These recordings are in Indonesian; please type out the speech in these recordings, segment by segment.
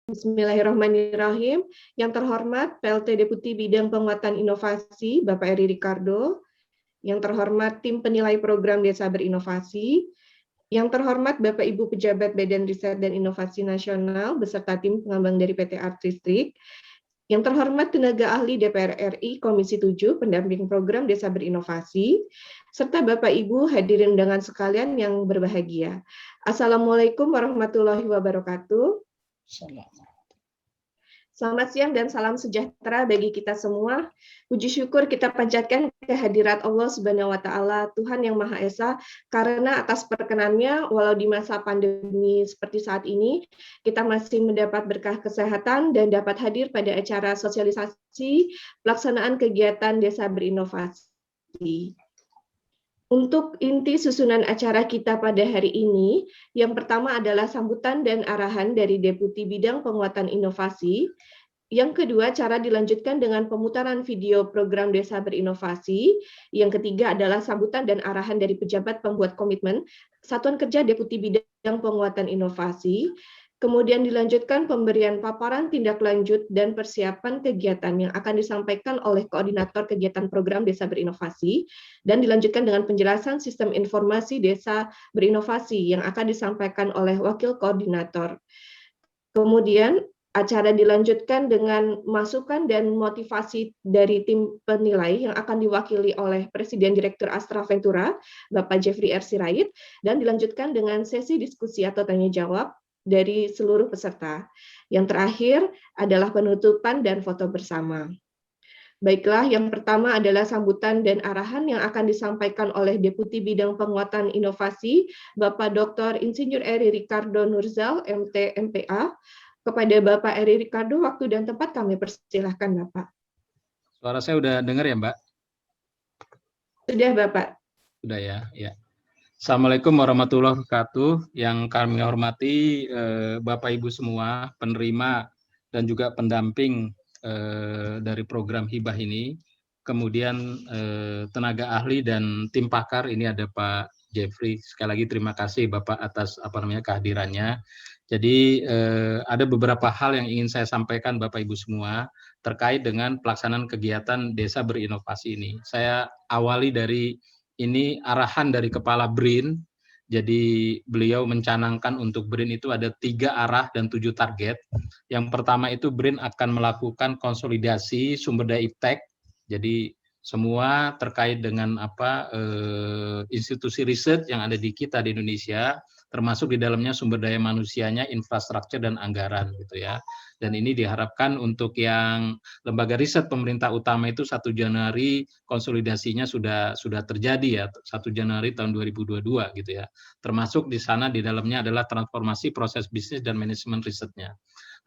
Bismillahirrahmanirrahim. Yang terhormat PLT Deputi Bidang Penguatan Inovasi, Bapak Eri Ricardo. Yang terhormat Tim Penilai Program Desa Berinovasi. Yang terhormat Bapak Ibu Pejabat Badan Riset dan Inovasi Nasional beserta tim pengembang dari PT Artistik. Yang terhormat tenaga ahli DPR RI Komisi 7 pendamping program Desa Berinovasi, serta Bapak Ibu hadirin undangan sekalian yang berbahagia. Assalamualaikum warahmatullahi wabarakatuh. Selamat siang dan salam sejahtera bagi kita semua. Puji syukur kita panjatkan kehadirat Allah Subhanahu wa taala, Tuhan yang Maha Esa, karena atas perkenannya walau di masa pandemi seperti saat ini kita masih mendapat berkah kesehatan dan dapat hadir pada acara sosialisasi pelaksanaan kegiatan Desa Berinovasi. Untuk inti susunan acara kita pada hari ini, yang pertama adalah sambutan dan arahan dari Deputi Bidang Penguatan Inovasi. Yang kedua, cara dilanjutkan dengan pemutaran video program Desa Berinovasi. Yang ketiga adalah sambutan dan arahan dari pejabat pembuat komitmen Satuan Kerja Deputi Bidang Penguatan Inovasi. Kemudian dilanjutkan pemberian paparan tindak lanjut dan persiapan kegiatan yang akan disampaikan oleh Koordinator Kegiatan Program Desa Berinovasi, dan dilanjutkan dengan penjelasan sistem informasi Desa Berinovasi yang akan disampaikan oleh Wakil Koordinator. Kemudian acara dilanjutkan dengan masukan dan motivasi dari tim penilai yang akan diwakili oleh Presiden Direktur Astra Ventura, Bapak Jeffrey R. Sirait, dan dilanjutkan dengan sesi diskusi atau tanya jawab dari seluruh peserta. Yang terakhir adalah penutupan dan foto bersama. Baiklah, yang pertama adalah sambutan dan arahan yang akan disampaikan oleh Deputi Bidang Penguatan Inovasi, Bapak Dr. Insinyur Eri Ricardo Nurzal, MT MPA. Kepada Bapak Eri Ricardo, waktu dan tempat kami persilahkan, Bapak. Suara saya udah dengar ya, Mbak? Sudah, Bapak. Sudah ya, ya. Assalamualaikum warahmatullahi wabarakatuh. Yang kami hormati Bapak Ibu semua, penerima dan juga pendamping dari program hibah ini. Kemudian tenaga ahli dan tim pakar, ini ada Pak Jeffrey. Sekali lagi terima kasih Bapak atas kehadirannya. Jadi ada beberapa hal yang ingin saya sampaikan Bapak Ibu semua terkait dengan pelaksanaan kegiatan Desa Berinovasi ini. Saya awali dari ini arahan dari Kepala BRIN. Jadi beliau mencanangkan untuk BRIN itu ada 3 arah dan 7 target. Yang pertama itu BRIN akan melakukan konsolidasi sumber daya iptek. Jadi semua terkait dengan institusi riset yang ada di kita di Indonesia, termasuk di dalamnya sumber daya manusianya, infrastruktur dan anggaran gitu ya. Dan ini diharapkan untuk yang lembaga riset pemerintah utama itu 1 Januari konsolidasinya sudah terjadi ya, 1 Januari tahun 2022 gitu ya. Termasuk di sana di dalamnya adalah transformasi proses bisnis dan manajemen risetnya.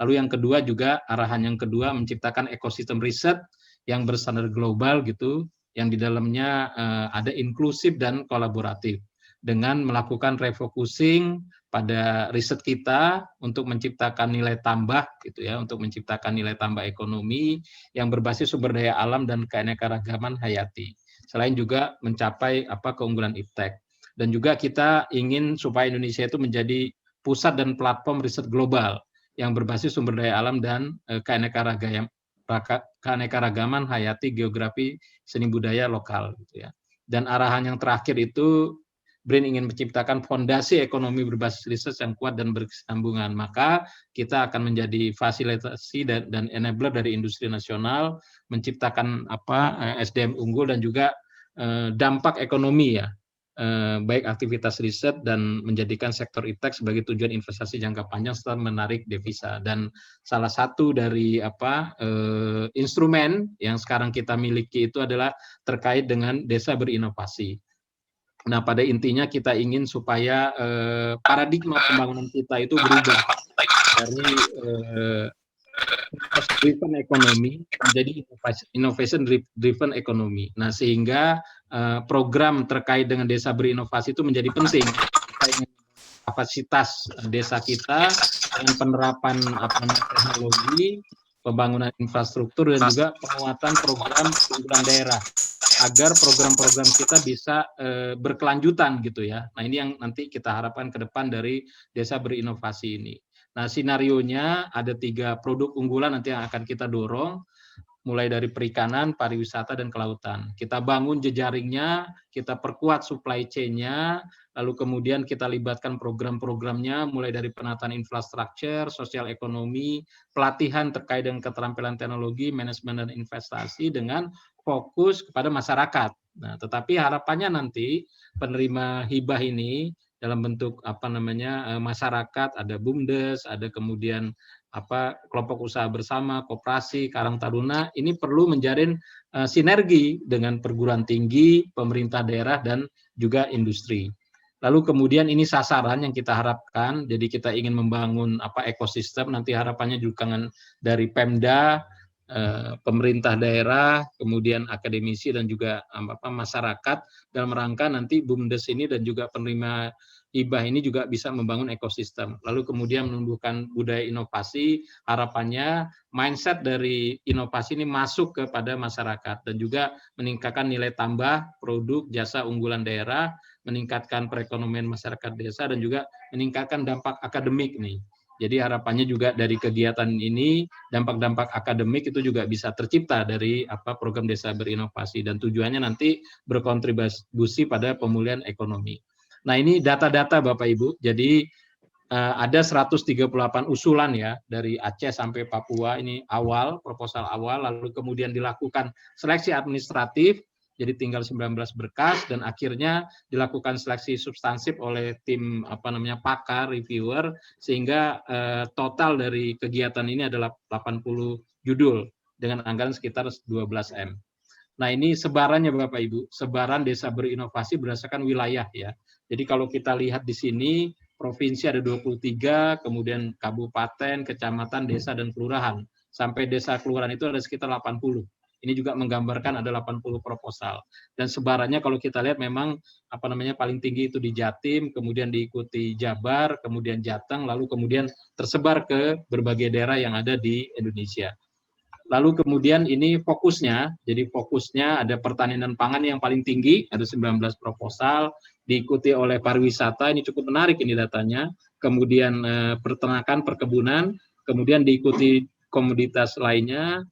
Lalu yang kedua juga arahan yang kedua menciptakan ekosistem riset yang berstandar global gitu, yang di dalamnya ada inklusif dan kolaboratif dengan melakukan refocusing pada riset kita untuk menciptakan nilai tambah gitu ya, untuk menciptakan nilai tambah ekonomi yang berbasis sumber daya alam dan keanekaragaman hayati. Selain juga mencapai keunggulan iptek. Dan juga kita ingin supaya Indonesia itu menjadi pusat dan platform riset global yang berbasis sumber daya alam dan keanekaragaman hayati, geografi, seni budaya lokal gitu ya. Dan arahan yang terakhir itu BRIN ingin menciptakan fondasi ekonomi berbasis riset yang kuat dan berkesinambungan. Maka kita akan menjadi fasilitasi dan enabler dari industri nasional, menciptakan SDM unggul dan juga dampak ekonomi ya, baik aktivitas riset dan menjadikan sektor iptek sebagai tujuan investasi jangka panjang serta menarik devisa. Dan salah satu dari instrumen yang sekarang kita miliki itu adalah terkait dengan Desa Berinovasi. Nah, pada intinya kita ingin supaya paradigma pembangunan kita itu berubah dari driven economy menjadi innovation driven economy. Nah, sehingga program terkait dengan Desa Berinovasi itu menjadi penting. Kapasitas desa kita dengan penerapan teknologi, pembangunan infrastruktur dan juga penguatan program keunggulan daerah, agar program-program kita bisa berkelanjutan gitu ya. Nah, ini yang nanti kita harapkan ke depan dari Desa Berinovasi ini. Nah, sinarionya ada 3 produk unggulan nanti yang akan kita dorong, mulai dari perikanan, pariwisata, dan kelautan. Kita bangun jejaringnya, kita perkuat supply chain-nya, lalu kemudian kita libatkan program-programnya, mulai dari penataan infrastruktur, sosial ekonomi, pelatihan terkait dengan keterampilan teknologi, manajemen dan investasi dengan fokus kepada masyarakat. Nah, tetapi harapannya nanti penerima hibah ini dalam bentuk masyarakat, ada BUMDes, ada kemudian kelompok usaha bersama, koperasi, Karang Taruna, ini perlu menjalin sinergi dengan perguruan tinggi, pemerintah daerah, dan juga industri. Lalu kemudian ini sasaran yang kita harapkan, jadi kita ingin membangun ekosistem, nanti harapannya dukungan dari Pemda, pemerintah daerah, kemudian akademisi dan juga masyarakat dalam rangka nanti BUMDes ini dan juga penerima hibah ini juga bisa membangun ekosistem. Lalu kemudian menumbuhkan budaya inovasi, harapannya mindset dari inovasi ini masuk kepada masyarakat dan juga meningkatkan nilai tambah produk jasa unggulan daerah, meningkatkan perekonomian masyarakat desa dan juga meningkatkan dampak akademik nih. Jadi harapannya juga dari kegiatan ini dampak-dampak akademik itu juga bisa tercipta dari program desa berinovasi dan tujuannya nanti berkontribusi pada pemulihan ekonomi. Nah, ini data-data Bapak Ibu. Jadi ada 138 usulan ya dari Aceh sampai Papua, ini proposal awal, lalu kemudian dilakukan seleksi administratif, jadi tinggal 19 berkas dan akhirnya dilakukan seleksi substansif oleh tim pakar, reviewer, sehingga total dari kegiatan ini adalah 80 judul dengan anggaran sekitar 12 M. Nah, ini sebarannya Bapak Ibu, sebaran desa berinovasi berdasarkan wilayah ya. Jadi kalau kita lihat di sini, provinsi ada 23, kemudian kabupaten, kecamatan, desa, dan kelurahan. Sampai desa kelurahan itu ada sekitar 80. Ini juga menggambarkan ada 80 proposal. Dan sebarannya kalau kita lihat memang paling tinggi itu di Jatim, kemudian diikuti Jabar, kemudian Jateng, lalu kemudian tersebar ke berbagai daerah yang ada di Indonesia. Lalu kemudian ini fokusnya, jadi fokusnya ada pertanian dan pangan yang paling tinggi, ada 19 proposal, diikuti oleh pariwisata, ini cukup menarik ini datanya, kemudian peternakan, perkebunan, kemudian diikuti komoditas lainnya,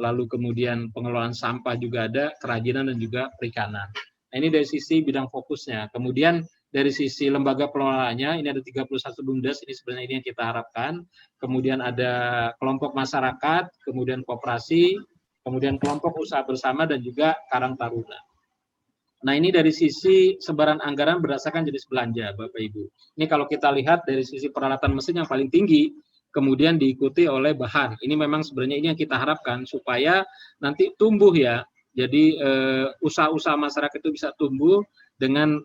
lalu kemudian pengelolaan sampah juga ada, kerajinan dan juga perikanan. Nah, ini dari sisi bidang fokusnya. Kemudian dari sisi lembaga pengelolaannya, ini ada 31 BUMDes, ini sebenarnya ini yang kita harapkan. Kemudian ada kelompok masyarakat, kemudian koperasi, kemudian kelompok usaha bersama, dan juga Karang Taruna. Nah, ini dari sisi sebaran anggaran berdasarkan jenis belanja, Bapak Ibu. Ini kalau kita lihat dari sisi peralatan mesin yang paling tinggi, kemudian diikuti oleh bahan. Ini memang sebenarnya ini yang kita harapkan supaya nanti tumbuh ya. Jadi usaha-usaha masyarakat itu bisa tumbuh dengan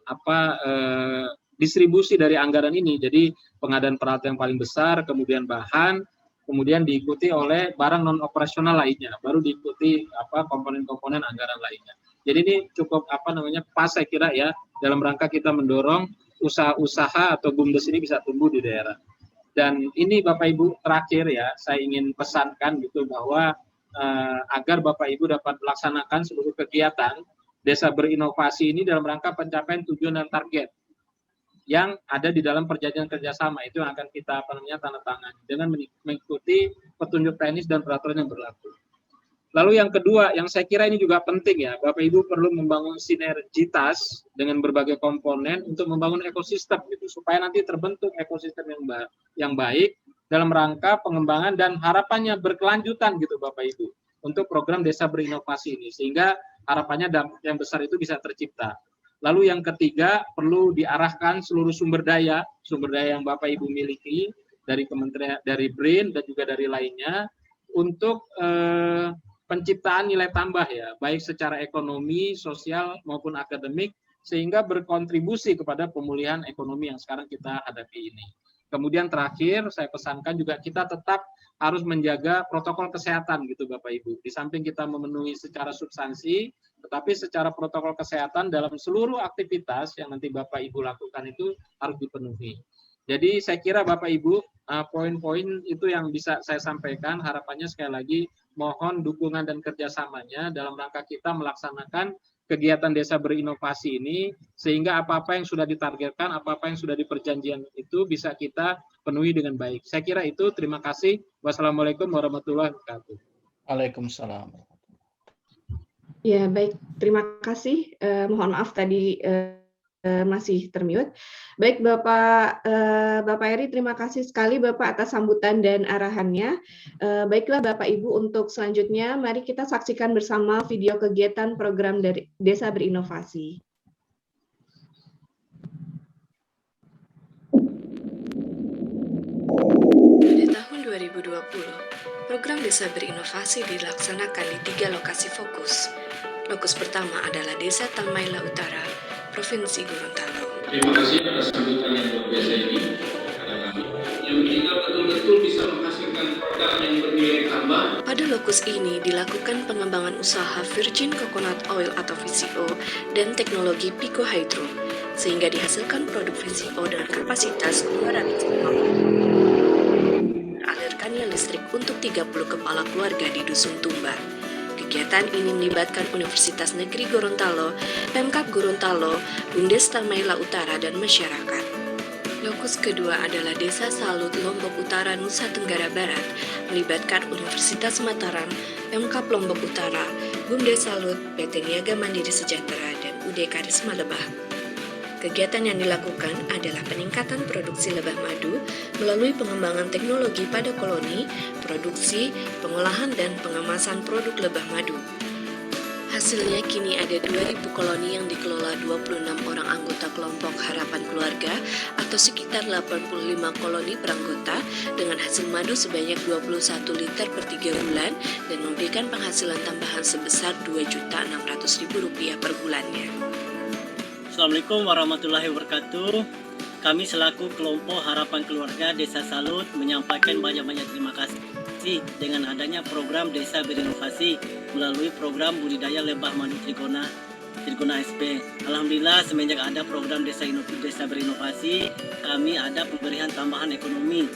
distribusi dari anggaran ini. Jadi pengadaan peralatan yang paling besar, kemudian bahan, kemudian diikuti oleh barang non operasional lainnya, baru diikuti komponen-komponen anggaran lainnya. Jadi ini cukup pas saya kira ya dalam rangka kita mendorong usaha-usaha atau BUMDes ini bisa tumbuh di daerah. Dan ini Bapak Ibu terakhir ya, saya ingin pesankan gitu bahwa agar Bapak Ibu dapat melaksanakan seluruh kegiatan desa berinovasi ini dalam rangka pencapaian tujuan dan target yang ada di dalam perjanjian kerjasama itu yang akan kita tanda tangan dengan mengikuti petunjuk teknis dan peraturan yang berlaku. Lalu yang kedua, yang saya kira ini juga penting ya, Bapak Ibu perlu membangun sinergitas dengan berbagai komponen untuk membangun ekosistem gitu, supaya nanti terbentuk ekosistem yang baik dalam rangka pengembangan dan harapannya berkelanjutan gitu Bapak Ibu untuk program desa berinovasi ini, sehingga harapannya dampak yang besar itu bisa tercipta. Lalu yang ketiga, perlu diarahkan seluruh sumber daya yang Bapak Ibu miliki dari Kementerian, dari BRIN dan juga dari lainnya untuk penciptaan nilai tambah ya, baik secara ekonomi, sosial maupun akademik, sehingga berkontribusi kepada pemulihan ekonomi yang sekarang kita hadapi ini. Kemudian terakhir saya pesankan juga kita tetap harus menjaga protokol kesehatan gitu Bapak Ibu. Di samping kita memenuhi secara substansi, tetapi secara protokol kesehatan dalam seluruh aktivitas yang nanti Bapak Ibu lakukan itu harus dipenuhi. Jadi saya kira Bapak Ibu poin-poin itu yang bisa saya sampaikan. Harapannya sekali lagi mohon dukungan dan kerjasamanya dalam rangka kita melaksanakan kegiatan desa berinovasi ini, sehingga apa-apa yang sudah ditargetkan, apa-apa yang sudah diperjanjian itu bisa kita penuhi dengan baik. Saya kira itu. Terima kasih. Wassalamualaikum warahmatullahi wabarakatuh. Waalaikumsalam. Ya, baik. Terima kasih. Mohon maaf tadi masih termute. Baik, Bapak Eri, terima kasih sekali Bapak atas sambutan dan arahannya. Baiklah Bapak Ibu, untuk selanjutnya mari kita saksikan bersama video kegiatan program dari Desa Berinovasi. Pada tahun 2020, program Desa Berinovasi dilaksanakan di 3 lokasi fokus. Lokus pertama adalah Desa Talmaila Utara, Provinsi Gorontalo. Terima kasih atas sambutan yang luar biasa ini kepada kami, yang kita betul-betul bisa menghasilkan produk yang bernilai tambah. Pada lokus ini dilakukan pengembangan usaha Virgin Coconut Oil atau VCO dan teknologi Pico Hydro, sehingga dihasilkan produk VCO dengan kapasitas 200 alirkannya listrik untuk 30 kepala keluarga di Dusun Tumba. Kegiatan ini melibatkan Universitas Negeri Gorontalo, Pemkab Gorontalo, Bumdes Talmaila Utara, dan masyarakat. Lokus kedua adalah Desa Salut, Lombok Utara, Nusa Tenggara Barat, melibatkan Universitas Mataram, Pemkab Lombok Utara, Bumdes Salut, PT Niaga Mandiri Sejahtera, dan UD Karisma Lebah. Kegiatan yang dilakukan adalah peningkatan produksi lebah madu melalui pengembangan teknologi pada koloni, produksi, pengolahan, dan pengemasan produk lebah madu. Hasilnya kini ada 2.000 koloni yang dikelola 26 orang anggota kelompok Harapan Keluarga atau sekitar 85 koloni per anggota dengan hasil madu sebanyak 21 liter per 3 bulan dan memberikan penghasilan tambahan sebesar Rp2.600.000 per bulannya. Assalamualaikum warahmatullahi wabarakatuh. Kami selaku kelompok Harapan Keluarga Desa Salut menyampaikan banyak-banyak terima kasih dengan adanya program Desa Berinovasi melalui program budidaya lebah madu Trigona SP. Alhamdulillah semenjak ada program Desa Berinovasi, kami ada pemberian tambahan ekonomi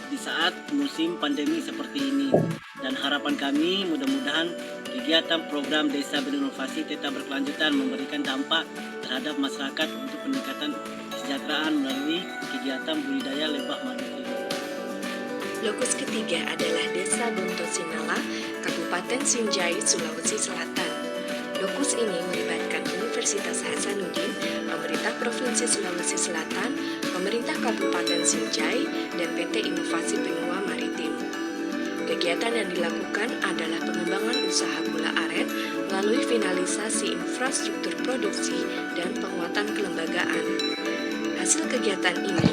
di saat musim pandemi seperti ini. Dan harapan kami mudah-mudahan kegiatan program Desa Berinovasi tetap berkelanjutan memberikan dampak terhadap masyarakat untuk peningkatan kesejahteraan melalui kegiatan budidaya lebah madu. Lokus ketiga adalah Desa Bonto Sinala, Kabupaten Sinjai, Sulawesi Selatan. Lokus ini melibatkan Universitas Hasanuddin, pemerintah Provinsi Sulawesi Selatan, pemerintah Kabupaten Sinjai, dan PT Inovasi Benua Maritim. Kegiatan yang dilakukan adalah pengembangan usaha gula aren melalui finalisasi infrastruktur produksi dan penguatan kelembagaan. Hasil kegiatan ini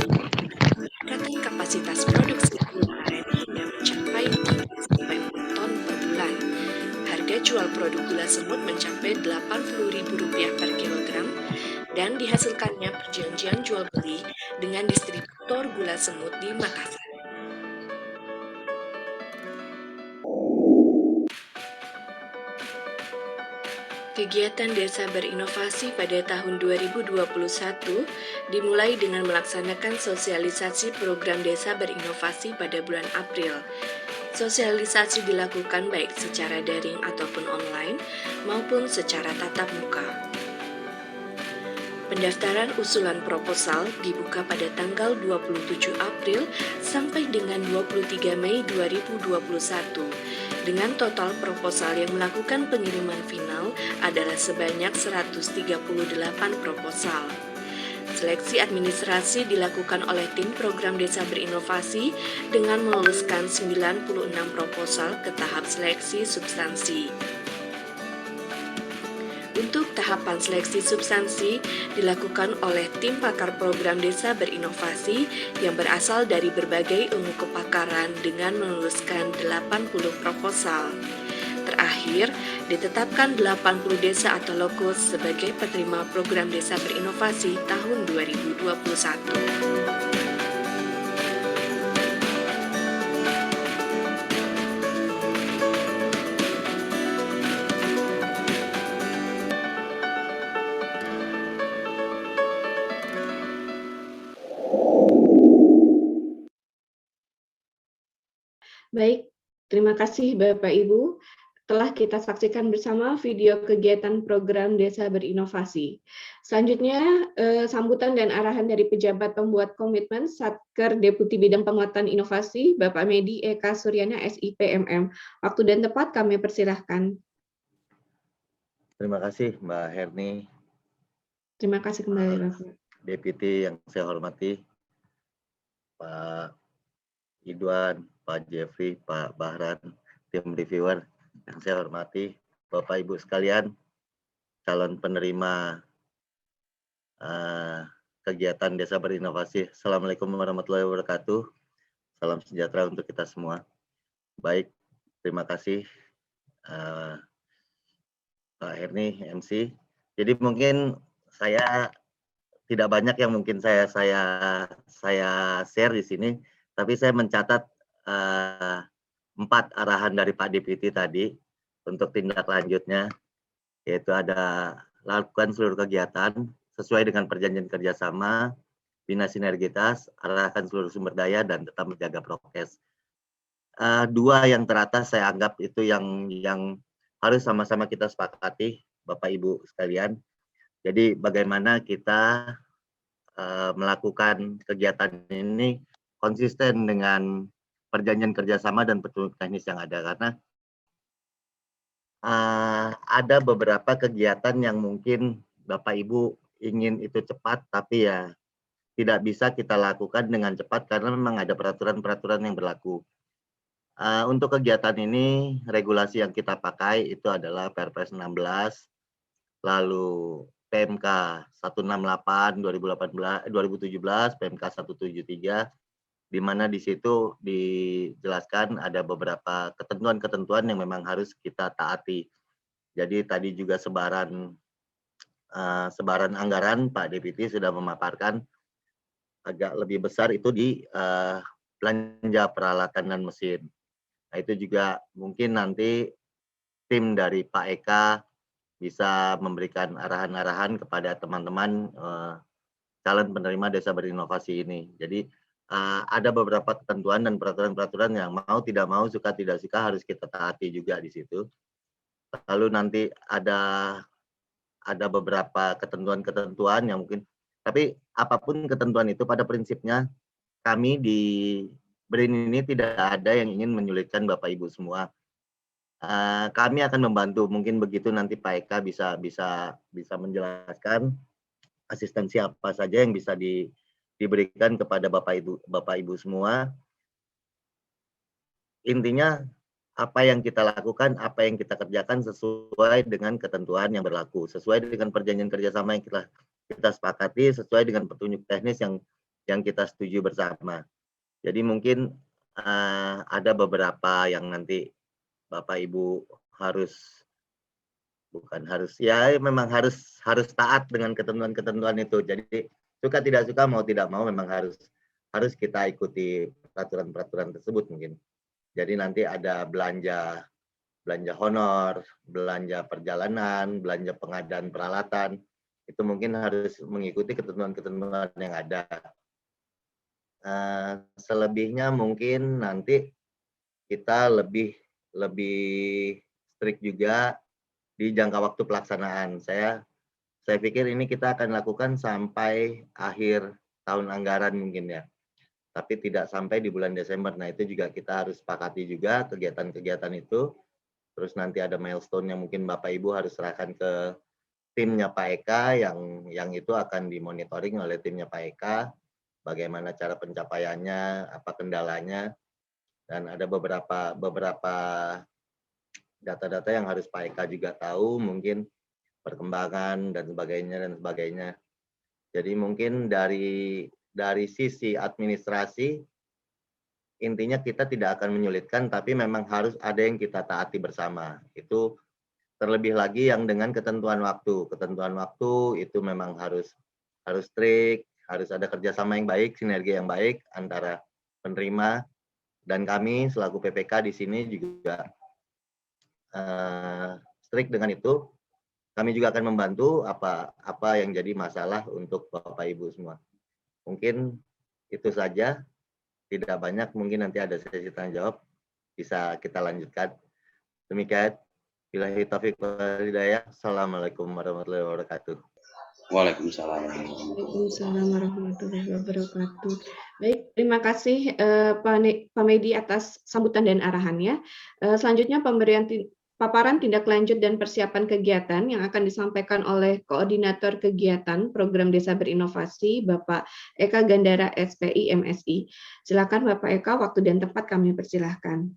meningkatkan kapasitas produksi gula aren hingga mencapai 3-4 ton per bulan. Harga jual produk gula semut mencapai Rp80.000 per kilogram dan dihasilkannya perjanjian jual beli dengan distributor gula semut di Makassar. Kegiatan Desa Berinovasi pada tahun 2021 dimulai dengan melaksanakan sosialisasi program Desa Berinovasi pada bulan April. Sosialisasi dilakukan baik secara daring ataupun online maupun secara tatap muka. Pendaftaran usulan proposal dibuka pada tanggal 27 April sampai dengan 23 Mei 2021. Dengan total proposal yang melakukan pengiriman final adalah sebanyak 138 proposal. Seleksi administrasi dilakukan oleh tim program Desa Berinovasi dengan meluluskan 96 proposal ke tahap seleksi substansi. Untuk tahapan seleksi substansi dilakukan oleh tim pakar program Desa Berinovasi yang berasal dari berbagai ilmu kepakaran dengan menuliskan 80 proposal. Terakhir, ditetapkan 80 desa atau lokus sebagai penerima program Desa Berinovasi tahun 2021. Baik, terima kasih Bapak Ibu. Telah kita saksikan bersama video kegiatan program Desa Berinovasi. Selanjutnya, sambutan dan arahan dari pejabat pembuat komitmen Satker Deputi Bidang Penguatan Inovasi, Bapak Medi Eka Suryana, SIPMM. Waktu dan tempat kami persilahkan. Terima kasih Mbak Herni, Terima kasih kembali, Bapak. Deputi yang saya hormati, Pak Idwan, Pak Jeffrey, Pak Bahran, tim reviewer yang saya hormati, Bapak Ibu sekalian, calon penerima kegiatan Desa Berinovasi. Assalamualaikum warahmatullahi wabarakatuh. Salam sejahtera untuk kita semua. Baik, terima kasih Pak Herni, MC. Jadi mungkin saya tidak banyak yang mungkin saya share di sini, tapi saya mencatat 4 arahan dari Pak Deputi tadi untuk tindak lanjutnya, yaitu ada lakukan seluruh kegiatan sesuai dengan perjanjian kerjasama, bina sinergitas, arahkan seluruh sumber daya, dan tetap menjaga prokes. 2 yang teratas saya anggap itu yang harus sama-sama kita sepakati, Bapak Ibu sekalian. Jadi bagaimana kita melakukan kegiatan ini konsisten dengan perjanjian kerjasama dan petunjuk teknis yang ada, karena ada beberapa kegiatan yang mungkin Bapak Ibu ingin itu cepat, tapi ya tidak bisa kita lakukan dengan cepat karena memang ada peraturan-peraturan yang berlaku. Untuk kegiatan ini, regulasi yang kita pakai itu adalah Perpres 16, lalu PMK 168 2017, PMK 173, di mana di situ dijelaskan ada beberapa ketentuan-ketentuan yang memang harus kita taati. Jadi tadi juga sebaran anggaran Pak Deputi sudah memaparkan agak lebih besar itu di belanja peralatan dan mesin. Nah, itu juga mungkin nanti tim dari Pak Eka bisa memberikan arahan-arahan kepada teman-teman calon penerima Desa Berinovasi ini. Jadi ada beberapa ketentuan dan peraturan-peraturan yang mau tidak mau, suka tidak suka harus kita taati juga di situ. Lalu nanti ada beberapa ketentuan-ketentuan yang mungkin, tapi apapun ketentuan itu pada prinsipnya kami di BRIN ini tidak ada yang ingin menyulitkan Bapak Ibu semua. Kami akan membantu, mungkin begitu nanti Pak Eka bisa menjelaskan asistensi apa saja yang bisa diberikan kepada Bapak Ibu semua. Intinya apa yang kita lakukan, apa yang kita kerjakan sesuai dengan ketentuan yang berlaku, sesuai dengan perjanjian kerjasama yang kita sepakati, sesuai dengan petunjuk teknis yang kita setuju bersama. Jadi mungkin ada beberapa yang nanti Bapak Ibu memang harus taat dengan ketentuan-ketentuan itu. Jadi suka tidak suka, mau tidak mau memang harus kita ikuti peraturan-peraturan tersebut mungkin. Jadi nanti ada belanja honor, belanja perjalanan, belanja pengadaan peralatan, itu mungkin harus mengikuti ketentuan-ketentuan yang ada. Selebihnya mungkin nanti kita lebih strict juga di jangka waktu pelaksanaan. Saya pikir ini kita akan lakukan sampai akhir tahun anggaran mungkin ya, tapi tidak sampai di bulan Desember. Nah, itu juga kita harus sepakati juga kegiatan-kegiatan itu. Terus nanti ada milestone yang mungkin Bapak Ibu harus serahkan ke timnya Pak Eka, yang itu akan dimonitoring oleh timnya Pak Eka, bagaimana cara pencapaiannya, apa kendalanya, dan ada beberapa data-data yang harus Pak Eka juga tahu, mungkin perkembangan dan sebagainya. Jadi mungkin dari sisi administrasi, intinya kita tidak akan menyulitkan, tapi memang harus ada yang kita taati bersama. Itu terlebih lagi yang dengan ketentuan waktu. Ketentuan waktu itu memang harus strict, harus ada kerjasama yang baik, sinergi yang baik antara penerima dan kami selaku PPK di sini juga strict dengan itu. Kami juga akan membantu apa yang jadi masalah untuk Bapak Ibu semua. Mungkin itu saja, tidak banyak, mungkin nanti ada sesi tanya jawab, bisa kita lanjutkan. Demikian, Billahi taufiq wal hidayah. Assalamualaikum warahmatullahi wabarakatuh. Waalaikumsalam. Waalaikumsalam warahmatullahi wabarakatuh. Baik, terima kasih Pak Medi atas sambutan dan arahannya. Selanjutnya paparan tindak lanjut dan persiapan kegiatan yang akan disampaikan oleh Koordinator Kegiatan Program Desa Berinovasi, Bapak Eka Gandara SPI MSI. Silakan Bapak Eka, waktu dan tempat kami persilahkan.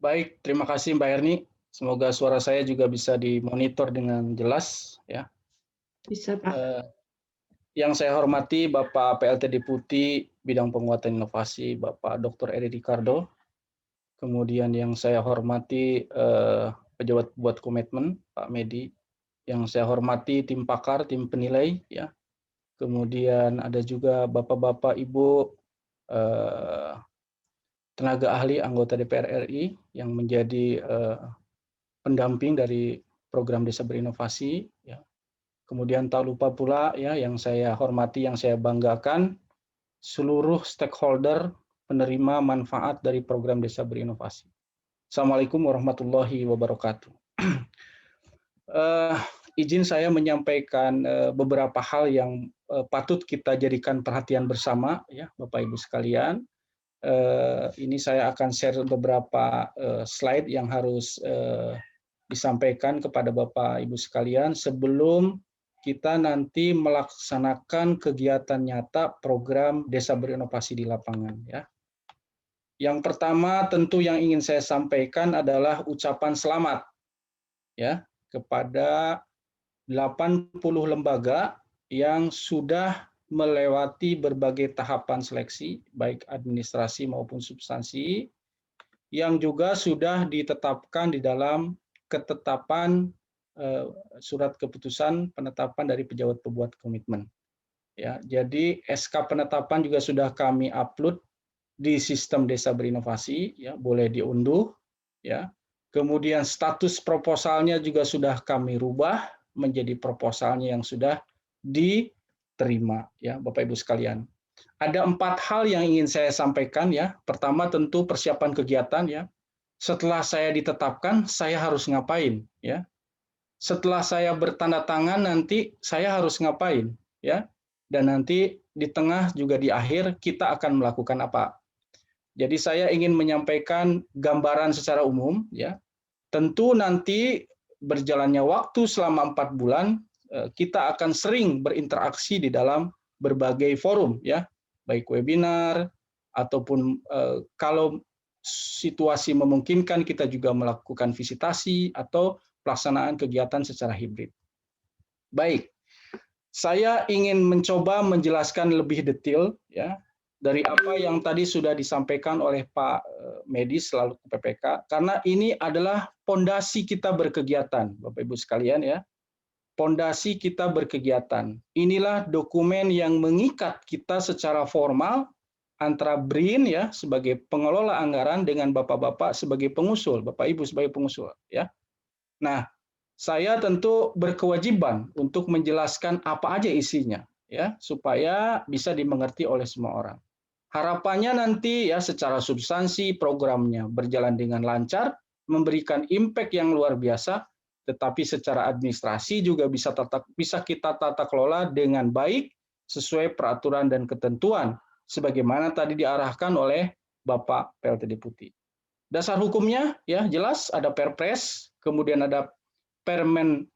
Baik, terima kasih Mbak Erni. Semoga suara saya juga bisa dimonitor dengan jelas, ya. Bisa, Pak. Yang saya hormati Bapak PLT Deputi Bidang Penguatan Inovasi, Bapak Dr. Eri Ricardo. Kemudian yang saya hormati pejabat buat komitmen, Pak Medi. Yang saya hormati tim pakar, tim penilai, ya. Kemudian ada juga Bapak-Bapak, Ibu, tenaga ahli anggota DPR RI yang menjadi pendamping dari program Desa Berinovasi, ya. Kemudian tak lupa pula ya yang saya hormati, yang saya banggakan, seluruh stakeholder penerima manfaat dari program Desa Berinovasi. Assalamualaikum warahmatullahi wabarakatuh. Izin saya menyampaikan beberapa hal yang patut kita jadikan perhatian bersama, ya Bapak Ibu sekalian. Ini saya akan share beberapa slide yang harus disampaikan kepada Bapak Ibu sekalian sebelum kita nanti melaksanakan kegiatan nyata program Desa Berinovasi di lapangan, ya. Yang pertama tentu yang ingin saya sampaikan adalah ucapan selamat, ya, kepada 80 lembaga yang sudah melewati berbagai tahapan seleksi, baik administrasi maupun substansi, yang juga sudah ditetapkan di dalam ketetapan surat keputusan penetapan dari pejabat pembuat komitmen. Ya, jadi SK penetapan juga sudah kami upload di sistem Desa Berinovasi, ya, boleh diunduh, ya. Kemudian status proposalnya juga sudah kami rubah menjadi proposalnya yang sudah diterima, ya, Bapak Ibu sekalian. Ada 4 hal yang ingin saya sampaikan, ya. Pertama tentu persiapan kegiatan, ya. Setelah saya ditetapkan, saya harus ngapain, ya. Setelah saya bertanda tangan nanti saya harus ngapain, ya. Dan nanti di tengah juga di akhir kita akan melakukan apa. Jadi saya ingin menyampaikan gambaran secara umum, ya. Tentu nanti berjalannya waktu selama 4 bulan kita akan sering berinteraksi di dalam berbagai forum, ya. Baik webinar ataupun kalau situasi memungkinkan kita juga melakukan visitasi atau pelaksanaan kegiatan secara hibrid. Baik, saya ingin mencoba menjelaskan lebih detail, ya, dari apa yang tadi sudah disampaikan oleh Pak Medi selaku PPK, karena ini adalah pondasi kita berkegiatan, Bapak Ibu sekalian, ya. Pondasi kita berkegiatan. Inilah dokumen yang mengikat kita secara formal antara BRIN, ya, sebagai pengelola anggaran dengan Bapak-bapak sebagai pengusul, Bapak Ibu sebagai pengusul, ya. Nah, saya tentu berkewajiban untuk menjelaskan apa aja isinya, ya, supaya bisa dimengerti oleh semua orang. Harapannya nanti, ya, secara substansi programnya berjalan dengan lancar, memberikan impact yang luar biasa, tetapi secara administrasi juga bisa kita tata kelola dengan baik sesuai peraturan dan ketentuan sebagaimana tadi diarahkan oleh Bapak PLT Deputi. Dasar hukumnya, ya, jelas ada Perpres, kemudian ada Permen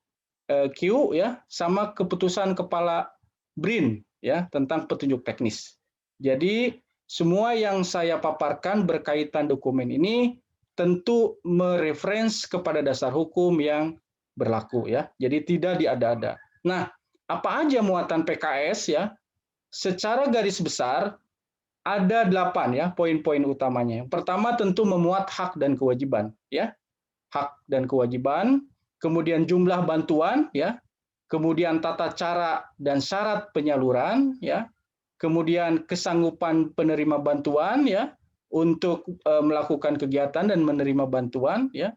Q, ya, sama keputusan Kepala BRIN, ya, tentang petunjuk teknis. Jadi semua yang saya paparkan berkaitan dokumen ini tentu mereferensi kepada dasar hukum yang berlaku, ya. Jadi tidak diada-ada. Nah, apa aja muatan PKS, ya? Secara garis besar ada 8, ya, poin-poin utamanya. Yang pertama tentu memuat hak dan kewajiban, ya. Hak dan kewajiban, kemudian jumlah bantuan, ya. Kemudian tata cara dan syarat penyaluran, ya. Kemudian kesanggupan penerima bantuan, ya, untuk melakukan kegiatan dan menerima bantuan, ya.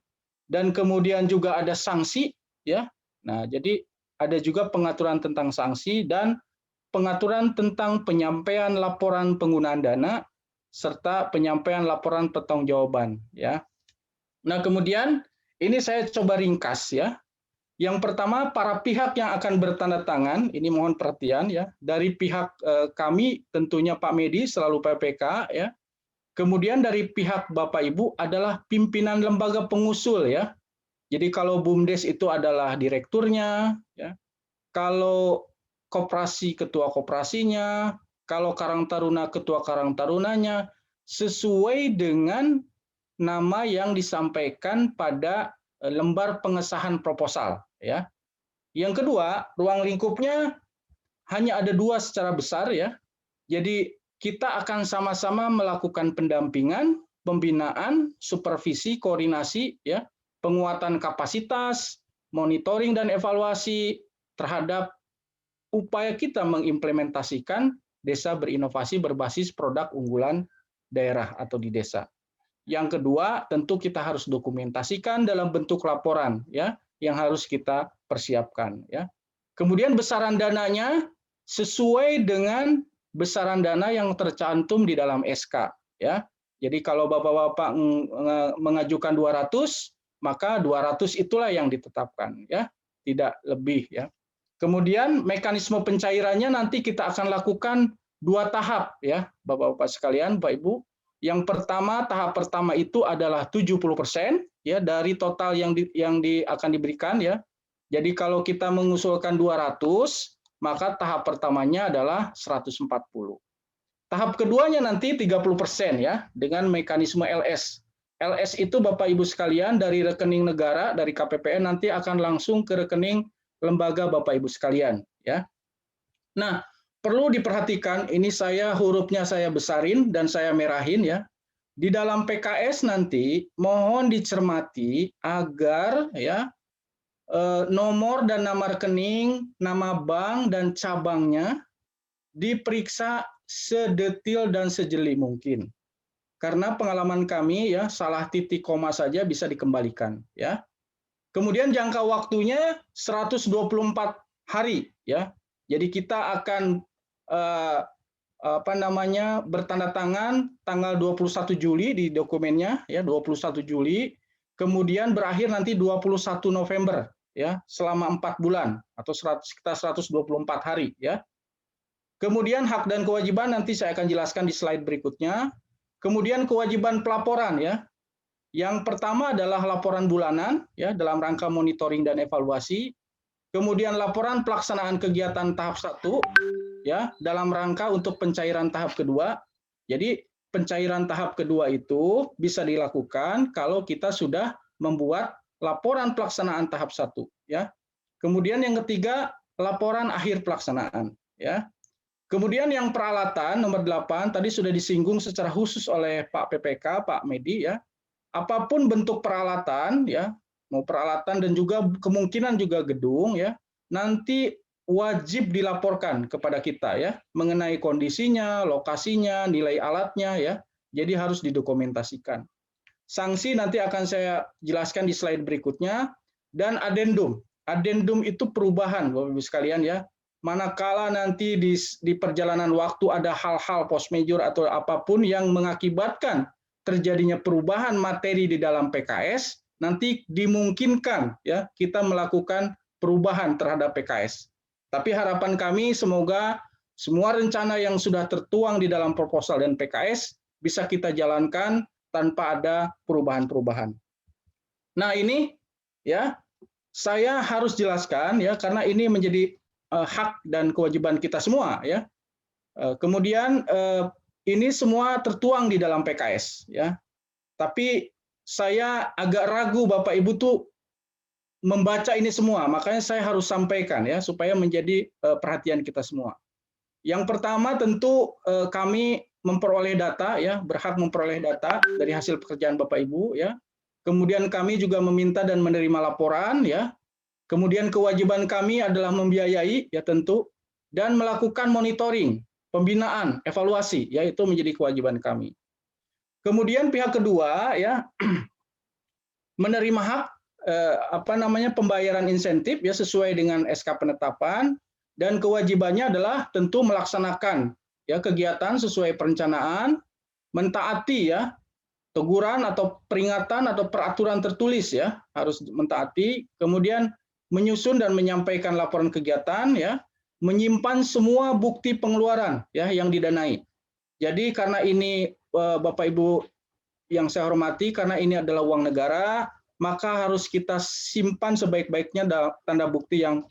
Dan kemudian juga ada sanksi, ya. Nah, jadi ada juga pengaturan tentang sanksi dan pengaturan tentang penyampaian laporan penggunaan dana serta penyampaian laporan pertanggungjawaban, ya. Nah, kemudian ini saya coba ringkas ya. Yang pertama, para pihak yang akan bertanda tangan, ini mohon perhatian ya, dari pihak kami tentunya Pak Medi selalu PPK ya. Kemudian dari pihak Bapak Ibu adalah pimpinan lembaga pengusul ya. Jadi kalau BUMDes itu adalah direkturnya ya. Kalau koperasi ketua koperasinya, kalau Karang Taruna ketua Karang Tarunanya, sesuai dengan nama yang disampaikan pada lembar pengesahan proposal ya. Yang kedua, ruang lingkupnya hanya ada 2 secara besar ya. Jadi kita akan sama-sama melakukan pendampingan, pembinaan, supervisi, koordinasi ya, penguatan kapasitas, monitoring dan evaluasi terhadap upaya kita mengimplementasikan desa berinovasi berbasis produk unggulan daerah atau di desa. Yang kedua, tentu kita harus dokumentasikan dalam bentuk laporan ya, yang harus kita persiapkan ya. Kemudian besaran dananya sesuai dengan besaran dana yang tercantum di dalam SK ya. Jadi kalau Bapak-bapak mengajukan 200, maka 200 itulah yang ditetapkan ya, tidak lebih ya. Kemudian mekanisme pencairannya nanti kita akan lakukan 2 tahap ya, Bapak-bapak sekalian, Bapak Ibu. Yang pertama, tahap pertama itu adalah 70% ya dari total yang akan diberikan ya. Jadi kalau kita mengusulkan 200, maka tahap pertamanya adalah 140. Tahap keduanya nanti 30% ya dengan mekanisme LS. LS itu Bapak Ibu sekalian dari rekening negara dari KPPN nanti akan langsung ke rekening lembaga Bapak Ibu sekalian ya. Nah, perlu diperhatikan, ini hurufnya saya besarin dan saya merahin ya. Di dalam PKS nanti mohon dicermati agar ya nomor dan nama rekening, nama bank dan cabangnya diperiksa sedetil dan sejeli mungkin. Karena pengalaman kami ya salah titik koma saja bisa dikembalikan ya. Kemudian jangka waktunya 124 hari ya. Jadi kita akan bertanda tangan tanggal 21 Juli di dokumennya ya, 21 Juli, kemudian berakhir nanti 21 November ya, selama 4 bulan atau sekitar 124 hari ya. Kemudian hak dan kewajiban nanti saya akan jelaskan di slide berikutnya. Kemudian kewajiban pelaporan ya. Yang pertama adalah laporan bulanan ya dalam rangka monitoring dan evaluasi. Kemudian laporan pelaksanaan kegiatan tahap 1 ya dalam rangka untuk pencairan tahap kedua. Jadi pencairan tahap kedua itu bisa dilakukan kalau kita sudah membuat laporan pelaksanaan tahap 1 ya. Kemudian yang ketiga, laporan akhir pelaksanaan ya. Kemudian yang peralatan nomor 8 tadi sudah disinggung secara khusus oleh Pak PPK, Pak Medi ya. Apapun bentuk peralatan ya, mau peralatan dan juga kemungkinan juga gedung ya, nanti wajib dilaporkan kepada kita ya mengenai kondisinya, lokasinya, nilai alatnya ya. Jadi harus didokumentasikan. Sanksi nanti akan saya jelaskan di slide berikutnya, dan adendum. Adendum itu perubahan Bapak Ibu sekalian ya. Manakala nanti di perjalanan waktu ada hal-hal post major atau apapun yang mengakibatkan terjadinya perubahan materi di dalam PKS, nanti dimungkinkan ya kita melakukan perubahan terhadap PKS. Tapi harapan kami semoga semua rencana yang sudah tertuang di dalam proposal dan PKS bisa kita jalankan tanpa ada perubahan-perubahan. Nah, ini ya saya harus jelaskan ya karena ini menjadi hak dan kewajiban kita semua ya. Kemudian ini semua tertuang di dalam PKS ya. Tapi saya agak ragu Bapak Ibu tuh membaca ini semua, makanya saya harus sampaikan ya supaya menjadi perhatian kita semua. Yang pertama tentu kami memperoleh data ya, berhak memperoleh data dari hasil pekerjaan Bapak Ibu ya. Kemudian kami juga meminta dan menerima laporan ya. Kemudian kewajiban kami adalah membiayai ya tentu dan melakukan monitoring, pembinaan, evaluasi ya, itu menjadi kewajiban kami. Kemudian pihak kedua ya menerima hak pembayaran insentif ya sesuai dengan SK penetapan, dan kewajibannya adalah tentu melaksanakan ya kegiatan sesuai perencanaan, mentaati ya teguran atau peringatan atau peraturan tertulis ya, harus mentaati. Kemudian menyusun dan menyampaikan laporan kegiatan ya, menyimpan semua bukti pengeluaran ya yang didanai. Jadi karena ini Bapak Ibu yang saya hormati, karena ini adalah uang negara, maka harus kita simpan sebaik-baiknya tanda bukti yang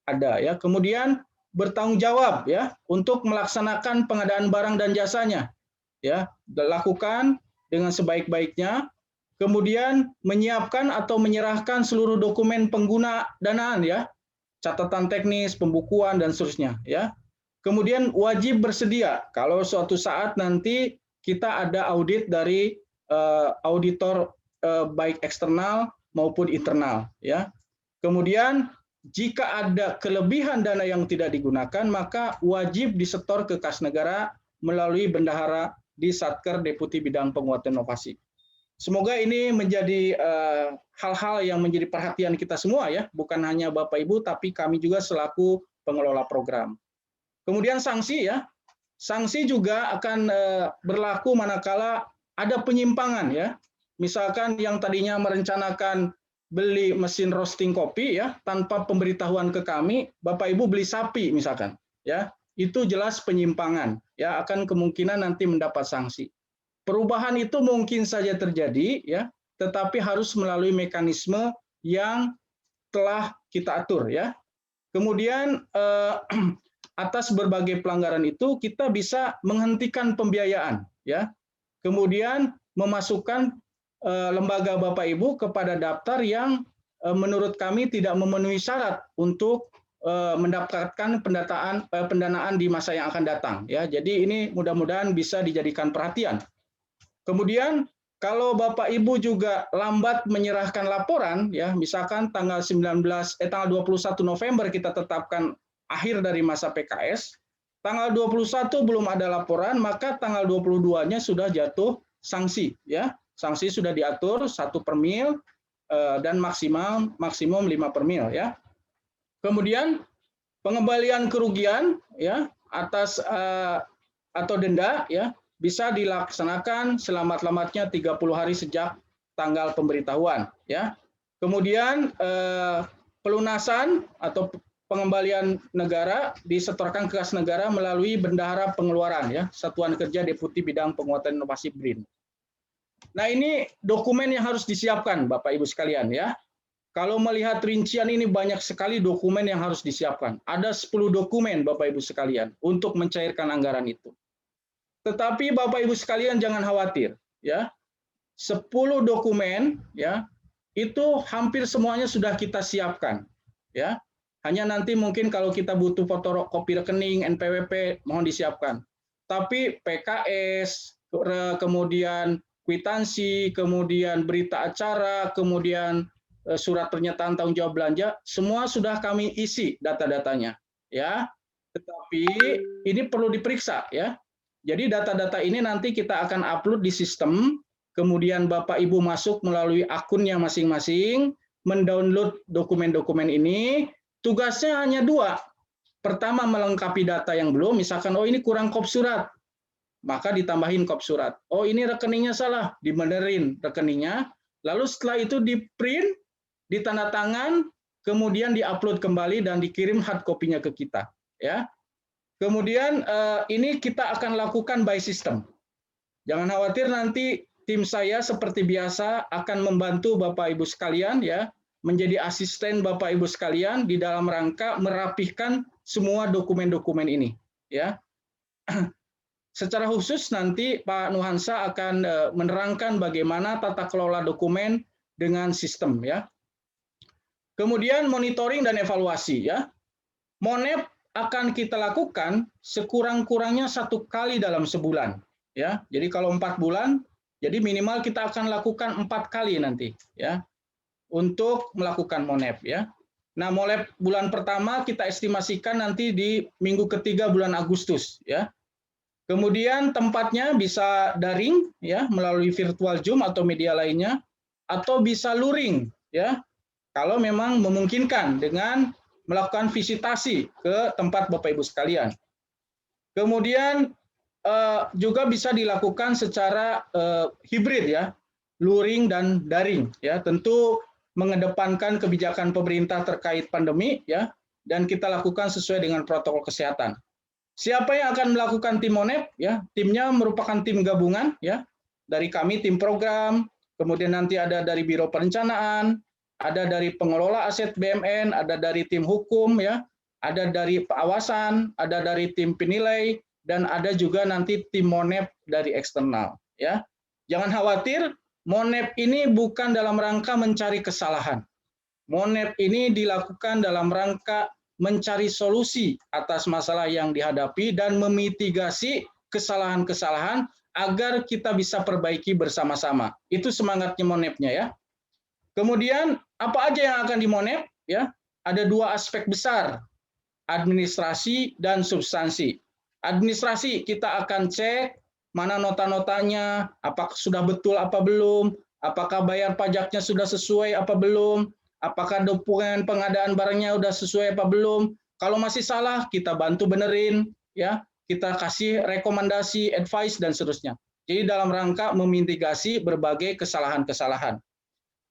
ada ya. Kemudian bertanggung jawab ya untuk melaksanakan pengadaan barang dan jasanya ya, lakukan dengan sebaik-baiknya. Kemudian menyiapkan atau menyerahkan seluruh dokumen pengguna danaan ya, catatan teknis, pembukuan dan seterusnya ya. Kemudian wajib bersedia kalau suatu saat nanti kita ada audit dari auditor baik eksternal maupun internal ya. Kemudian jika ada kelebihan dana yang tidak digunakan, maka wajib disetor ke kas negara melalui bendahara di Satker Deputi Bidang Penguatan Inovasi. Semoga ini menjadi hal-hal yang menjadi perhatian kita semua ya, bukan hanya Bapak Ibu, tapi kami juga selaku pengelola program. Kemudian sanksi ya, sanksi juga akan berlaku manakala ada penyimpangan ya. Misalkan yang tadinya merencanakan beli mesin roasting kopi ya, tanpa pemberitahuan ke kami, Bapak Ibu beli sapi misalkan ya, itu jelas penyimpangan ya, akan kemungkinan nanti mendapat sanksi. Perubahan itu mungkin saja terjadi ya, tetapi harus melalui mekanisme yang telah kita atur ya. Kemudian atas berbagai pelanggaran itu kita bisa menghentikan pembiayaan ya. Kemudian memasukkan lembaga Bapak Ibu kepada daftar yang menurut kami tidak memenuhi syarat untuk mendapatkan pendanaan di masa yang akan datang ya. Jadi ini mudah-mudahan bisa dijadikan perhatian. Kemudian kalau Bapak Ibu juga lambat menyerahkan laporan ya, misalkan tanggal 21 November kita tetapkan akhir dari masa PKS, tanggal 21 belum ada laporan, maka tanggal 22-nya sudah jatuh sanksi ya. Sanksi sudah diatur 1 per mil dan maksimum 5 per mil ya. Kemudian pengembalian kerugian ya atas atau denda ya bisa dilaksanakan selamat-lamatnya 30 hari sejak tanggal pemberitahuan ya. Kemudian pelunasan atau pengembalian negara disetorkan ke kas negara melalui bendahara pengeluaran ya, Satuan Kerja Deputi Bidang Penguatan Inovasi BRIN. Nah, ini dokumen yang harus disiapkan Bapak Ibu sekalian ya. Kalau melihat rincian ini banyak sekali dokumen yang harus disiapkan. Ada 10 dokumen Bapak Ibu sekalian untuk mencairkan anggaran itu. Tetapi Bapak Ibu sekalian jangan khawatir ya. 10 dokumen ya itu hampir semuanya sudah kita siapkan ya. Hanya nanti mungkin kalau kita butuh fotokopi rekening, NPWP mohon disiapkan. Tapi PKS, kemudian kwitansi, kemudian berita acara, kemudian surat pernyataan tanggung jawab belanja, semua sudah kami isi data-datanya ya. Tetapi ini perlu diperiksa ya. Jadi data-data ini nanti kita akan upload di sistem, kemudian Bapak Ibu masuk melalui akunnya masing-masing, mendownload dokumen-dokumen ini. Tugasnya hanya 2. Pertama, melengkapi data yang belum, misalkan oh ini kurang kop surat, maka ditambahin kop surat. Oh ini rekeningnya salah, dibenerin rekeningnya. Lalu setelah itu di-print, ditanda tangan, kemudian di-upload kembali dan dikirim hard copy-nya ke kita ya. Kemudian ini kita akan lakukan by system. Jangan khawatir, nanti tim saya seperti biasa akan membantu Bapak Ibu sekalian ya, menjadi asisten Bapak Ibu sekalian di dalam rangka merapihkan semua dokumen-dokumen ini ya. Secara khusus nanti Pak Nuhansa akan menerangkan bagaimana tata kelola dokumen dengan sistem ya. Kemudian monitoring dan evaluasi ya. Monep akan kita lakukan sekurang-kurangnya 1 kali dalam sebulan ya. Jadi kalau 4 bulan, jadi minimal kita akan lakukan 4 kali nanti ya untuk melakukan monep ya. Nah, monep bulan pertama kita estimasikan nanti di minggu ketiga bulan Agustus ya. Kemudian tempatnya bisa daring ya melalui virtual Zoom atau media lainnya, atau bisa luring ya. Kalau memang memungkinkan dengan melakukan visitasi ke tempat Bapak Ibu sekalian. Kemudian juga bisa dilakukan secara hibrid ya, luring dan daring ya. Tentu mengedepankan kebijakan pemerintah terkait pandemi ya, dan kita lakukan sesuai dengan protokol kesehatan. Siapa yang akan melakukan tim MONEP ya? Timnya merupakan tim gabungan ya. Dari kami tim program, kemudian nanti ada dari Biro Perencanaan, ada dari pengelola aset BUMN, ada dari tim hukum ya, ada dari pengawasan, ada dari tim penilai, dan ada juga nanti tim MONEP dari eksternal ya. Jangan khawatir, MONEP ini bukan dalam rangka mencari kesalahan. MONEP ini dilakukan dalam rangka mencari solusi atas masalah yang dihadapi dan memitigasi kesalahan-kesalahan agar kita bisa perbaiki bersama-sama. Itu semangatnya MONEP-nya ya. Kemudian apa aja yang akan di MONEP ya? Ada dua aspek besar, administrasi dan substansi. Administrasi kita akan cek mana nota-notanya, apakah sudah betul apa belum, apakah bayar pajaknya sudah sesuai apa belum, apakah dokumen pengadaan barangnya sudah sesuai apa belum. Kalau masih salah kita bantu benerin ya, kita kasih rekomendasi, advice dan seterusnya. Jadi dalam rangka memitigasi berbagai kesalahan-kesalahan.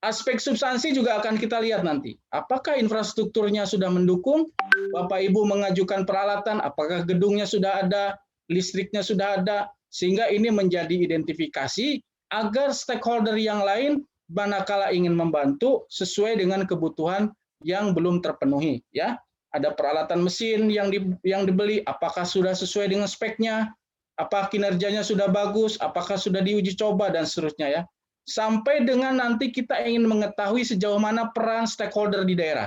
Aspek substansi juga akan kita lihat nanti. Apakah infrastrukturnya sudah mendukung? Bapak Ibu mengajukan peralatan, apakah gedungnya sudah ada, listriknya sudah ada, sehingga ini menjadi identifikasi agar stakeholder yang lain manakala ingin membantu sesuai dengan kebutuhan yang belum terpenuhi. Ya, ada peralatan mesin yang dibeli, apakah sudah sesuai dengan speknya, apakah kinerjanya sudah bagus, apakah sudah diuji coba dan seterusnya ya. Sampai dengan nanti kita ingin mengetahui sejauh mana peran stakeholder di daerah.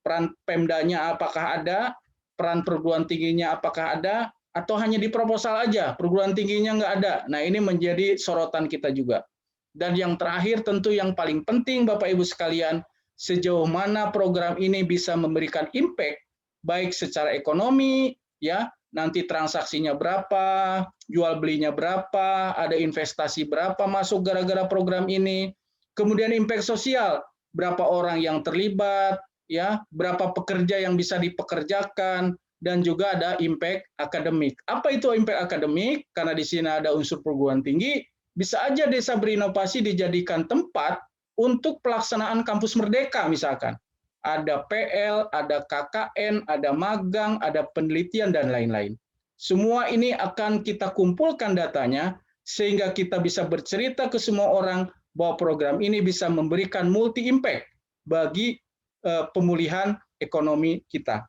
Peran Pemdanya apakah ada, peran perguruan tingginya apakah ada, atau hanya di proposal aja, perguruan tingginya nggak ada. Nah ini menjadi sorotan kita juga. Dan yang terakhir tentu yang paling penting Bapak Ibu sekalian, sejauh mana program ini bisa memberikan impact, baik secara ekonomi, ya nanti transaksinya berapa, jual belinya berapa, ada investasi berapa masuk gara-gara program ini, kemudian impact sosial, berapa orang yang terlibat, ya, berapa pekerja yang bisa dipekerjakan, dan juga ada impact akademik. Apa itu impact akademik? Karena di sini ada unsur perguruan tinggi, bisa aja Desa Berinovasi dijadikan tempat untuk pelaksanaan kampus merdeka misalkan. Ada PL, ada KKN, ada magang, ada penelitian, dan lain-lain. Semua ini akan kita kumpulkan datanya, sehingga kita bisa bercerita ke semua orang bahwa program ini bisa memberikan multi-impact bagi pemulihan ekonomi kita.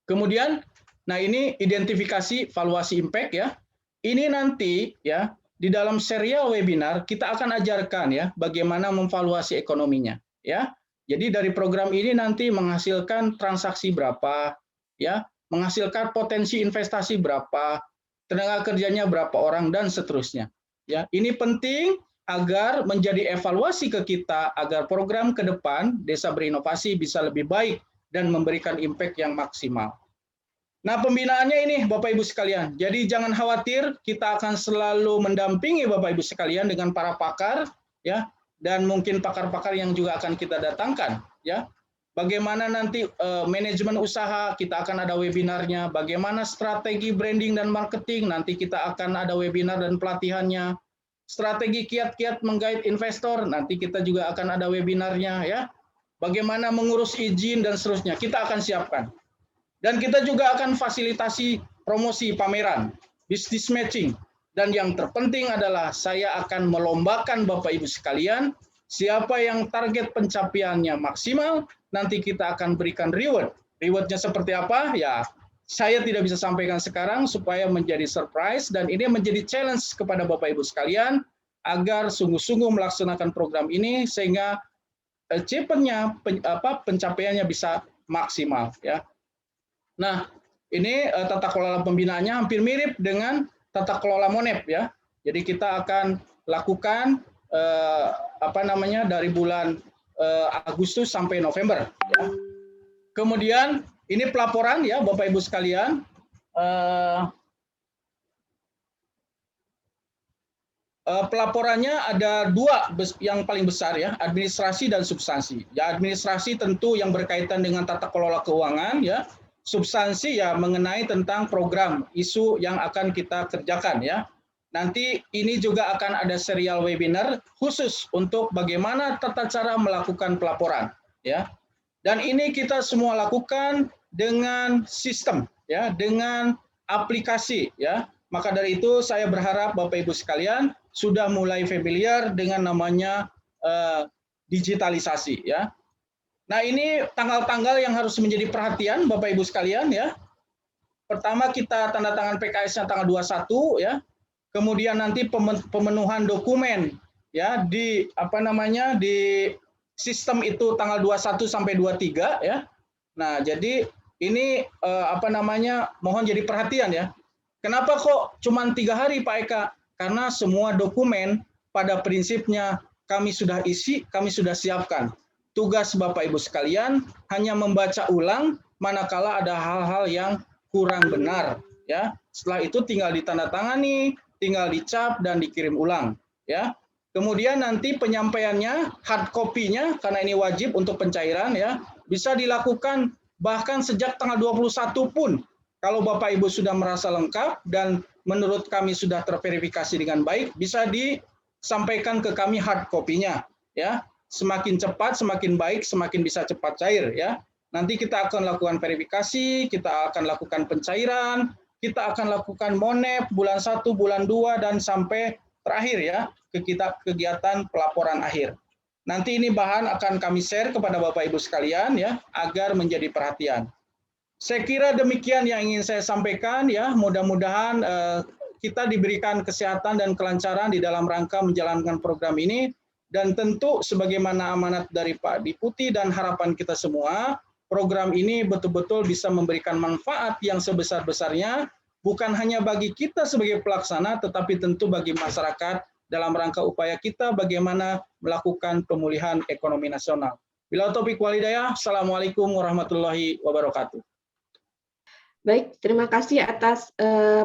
Kemudian, nah ini identifikasi valuasi impact ya. Ini nanti ya, di dalam serial webinar kita akan ajarkan ya, bagaimana memvaluasi ekonominya ya. Jadi dari program ini nanti menghasilkan transaksi berapa, ya, menghasilkan potensi investasi berapa, tenaga kerjanya berapa orang dan seterusnya. Ya, ini penting agar menjadi evaluasi ke kita agar program ke depan Desa Berinovasi bisa lebih baik dan memberikan impact yang maksimal. Nah, pembinaannya ini Bapak Ibu sekalian. Jadi jangan khawatir, kita akan selalu mendampingi Bapak Ibu sekalian dengan para pakar, ya. Dan mungkin pakar-pakar yang juga akan kita datangkan ya. Bagaimana nanti manajemen usaha, kita akan ada webinarnya, bagaimana strategi branding dan marketing, nanti kita akan ada webinar dan pelatihannya. Strategi kiat-kiat menggait investor, nanti kita juga akan ada webinarnya ya. Bagaimana mengurus izin dan seterusnya, kita akan siapkan. Dan kita juga akan fasilitasi promosi pameran, business matching. Dan yang terpenting adalah saya akan melombakan Bapak Ibu sekalian, siapa yang target pencapaiannya maksimal, nanti kita akan berikan reward. Rewardnya seperti apa? Ya, saya tidak bisa sampaikan sekarang supaya menjadi surprise, dan ini menjadi challenge kepada Bapak Ibu sekalian, agar sungguh-sungguh melaksanakan program ini, sehingga achievementnya, pencapaiannya bisa maksimal. Ya. Nah, ini tata kelola pembinaannya hampir mirip dengan tata kelola MONEP ya. Jadi kita akan lakukan dari bulan Agustus sampai November ya. Kemudian ini pelaporan ya Bapak Ibu sekalian. Pelaporannya ada dua yang paling besar ya, administrasi dan substansi. Ya, administrasi tentu yang berkaitan dengan tata kelola keuangan ya. substansi ya mengenai tentang program isu yang akan kita kerjakan ya. Nanti ini juga akan ada serial webinar khusus untuk bagaimana tata cara melakukan pelaporan ya. Dan ini kita semua lakukan dengan sistem ya, dengan aplikasi ya. Maka dari itu saya berharap Bapak Ibu sekalian sudah mulai familiar dengan namanya digitalisasi ya. Nah, ini tanggal-tanggal yang harus menjadi perhatian Bapak Ibu sekalian ya. Pertama kita tanda tangan PKS-nya tanggal 21 ya. Kemudian nanti pemenuhan dokumen ya di di sistem itu tanggal 21 sampai 23 ya. Nah, jadi ini mohon jadi perhatian ya. Kenapa kok cuma 3 hari Pak Eka? Karena semua dokumen pada prinsipnya kami sudah isi, kami sudah siapkan. Tugas Bapak Ibu sekalian hanya membaca ulang manakala ada hal-hal yang kurang benar ya. Setelah itu tinggal ditandatangani, tinggal dicap dan dikirim ulang ya. Kemudian nanti penyampaiannya hard copy-nya karena ini wajib untuk pencairan ya, bisa dilakukan bahkan sejak tanggal 21 pun. Kalau Bapak Ibu sudah merasa lengkap dan menurut kami sudah terverifikasi dengan baik, bisa disampaikan ke kami hard copy-nya ya. Semakin cepat, semakin baik, semakin bisa cepat cair ya. Nanti kita akan lakukan verifikasi, kita akan lakukan pencairan, kita akan lakukan monep bulan 1, bulan 2 dan sampai terakhir ya kegiatan pelaporan akhir. Nanti ini bahan akan kami share kepada Bapak Ibu sekalian ya agar menjadi perhatian. Saya kira demikian yang ingin saya sampaikan ya. Mudah-mudahan kita diberikan kesehatan dan kelancaran di dalam rangka menjalankan program ini. Dan tentu sebagaimana amanat dari Pak Diputi dan harapan kita semua, program ini betul-betul bisa memberikan manfaat yang sebesar-besarnya, bukan hanya bagi kita sebagai pelaksana, tetapi tentu bagi masyarakat dalam rangka upaya kita bagaimana melakukan pemulihan ekonomi nasional. Bila taufiq wal hidayah, Assalamualaikum warahmatullahi wabarakatuh. Baik, terima kasih atas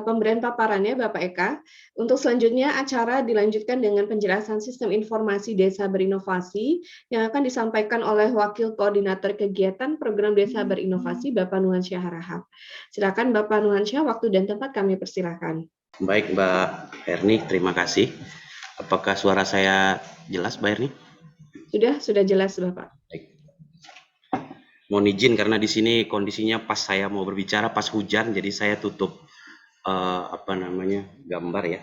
pemberian paparannya Bapak Eka. Untuk selanjutnya acara dilanjutkan dengan penjelasan sistem informasi desa berinovasi yang akan disampaikan oleh Wakil Koordinator Kegiatan Program Desa Berinovasi Bapak Nuhansyah Harahap. Silakan Bapak Nuhansyah, waktu dan tempat kami persilakan. Baik Mbak Erni, terima kasih. Apakah suara saya jelas Mbak Erni? Sudah jelas Bapak. Baik. Mohon izin karena di sini kondisinya pas saya mau berbicara pas hujan, jadi saya tutup gambar ya.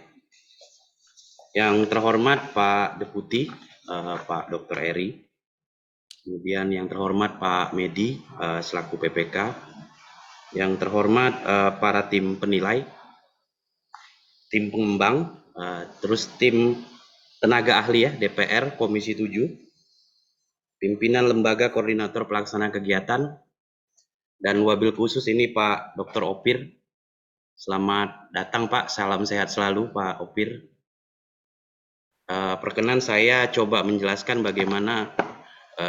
Yang terhormat Pak Deputi, Pak Dr. Eri, kemudian yang terhormat Pak Medi selaku PPK, yang terhormat para tim penilai, tim pengembang, terus tim tenaga ahli ya DPR Komisi 7. Pimpinan Lembaga Koordinator Pelaksana Kegiatan, dan wabil khusus ini Pak Dr. Opir. Selamat datang Pak, salam sehat selalu Pak Opir. Perkenan saya coba menjelaskan bagaimana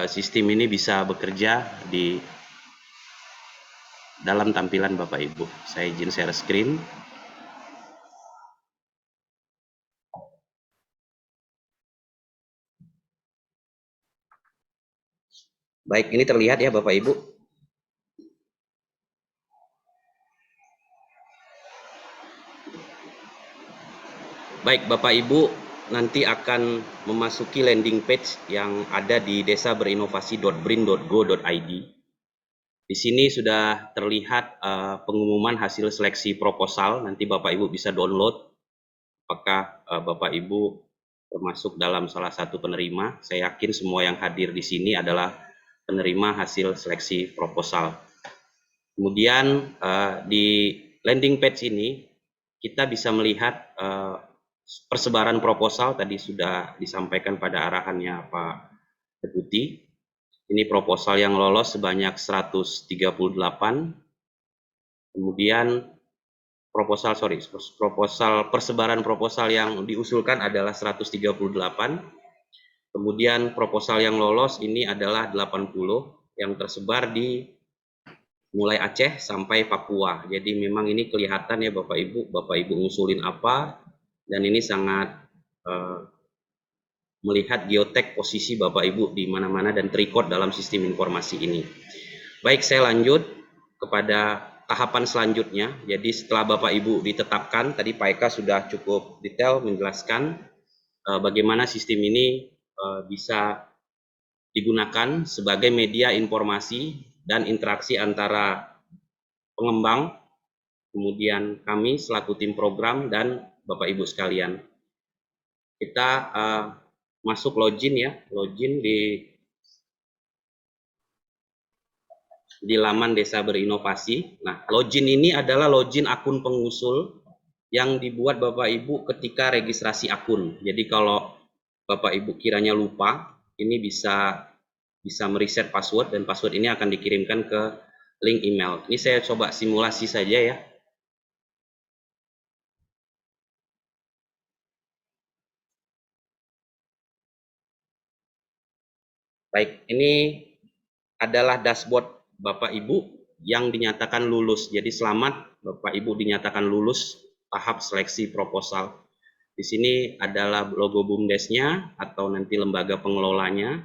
sistem ini bisa bekerja di dalam tampilan Bapak Ibu. Saya izin share screen. Baik, ini terlihat ya Bapak Ibu. Baik Bapak Ibu, nanti akan memasuki landing page yang ada di desaberinovasi.brin.go.id. Di sini sudah terlihat pengumuman hasil seleksi proposal. Nanti Bapak Ibu bisa download. Apakah Bapak Ibu termasuk dalam salah satu penerima? Saya yakin semua yang hadir di sini adalah penerima hasil seleksi proposal. Kemudian di landing page ini kita bisa melihat persebaran proposal tadi sudah disampaikan pada arahannya Pak Deputi. Ini proposal yang lolos sebanyak 138. Kemudian persebaran proposal yang diusulkan adalah 138. Kemudian proposal yang lolos ini adalah 80 yang tersebar di mulai Aceh sampai Papua. Jadi memang ini kelihatan ya Bapak Ibu ngusulin apa, dan ini sangat melihat geotek posisi Bapak Ibu di mana-mana dan terrecord dalam sistem informasi ini. Baik, saya lanjut. kepada tahapan selanjutnya. Jadi setelah Bapak Ibu ditetapkan, tadi Pak Eka sudah cukup detail menjelaskan bagaimana sistem ini bisa digunakan sebagai media informasi dan interaksi antara pengembang, kemudian kami selaku tim program, dan Bapak Ibu sekalian. Kita masuk login ya, login di laman Desa Berinovasi. Nah, login ini adalah login akun pengusul yang dibuat Bapak Ibu ketika registrasi akun. Jadi kalau Bapak Ibu kiranya lupa, ini bisa mereset password, dan password ini akan dikirimkan ke link email. Ini saya coba simulasi saja ya. Baik, ini adalah dashboard Bapak Ibu yang dinyatakan lulus. Jadi selamat Bapak Ibu dinyatakan lulus tahap seleksi proposal. Di sini adalah logo BUMDes-nya atau nanti lembaga pengelolanya.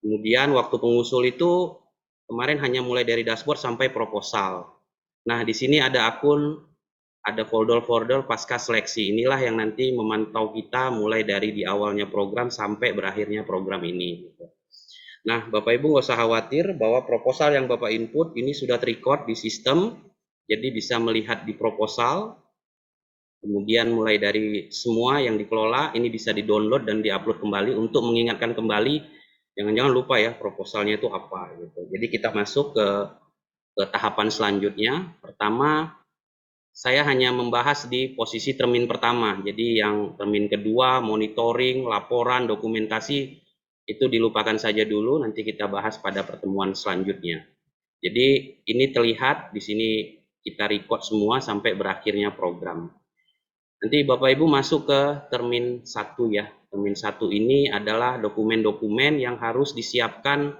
Kemudian waktu pengusul itu kemarin hanya mulai dari dashboard sampai proposal. Nah, di sini ada akun, ada folder-folder pasca seleksi. Inilah yang nanti memantau kita mulai dari di awalnya program sampai berakhirnya program ini. Nah, Bapak Ibu nggak usah khawatir bahwa proposal yang Bapak input ini sudah terrecord di sistem, jadi bisa melihat di proposal, kemudian mulai dari semua yang dikelola, ini bisa di-download dan di-upload kembali untuk mengingatkan kembali, jangan-jangan lupa ya proposalnya itu apa. Gitu. Jadi kita masuk ke tahapan selanjutnya. Pertama, saya hanya membahas di posisi termin pertama, jadi yang termin kedua, monitoring, laporan, dokumentasi, itu dilupakan saja dulu, nanti kita bahas pada pertemuan selanjutnya. Jadi ini terlihat di sini kita record semua sampai berakhirnya program. Nanti Bapak Ibu masuk ke termin 1 ya. Termin 1 ini adalah dokumen-dokumen yang harus disiapkan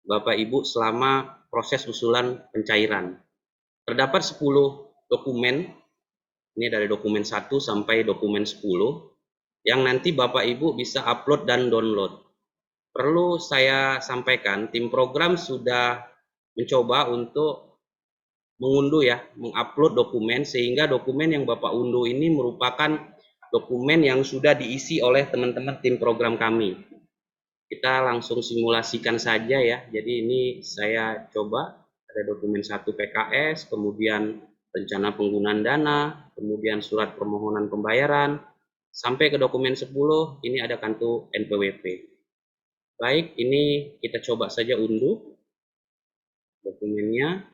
Bapak Ibu selama proses usulan pencairan. Terdapat 10 dokumen, ini dari dokumen 1 sampai dokumen 10, yang nanti Bapak Ibu bisa upload dan download. Perlu saya sampaikan, tim program sudah mencoba untuk mengunduh ya, mengupload dokumen, sehingga dokumen yang Bapak unduh ini merupakan dokumen yang sudah diisi oleh teman-teman tim program kami. Kita langsung simulasikan saja ya, jadi ini saya coba, ada dokumen 1 PKS, kemudian rencana penggunaan dana, kemudian surat permohonan pembayaran, sampai ke dokumen 10, ini ada kartu NPWP. Baik, ini kita coba saja unduh dokumennya.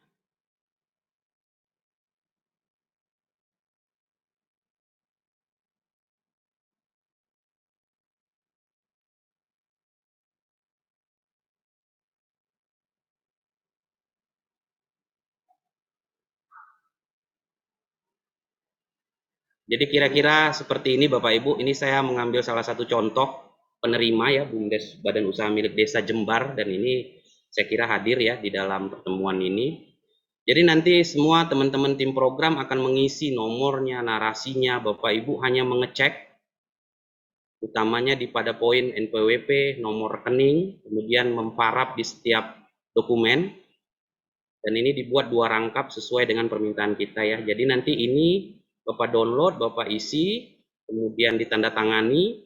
Jadi kira-kira seperti ini Bapak Ibu, ini saya mengambil salah satu contoh penerima ya, BUMDes Badan Usaha Milik Desa Jembar, dan ini saya kira hadir ya di dalam pertemuan ini. Jadi nanti semua teman-teman tim program akan mengisi nomornya, narasinya, Bapak Ibu hanya mengecek, utamanya di pada poin NPWP, nomor rekening, kemudian memparaf di setiap dokumen, dan ini dibuat 2 rangkap sesuai dengan permintaan kita ya. Jadi nanti ini Bapak download, Bapak isi, kemudian ditandatangani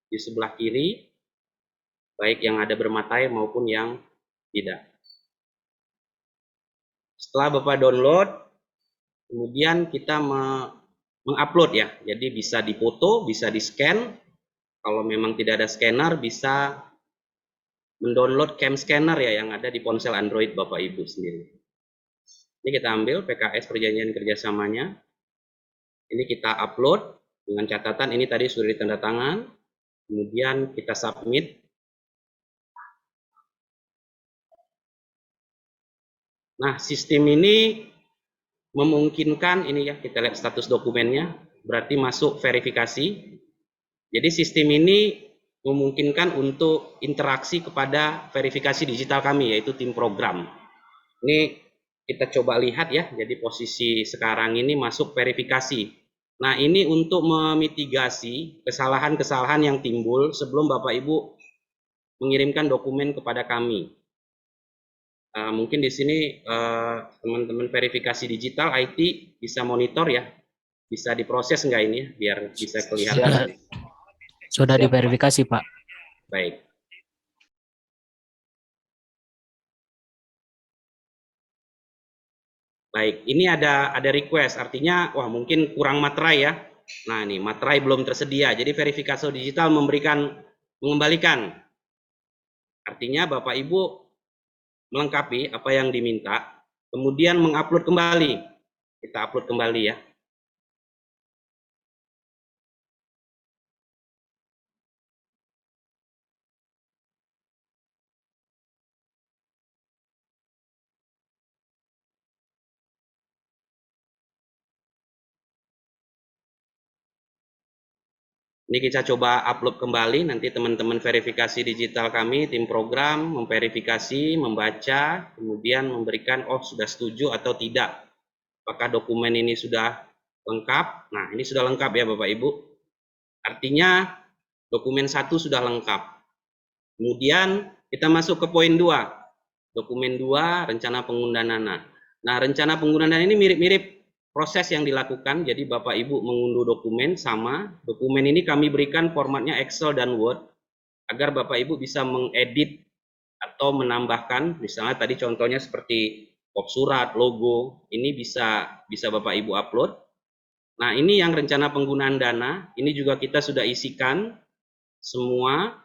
di sebelah kiri, baik yang ada bermatai maupun yang tidak. Setelah Bapak download, kemudian kita mengupload ya, jadi bisa difoto, bisa di-scan, kalau memang tidak ada scanner bisa mendownload cam scanner ya yang ada di ponsel Android Bapak Ibu sendiri. Ini kita ambil PKS perjanjian kerjasamanya, ini kita upload dengan catatan ini tadi sudah ditandatangan, kemudian kita submit. Nah, sistem ini memungkinkan, ini ya kita lihat status dokumennya, berarti masuk verifikasi. Jadi sistem ini memungkinkan untuk interaksi kepada verifikasi digital kami, yaitu tim program. Ini kita coba lihat ya, jadi posisi sekarang ini masuk verifikasi. Nah, ini untuk memitigasi kesalahan-kesalahan yang timbul sebelum Bapak Ibu mengirimkan dokumen kepada kami. Mungkin di sini teman-teman verifikasi digital IT bisa monitor ya, bisa diproses nggak ini biar bisa kelihatan. Sudah Siap, diverifikasi, Pak. Baik. Baik, ini ada request, artinya wah mungkin kurang materai ya. Nah ini materai belum tersedia, jadi verifikasi digital mengembalikan. Artinya Bapak Ibu melengkapi apa yang diminta, kemudian mengupload kembali. Kita upload kembali ya. Ini kita coba upload kembali, nanti teman-teman verifikasi digital kami, tim program, memverifikasi, membaca, kemudian memberikan sudah setuju atau tidak. Apakah dokumen ini sudah lengkap? Nah, ini sudah lengkap ya Bapak Ibu. Artinya dokumen 1 sudah lengkap. Kemudian kita masuk ke poin 2. Dokumen 2, rencana penggunaan dana. Nah, rencana penggunaan dana ini mirip-mirip proses yang dilakukan. Jadi Bapak Ibu mengunduh dokumen sama. Dokumen ini kami berikan formatnya Excel dan Word agar Bapak Ibu bisa mengedit atau menambahkan, misalnya tadi contohnya seperti kop surat, logo, ini bisa Bapak Ibu upload. Nah, ini yang rencana penggunaan dana, ini juga kita sudah isikan semua,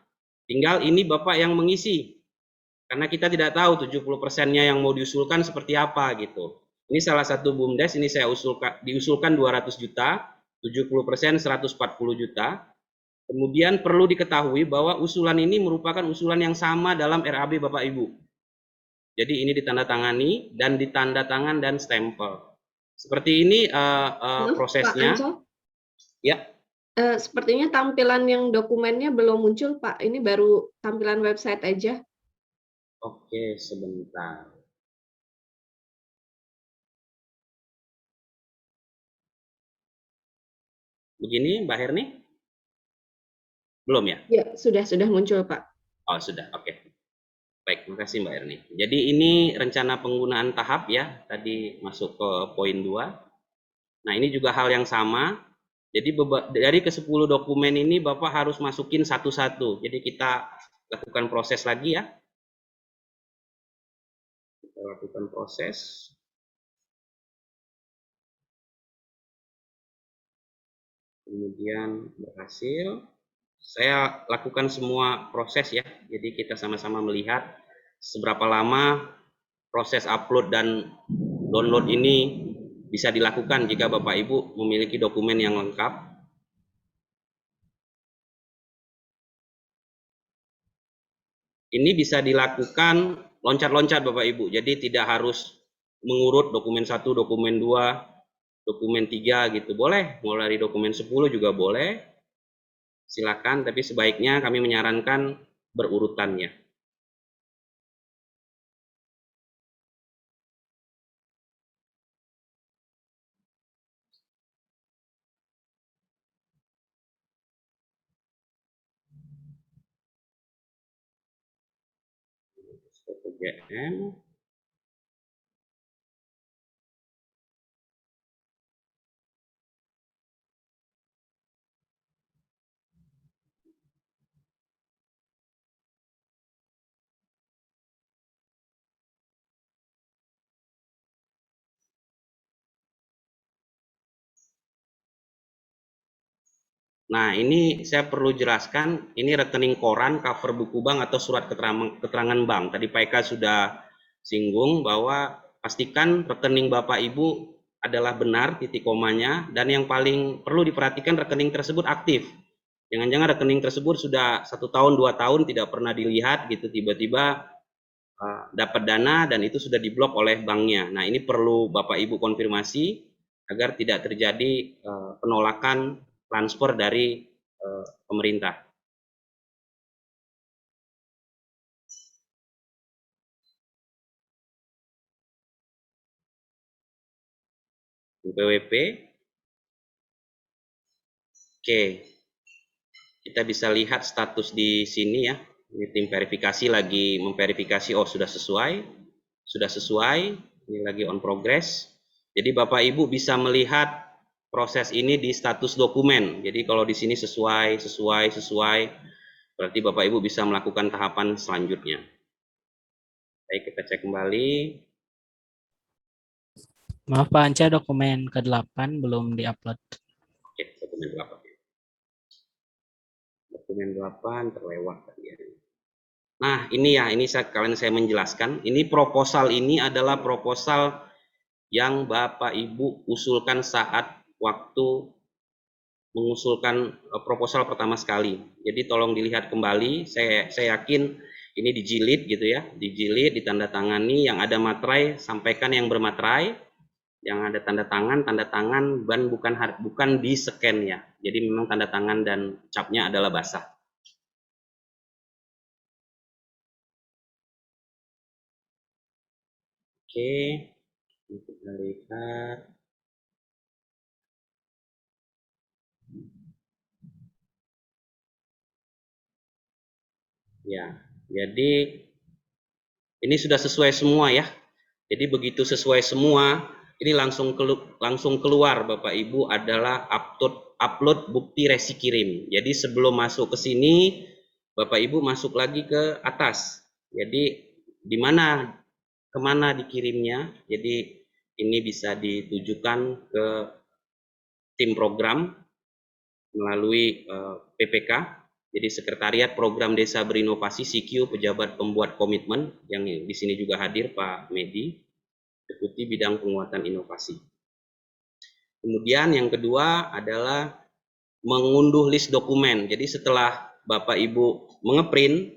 tinggal ini Bapak yang mengisi. Karena kita tidak tahu 70%-nya yang mau diusulkan seperti apa gitu. Ini salah satu BUMDes, ini saya diusulkan 200 juta, 70% 140 juta. Kemudian perlu diketahui bahwa usulan ini merupakan usulan yang sama dalam RAB Bapak Ibu. Jadi ini ditandatangani dan ditandatangan dan stempel. Seperti ini prosesnya. Pak Ansel? Ya. Sepertinya tampilan yang dokumennya belum muncul, Pak. Ini baru tampilan website aja. Oke, sebentar. Begini, Mbak Herni? Belum ya? Ya, sudah muncul, Pak. Oh, sudah. Oke. Baik, terima kasih Mbak Erni. Jadi ini rencana penggunaan tahap ya, tadi masuk ke poin 2. Nah, ini juga hal yang sama. Jadi dari ke-10 dokumen ini Bapak harus masukin satu-satu. Jadi kita lakukan proses lagi ya. Kita lakukan proses. Kemudian berhasil. Saya lakukan semua proses ya. Jadi kita sama-sama melihat seberapa lama proses upload dan download ini bisa dilakukan jika Bapak Ibu memiliki dokumen yang lengkap. Ini bisa dilakukan loncat-loncat Bapak Ibu. Jadi tidak harus mengurut dokumen 1, dokumen 2, dokumen 3 gitu. Boleh, mulai dari dokumen 10 juga boleh. Silakan, tapi sebaiknya kami menyarankan berurutannya. PPJM. Nah, ini saya perlu jelaskan, ini rekening koran, cover buku bank atau surat keterangan bank. Tadi Pak Eka sudah singgung bahwa pastikan rekening Bapak Ibu adalah benar titik komanya, dan yang paling perlu diperhatikan rekening tersebut aktif. Jangan-jangan rekening tersebut sudah 1 tahun, 2 tahun tidak pernah dilihat gitu, tiba-tiba dapat dana dan itu sudah diblok oleh banknya. Nah, ini perlu Bapak Ibu konfirmasi agar tidak terjadi penolakan transfer dari pemerintah. PWP. Oke. Kita bisa lihat status di sini ya. Ini tim verifikasi lagi memverifikasi, sudah sesuai. sudah sesuai, ini lagi on progress. Jadi Bapak Ibu bisa melihat proses ini di status dokumen. Jadi kalau di sini sesuai, berarti Bapak Ibu bisa melakukan tahapan selanjutnya. Baik, kita cek kembali. Maaf Pak Anca, dokumen ke-8 belum diupload. Oke, dokumen 8. Dokumen 8 terlewat tadi ya. Nah, ini sekalian saya menjelaskan. Ini proposal ini adalah proposal yang Bapak Ibu usulkan saat waktu mengusulkan proposal pertama sekali. Jadi tolong dilihat kembali. Saya yakin ini dijilid gitu ya, dijilid, ditandatangani. Yang ada materai sampaikan yang bermaterai, yang ada tanda tangan dan bukan di scan ya. Jadi memang tanda tangan dan capnya adalah basah. Oke, kita lihat. Ya, jadi ini sudah sesuai semua ya. Jadi begitu sesuai semua, ini langsung keluar Bapak Ibu adalah upload bukti resi kirim. Jadi sebelum masuk ke sini, Bapak Ibu masuk lagi ke atas. Jadi kemana dikirimnya? Jadi ini bisa ditujukan ke tim program melalui PPK. Jadi Sekretariat Program Desa Berinovasi CQ, pejabat pembuat komitmen yang di sini juga hadir Pak Medi, Deputi Bidang Penguatan Inovasi. Kemudian yang kedua adalah mengunduh list dokumen. Jadi setelah Bapak Ibu mengeprint,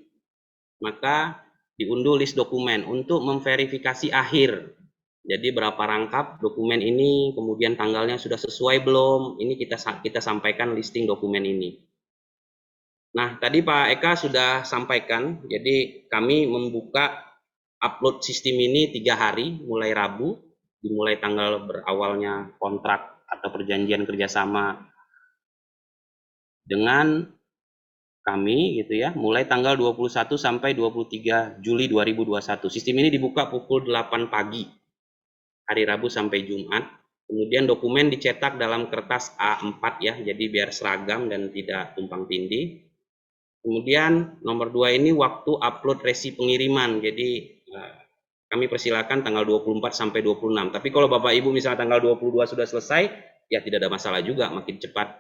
maka diunduh list dokumen untuk memverifikasi akhir. Jadi berapa rangkap dokumen ini, kemudian tanggalnya sudah sesuai belum? Ini kita sampaikan listing dokumen ini. Nah, tadi Pak Eka sudah sampaikan, jadi kami membuka upload sistem ini 3 hari, mulai Rabu, dimulai tanggal berawalnya kontrak atau perjanjian kerjasama dengan kami gitu ya, mulai tanggal 21 sampai 23 Juli 2021. Sistem ini dibuka pukul 8 pagi, hari Rabu sampai Jumat. Kemudian dokumen dicetak dalam kertas A4 ya, jadi biar seragam dan tidak tumpang tindih. Kemudian nomor 2 ini waktu upload resi pengiriman. Jadi kami persilakan tanggal 24 sampai 26. Tapi kalau Bapak Ibu misalnya tanggal 22 sudah selesai, ya tidak ada masalah juga, makin cepat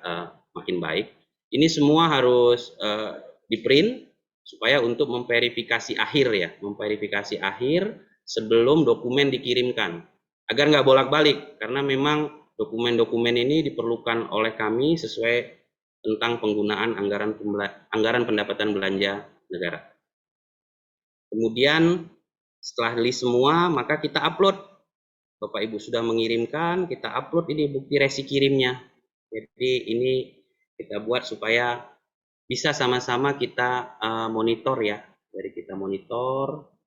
makin baik. Ini semua harus di-print supaya untuk memverifikasi akhir ya, memverifikasi akhir sebelum dokumen dikirimkan. Agar nggak bolak-balik, karena memang dokumen-dokumen ini diperlukan oleh kami sesuai tentang penggunaan anggaran pendapatan belanja negara. Kemudian setelah list semua, maka kita upload. Bapak Ibu sudah mengirimkan, kita upload ini bukti resi kirimnya. Jadi ini kita buat supaya bisa sama-sama kita monitor ya. Dari kita monitor.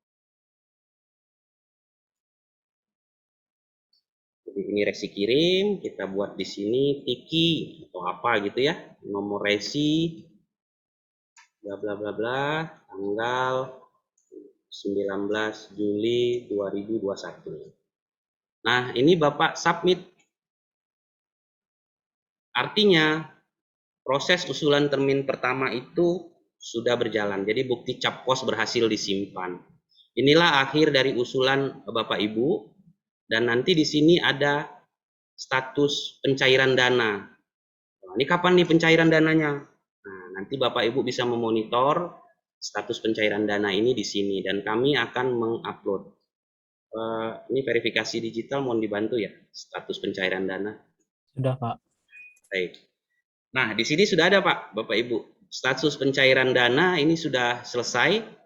Jadi ini resi kirim, kita buat di sini tiki atau apa gitu ya, nomor resi, bla bla bla bla, tanggal 19 Juli 2021. Nah, ini Bapak submit. Artinya proses usulan termin pertama itu sudah berjalan. Jadi bukti cap pos berhasil disimpan. Inilah akhir dari usulan Bapak Ibu. Dan nanti di sini ada status pencairan dana. Nah, ini kapan nih pencairan dananya? Nah, nanti Bapak Ibu bisa memonitor status pencairan dana ini di sini. Dan kami akan mengupload. Ini verifikasi digital, mohon dibantu ya, status pencairan dana. Sudah Pak. Baik. Nah, di sini sudah ada Pak, Bapak Ibu. Status pencairan dana ini sudah selesai.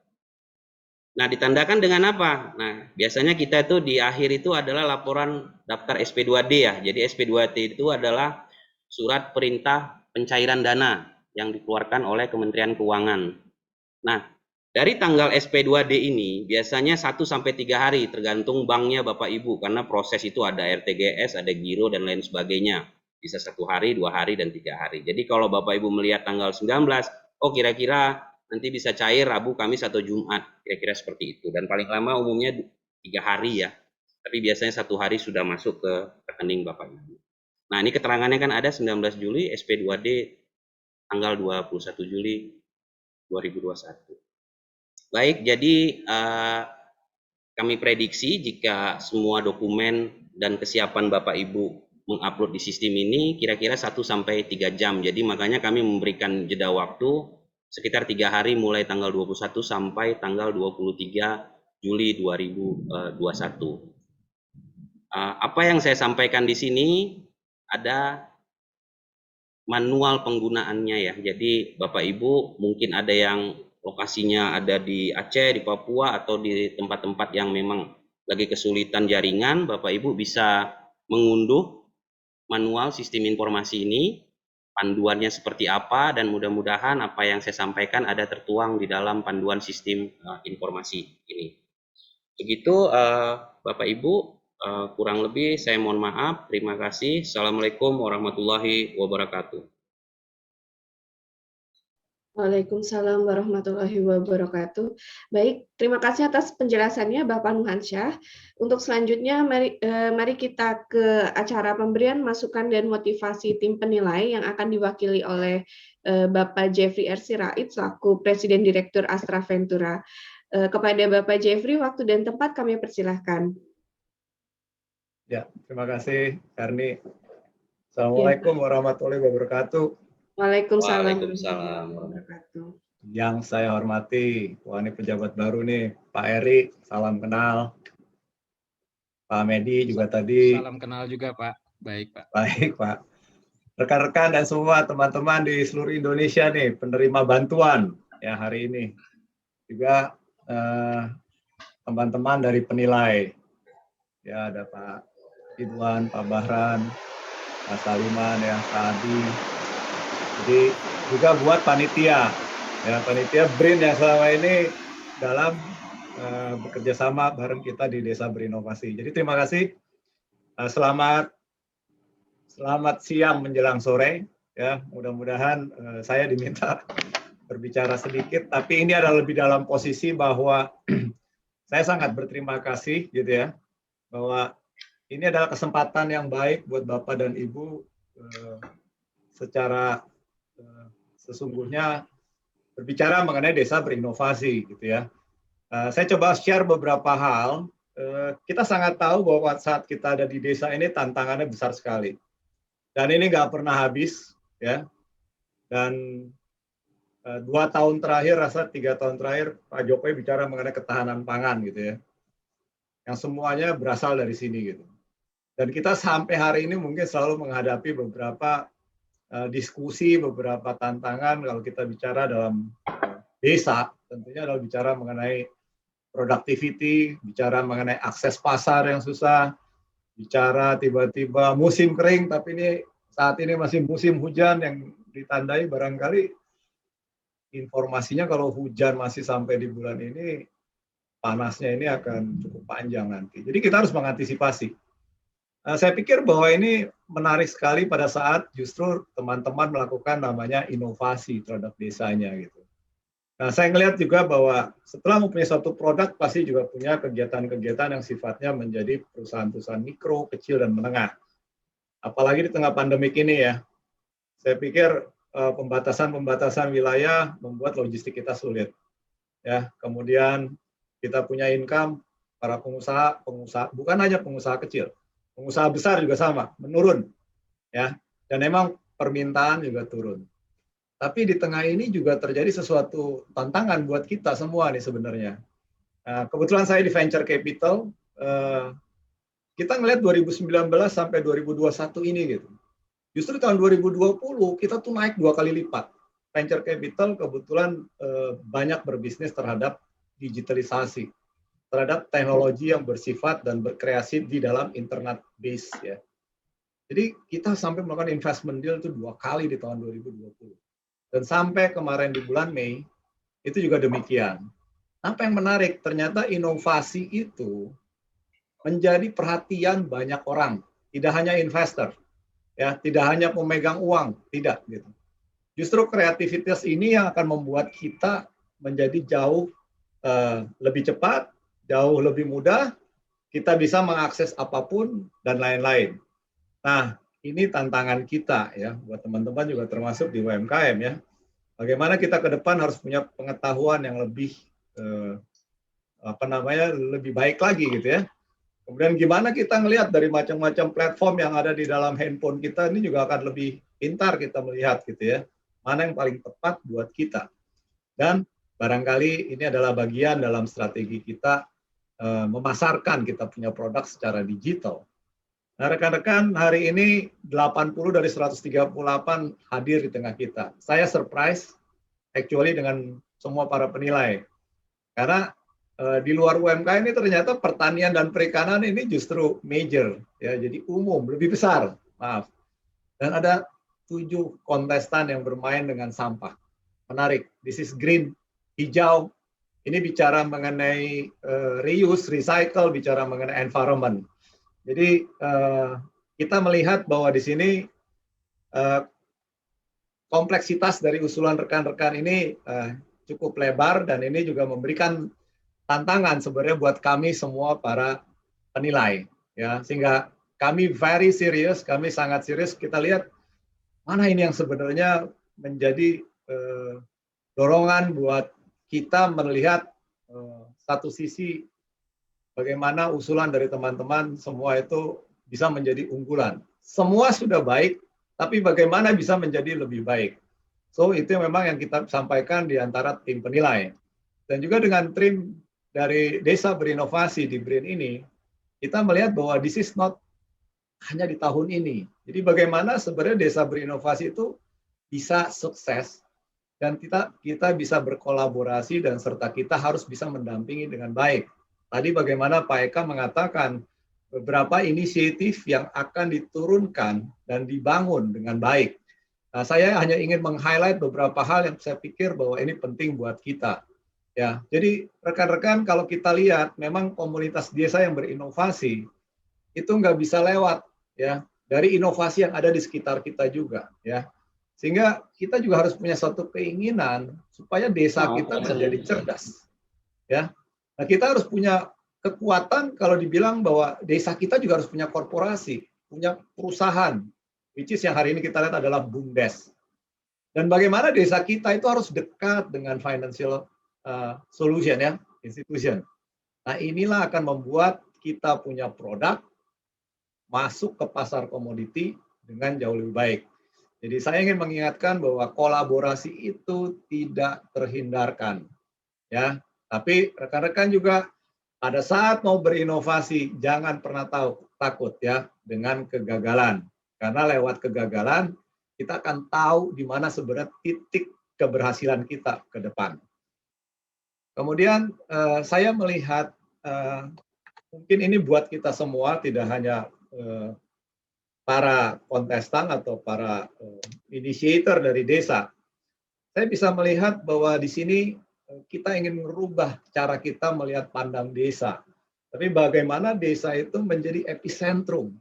Nah, ditandakan dengan apa? Nah, biasanya kita itu di akhir itu adalah laporan daftar SP2D ya. Jadi SP2D itu adalah surat perintah pencairan dana yang dikeluarkan oleh Kementerian Keuangan. Nah, dari tanggal SP2D ini biasanya 1 sampai 3 hari tergantung banknya Bapak Ibu, karena proses itu ada RTGS, ada giro dan lain sebagainya. Bisa 1 hari, 2 hari dan 3 hari. Jadi kalau Bapak Ibu melihat tanggal 19, oh kira-kira nanti bisa cair Rabu, Kamis atau Jumat, kira-kira seperti itu. Dan paling lama umumnya 3 hari ya, tapi biasanya 1 hari sudah masuk ke rekening Bapak Ibu. Nah, ini keterangannya kan ada 19 Juli, SP2D tanggal 21 Juli 2021. Baik, jadi kami prediksi jika semua dokumen dan kesiapan Bapak Ibu mengupload di sistem ini kira-kira 1-3 jam. Jadi makanya kami memberikan jeda waktu sekitar 3 hari mulai tanggal 21 sampai tanggal 23 Juli 2021. Apa yang saya sampaikan di sini ada manual penggunaannya ya. Jadi Bapak Ibu mungkin ada yang lokasinya ada di Aceh, di Papua, atau di tempat-tempat yang memang lagi kesulitan jaringan, Bapak Ibu bisa mengunduh manual sistem informasi ini, panduannya seperti apa, dan mudah-mudahan apa yang saya sampaikan ada tertuang di dalam panduan sistem informasi ini. Begitu Bapak Ibu, kurang lebih saya mohon maaf. Terima kasih. Assalamualaikum warahmatullahi wabarakatuh. Waalaikumsalam warahmatullahi wabarakatuh. Baik, terima kasih atas penjelasannya Bapak Nuhansyah. Untuk selanjutnya, mari kita ke acara pemberian masukan dan motivasi tim penilai yang akan diwakili oleh Bapak Jeffrey R. Sirait selaku Presiden Direktur Astra Ventura. Kepada Bapak Jeffrey, waktu dan tempat kami persilahkan. Ya, terima kasih, Karni. Assalamualaikum warahmatullahi wabarakatuh. Waalaikumsalam warahmatullahi wabarakatuh. Yang saya hormati, wah ini pejabat baru nih, Pak Eri, salam kenal. Pak Medi juga tadi. Salam kenal juga Pak. Baik Pak. Baik Pak. Rekan-rekan dan semua teman-teman di seluruh Indonesia nih, penerima bantuan ya hari ini. Juga teman-teman dari penilai. Ya ada Pak Ridwan, Pak Bahran, Pak Saliman, ya Pak Adi. Jadi juga buat panitia, ya panitia BRIN yang selama ini dalam bekerja sama bareng kita di Desa Berinovasi. Jadi terima kasih. Selamat siang menjelang sore. Ya mudah-mudahan saya diminta berbicara sedikit, tapi ini adalah lebih dalam posisi bahwa saya sangat berterima kasih, gitu ya, bahwa ini adalah kesempatan yang baik buat Bapak dan Ibu secara sesungguhnya berbicara mengenai desa berinovasi, gitu ya. Saya coba share beberapa hal. Kita sangat tahu bahwa saat kita ada di desa ini tantangannya besar sekali, dan ini nggak pernah habis, ya. Dan 2 tahun terakhir, rasa 3 tahun terakhir, Pak Jokowi bicara mengenai ketahanan pangan, gitu ya, yang semuanya berasal dari sini, gitu. Dan kita sampai hari ini mungkin selalu menghadapi beberapa diskusi, beberapa tantangan kalau kita bicara dalam desa, tentunya adalah bicara mengenai productivity, bicara mengenai akses pasar yang susah, bicara tiba-tiba musim kering, tapi ini saat ini masih musim hujan yang ditandai barangkali informasinya kalau hujan masih sampai di bulan ini, panasnya ini akan cukup panjang nanti. Jadi kita harus mengantisipasi. Saya pikir bahwa ini menarik sekali pada saat justru teman-teman melakukan namanya inovasi terhadap desanya, gitu. Nah, saya melihat juga bahwa setelah mempunyai suatu produk, pasti juga punya kegiatan-kegiatan yang sifatnya menjadi perusahaan-perusahaan mikro, kecil, dan menengah. Apalagi di tengah pandemik ini ya, saya pikir pembatasan-pembatasan wilayah membuat logistik kita sulit. Ya, kemudian kita punya income, para pengusaha, bukan hanya pengusaha kecil, pengusaha besar juga sama, menurun, ya, dan memang permintaan juga turun. Tapi di tengah ini juga terjadi sesuatu tantangan buat kita semua nih sebenarnya. Kebetulan saya di venture capital, kita ngelihat 2019 sampai 2021 ini gitu. Justru tahun 2020 kita tuh naik 2 kali lipat. Venture capital kebetulan banyak berbisnis terhadap digitalisasi, terhadap teknologi yang bersifat dan berkreasi di dalam internet base ya. Jadi kita sampai melakukan investment deal itu 2 kali di tahun 2020. Dan sampai kemarin di bulan Mei itu juga demikian. Apa yang menarik, ternyata inovasi itu menjadi perhatian banyak orang, tidak hanya investor, ya, tidak hanya pemegang uang, tidak gitu. Justru kreativitas ini yang akan membuat kita menjadi jauh lebih cepat, jauh lebih mudah, kita bisa mengakses apapun dan lain-lain. Nah, ini tantangan kita ya, buat teman-teman juga termasuk di UMKM ya. Bagaimana kita ke depan harus punya pengetahuan yang lebih lebih baik lagi gitu ya. Kemudian gimana kita ngelihat dari macam-macam platform yang ada di dalam handphone kita, ini juga akan lebih pintar kita melihat gitu ya. Mana yang paling tepat buat kita. Dan barangkali ini adalah bagian dalam strategi kita memasarkan kita punya produk secara digital. Nah, rekan-rekan, hari ini 80 dari 138 hadir di tengah kita. Saya surprise actually dengan semua para penilai. Karena di luar UMKM ini ternyata pertanian dan perikanan ini justru major, ya, jadi umum, lebih besar, maaf. Dan ada 7 kontestan yang bermain dengan sampah. Menarik, this is green, hijau, ini bicara mengenai reuse, recycle, bicara mengenai environment. Jadi kita melihat bahwa di sini kompleksitas dari usulan rekan-rekan ini cukup lebar dan ini juga memberikan tantangan sebenarnya buat kami semua para penilai, ya, sehingga kami very serious, kami sangat serius. Kita lihat mana ini yang sebenarnya menjadi dorongan buat kita melihat satu sisi bagaimana usulan dari teman-teman semua itu bisa menjadi unggulan. Semua sudah baik, tapi bagaimana bisa menjadi lebih baik. So itu memang yang kita sampaikan di antara tim penilai. Dan juga dengan tim dari Desa Berinovasi di BRIN ini, kita melihat bahwa this is not hanya di tahun ini. Jadi bagaimana sebenarnya Desa Berinovasi itu bisa sukses dan kita bisa berkolaborasi dan serta kita harus bisa mendampingi dengan baik. Tadi bagaimana Pak Eka mengatakan beberapa inisiatif yang akan diturunkan dan dibangun dengan baik. Nah, saya hanya ingin meng-highlight beberapa hal yang saya pikir bahwa ini penting buat kita. Ya, jadi rekan-rekan kalau kita lihat memang komunitas desa yang berinovasi itu nggak bisa lewat ya dari inovasi yang ada di sekitar kita juga ya. Sehingga kita juga harus punya suatu keinginan supaya desa kita menjadi cerdas. Ya. Nah, kita harus punya kekuatan kalau dibilang bahwa desa kita juga harus punya korporasi, punya perusahaan, which is yang hari ini kita lihat adalah BUMDes. Dan bagaimana desa kita itu harus dekat dengan financial solution ya, institution. Nah, inilah akan membuat kita punya produk masuk ke pasar komoditi dengan jauh lebih baik. Jadi saya ingin mengingatkan bahwa kolaborasi itu tidak terhindarkan. Ya, tapi rekan-rekan juga pada saat mau berinovasi jangan pernah takut ya dengan kegagalan. Karena lewat kegagalan kita akan tahu di mana sebenarnya titik keberhasilan kita ke depan. Kemudian saya melihat mungkin ini buat kita semua, tidak hanya para kontestan atau para initiator dari desa. Saya bisa melihat bahwa di sini kita ingin merubah cara kita melihat pandang desa. Tapi bagaimana desa itu menjadi epicentrum.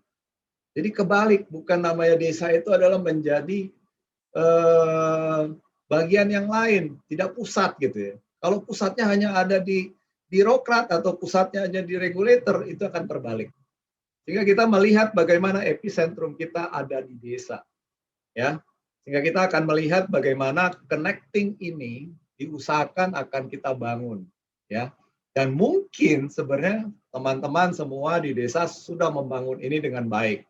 Jadi kebalik, bukan namanya desa itu adalah menjadi bagian yang lain, tidak pusat gitu ya. Kalau pusatnya hanya ada di birokrat atau pusatnya hanya di regulator, itu akan terbalik. Sehingga kita melihat bagaimana epicentrum kita ada di desa. Ya. Sehingga kita akan melihat bagaimana connecting ini diusahakan akan kita bangun. Ya. Dan mungkin sebenarnya teman-teman semua di desa sudah membangun ini dengan baik.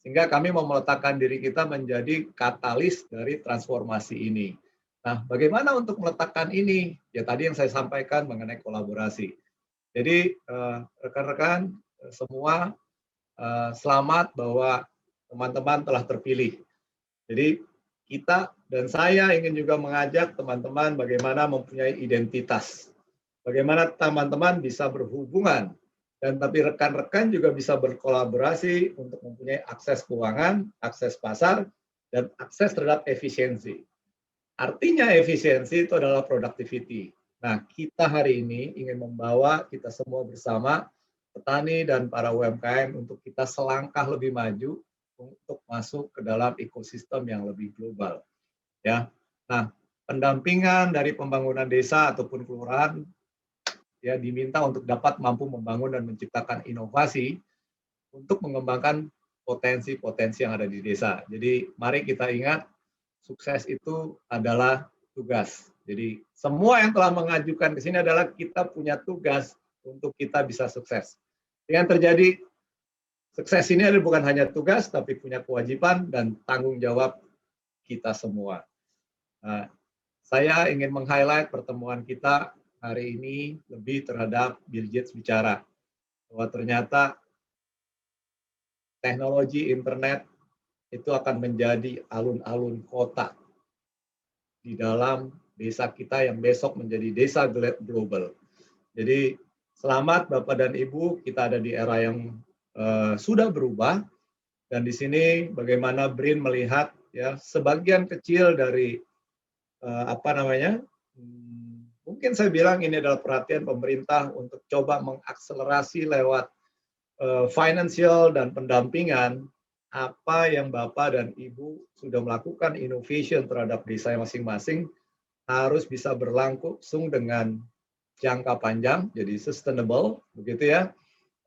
Sehingga kami mau meletakkan diri kita menjadi katalis dari transformasi ini. Nah, bagaimana untuk meletakkan ini? Ya tadi yang saya sampaikan mengenai kolaborasi. Jadi rekan-rekan semua selamat bahwa teman-teman telah terpilih. Jadi kita dan saya ingin juga mengajak teman-teman bagaimana mempunyai identitas. Bagaimana teman-teman bisa berhubungan dan tapi rekan-rekan juga bisa berkolaborasi untuk mempunyai akses keuangan, akses pasar, dan akses terhadap efisiensi. Artinya efisiensi itu adalah productivity. Nah, kita hari ini ingin membawa kita semua bersama, petani dan para UMKM, untuk kita selangkah lebih maju untuk masuk ke dalam ekosistem yang lebih global. Ya, nah pendampingan dari pembangunan desa ataupun kelurahan ya diminta untuk dapat mampu membangun dan menciptakan inovasi untuk mengembangkan potensi-potensi yang ada di desa. Jadi mari kita ingat, sukses itu adalah tugas. Jadi semua yang telah mengajukan ke sini adalah kita punya tugas untuk kita bisa sukses. Yang terjadi, sukses ini adalah bukan hanya tugas, tapi punya kewajiban dan tanggung jawab kita semua. Nah, saya ingin meng-highlight pertemuan kita hari ini lebih terhadap Bill Gates bicara bahwa ternyata teknologi internet itu akan menjadi alun-alun kota di dalam desa kita yang besok menjadi desa global. Jadi selamat Bapak dan Ibu, kita ada di era yang sudah berubah, dan di sini bagaimana BRIN melihat ya sebagian kecil dari mungkin saya bilang ini adalah perhatian pemerintah untuk coba mengakselerasi lewat financial dan pendampingan apa yang Bapak dan Ibu sudah melakukan innovation terhadap desa masing-masing harus bisa berlangsung dengan jangka panjang, jadi sustainable, begitu ya,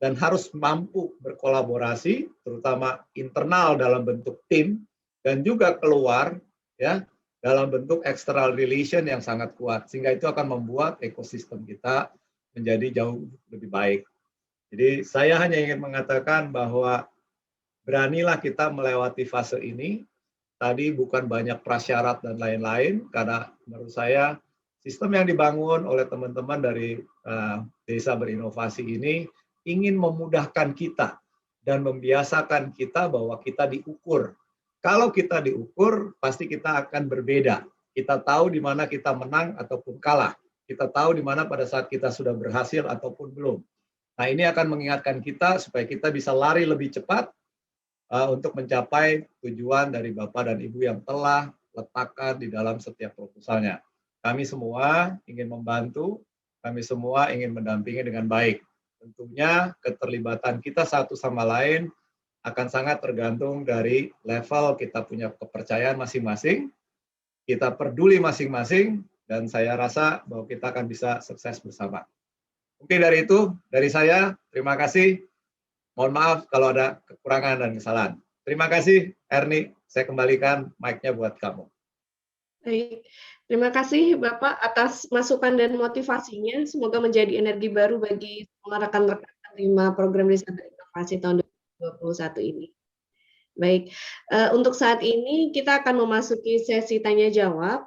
dan harus mampu berkolaborasi, terutama internal dalam bentuk tim, dan juga keluar ya dalam bentuk external relation yang sangat kuat, sehingga itu akan membuat ekosistem kita menjadi jauh lebih baik. Jadi saya hanya ingin mengatakan bahwa beranilah kita melewati fase ini. Tadi bukan banyak prasyarat dan lain-lain, karena menurut saya sistem yang dibangun oleh teman-teman dari Desa Berinovasi ini ingin memudahkan kita dan membiasakan kita bahwa kita diukur. Kalau kita diukur, pasti kita akan berbeda. Kita tahu di mana kita menang ataupun kalah. Kita tahu di mana pada saat kita sudah berhasil ataupun belum. Nah, ini akan mengingatkan kita supaya kita bisa lari lebih cepat untuk mencapai tujuan dari Bapak dan Ibu yang telah letakkan di dalam setiap proposalnya. Kami semua ingin membantu, kami semua ingin mendampingi dengan baik. Tentunya keterlibatan kita satu sama lain akan sangat tergantung dari level kita punya kepercayaan masing-masing, kita peduli masing-masing, dan saya rasa bahwa kita akan bisa sukses bersama. Mungkin dari itu, dari saya, terima kasih. Mohon maaf kalau ada kekurangan dan kesalahan. Terima kasih, Erni. Saya kembalikan mic-nya buat kamu. Baik, terima kasih Bapak atas masukan dan motivasinya. Semoga menjadi energi baru bagi semua rekan-rekan penerima program Desa Berinovasi tahun 2021 ini. Baik, untuk saat ini kita akan memasuki sesi tanya jawab.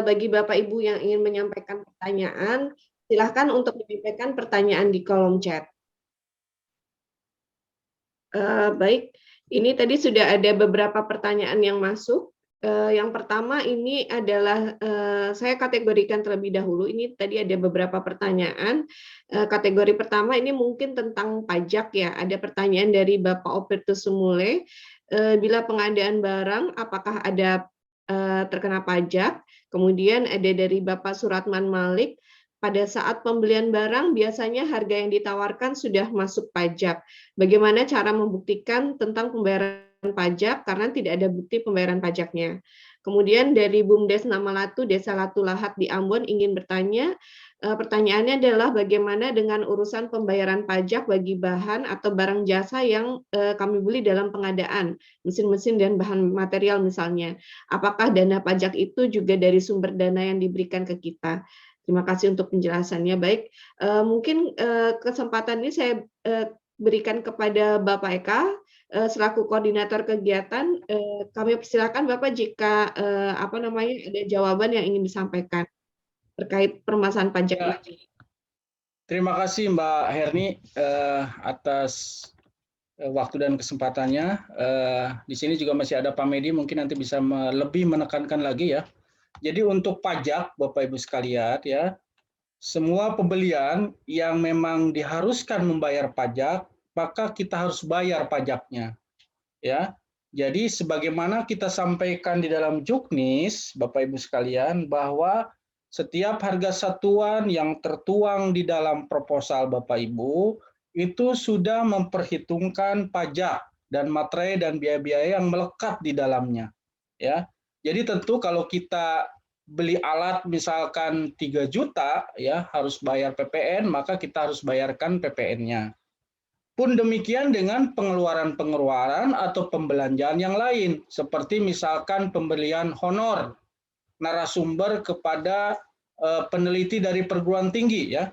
Bagi Bapak Ibu yang ingin menyampaikan pertanyaan, silahkan untuk menyampaikan pertanyaan di kolom chat. Baik, ini tadi sudah ada beberapa pertanyaan yang masuk. Yang pertama ini adalah saya kategorikan terlebih dahulu. Ini tadi ada beberapa pertanyaan. Kategori pertama ini mungkin tentang pajak ya. Ada pertanyaan dari Bapak Opertus Sumule. Bila pengadaan barang, apakah ada terkena pajak? Kemudian ada dari Bapak Suratman Malik. Pada saat pembelian barang, biasanya harga yang ditawarkan sudah masuk pajak. Bagaimana cara membuktikan tentang pembayaran pajak karena tidak ada bukti pembayaran pajaknya? Kemudian dari Bumdes Namalatu, Desa Latu Lahat di Ambon ingin bertanya, pertanyaannya adalah bagaimana dengan urusan pembayaran pajak bagi bahan atau barang jasa yang kami beli dalam pengadaan, mesin-mesin dan bahan material misalnya. Apakah dana pajak itu juga dari sumber dana yang diberikan ke kita? Terima kasih untuk penjelasannya. Baik, mungkin kesempatan ini saya berikan kepada Bapak Eka selaku koordinator kegiatan. Kami persilakan Bapak jika ada jawaban yang ingin disampaikan terkait permasalahan pajak ini. Terima kasih Mbak Herni atas waktu dan kesempatannya. Di sini juga masih ada Pak Medi, mungkin nanti bisa lebih menekankan lagi ya. Jadi untuk pajak, Bapak Ibu sekalian ya, semua pembelian yang memang diharuskan membayar pajak, maka kita harus bayar pajaknya. Ya. Jadi sebagaimana kita sampaikan di dalam Juknis, Bapak Ibu sekalian, bahwa setiap harga satuan yang tertuang di dalam proposal Bapak Ibu itu sudah memperhitungkan pajak dan materai dan biaya-biaya yang melekat di dalamnya. Ya. Jadi tentu kalau kita beli alat misalkan 3 juta ya harus bayar PPN, maka kita harus bayarkan PPN-nya. Pun demikian dengan pengeluaran-pengeluaran atau pembelanjaan yang lain, seperti misalkan pembelian honor narasumber kepada peneliti dari perguruan tinggi ya.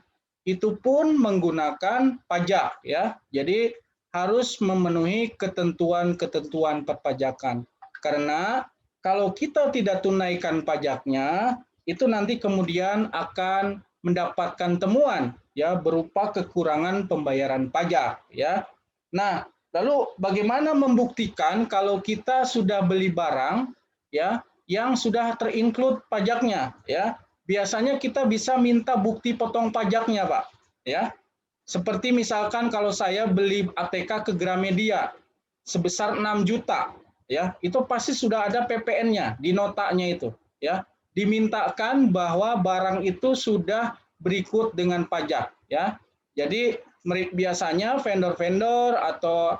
Itu pun menggunakan pajak ya. Jadi harus memenuhi ketentuan-ketentuan perpajakan. Karena kalau kita tidak tunaikan pajaknya, itu nanti kemudian akan mendapatkan temuan ya berupa kekurangan pembayaran pajak ya. Nah, lalu bagaimana membuktikan kalau kita sudah beli barang ya yang sudah terinclude pajaknya ya? Biasanya kita bisa minta bukti potong pajaknya, Pak, ya. Seperti misalkan kalau saya beli ATK ke Gramedia sebesar 6 juta ya, itu pasti sudah ada PPN-nya di notanya itu ya. Dimintakan bahwa barang itu sudah berikut dengan pajak ya. Jadi biasanya vendor-vendor atau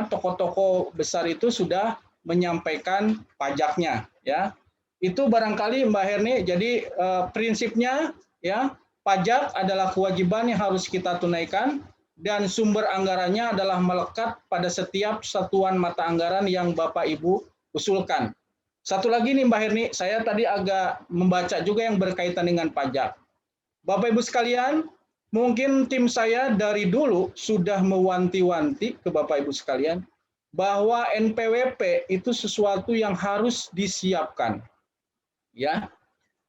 toko-toko besar itu sudah menyampaikan pajaknya ya. Itu barangkali Mbak Herni. Jadi prinsipnya ya, pajak adalah kewajiban yang harus kita tunaikan dan sumber anggarannya adalah melekat pada setiap satuan mata anggaran yang Bapak Ibu usulkan. Satu lagi nih Mbak Herni, saya tadi agak membaca juga yang berkaitan dengan pajak. Bapak Ibu sekalian, mungkin tim saya dari dulu sudah mewanti-wanti ke Bapak Ibu sekalian bahwa NPWP itu sesuatu yang harus disiapkan. Ya.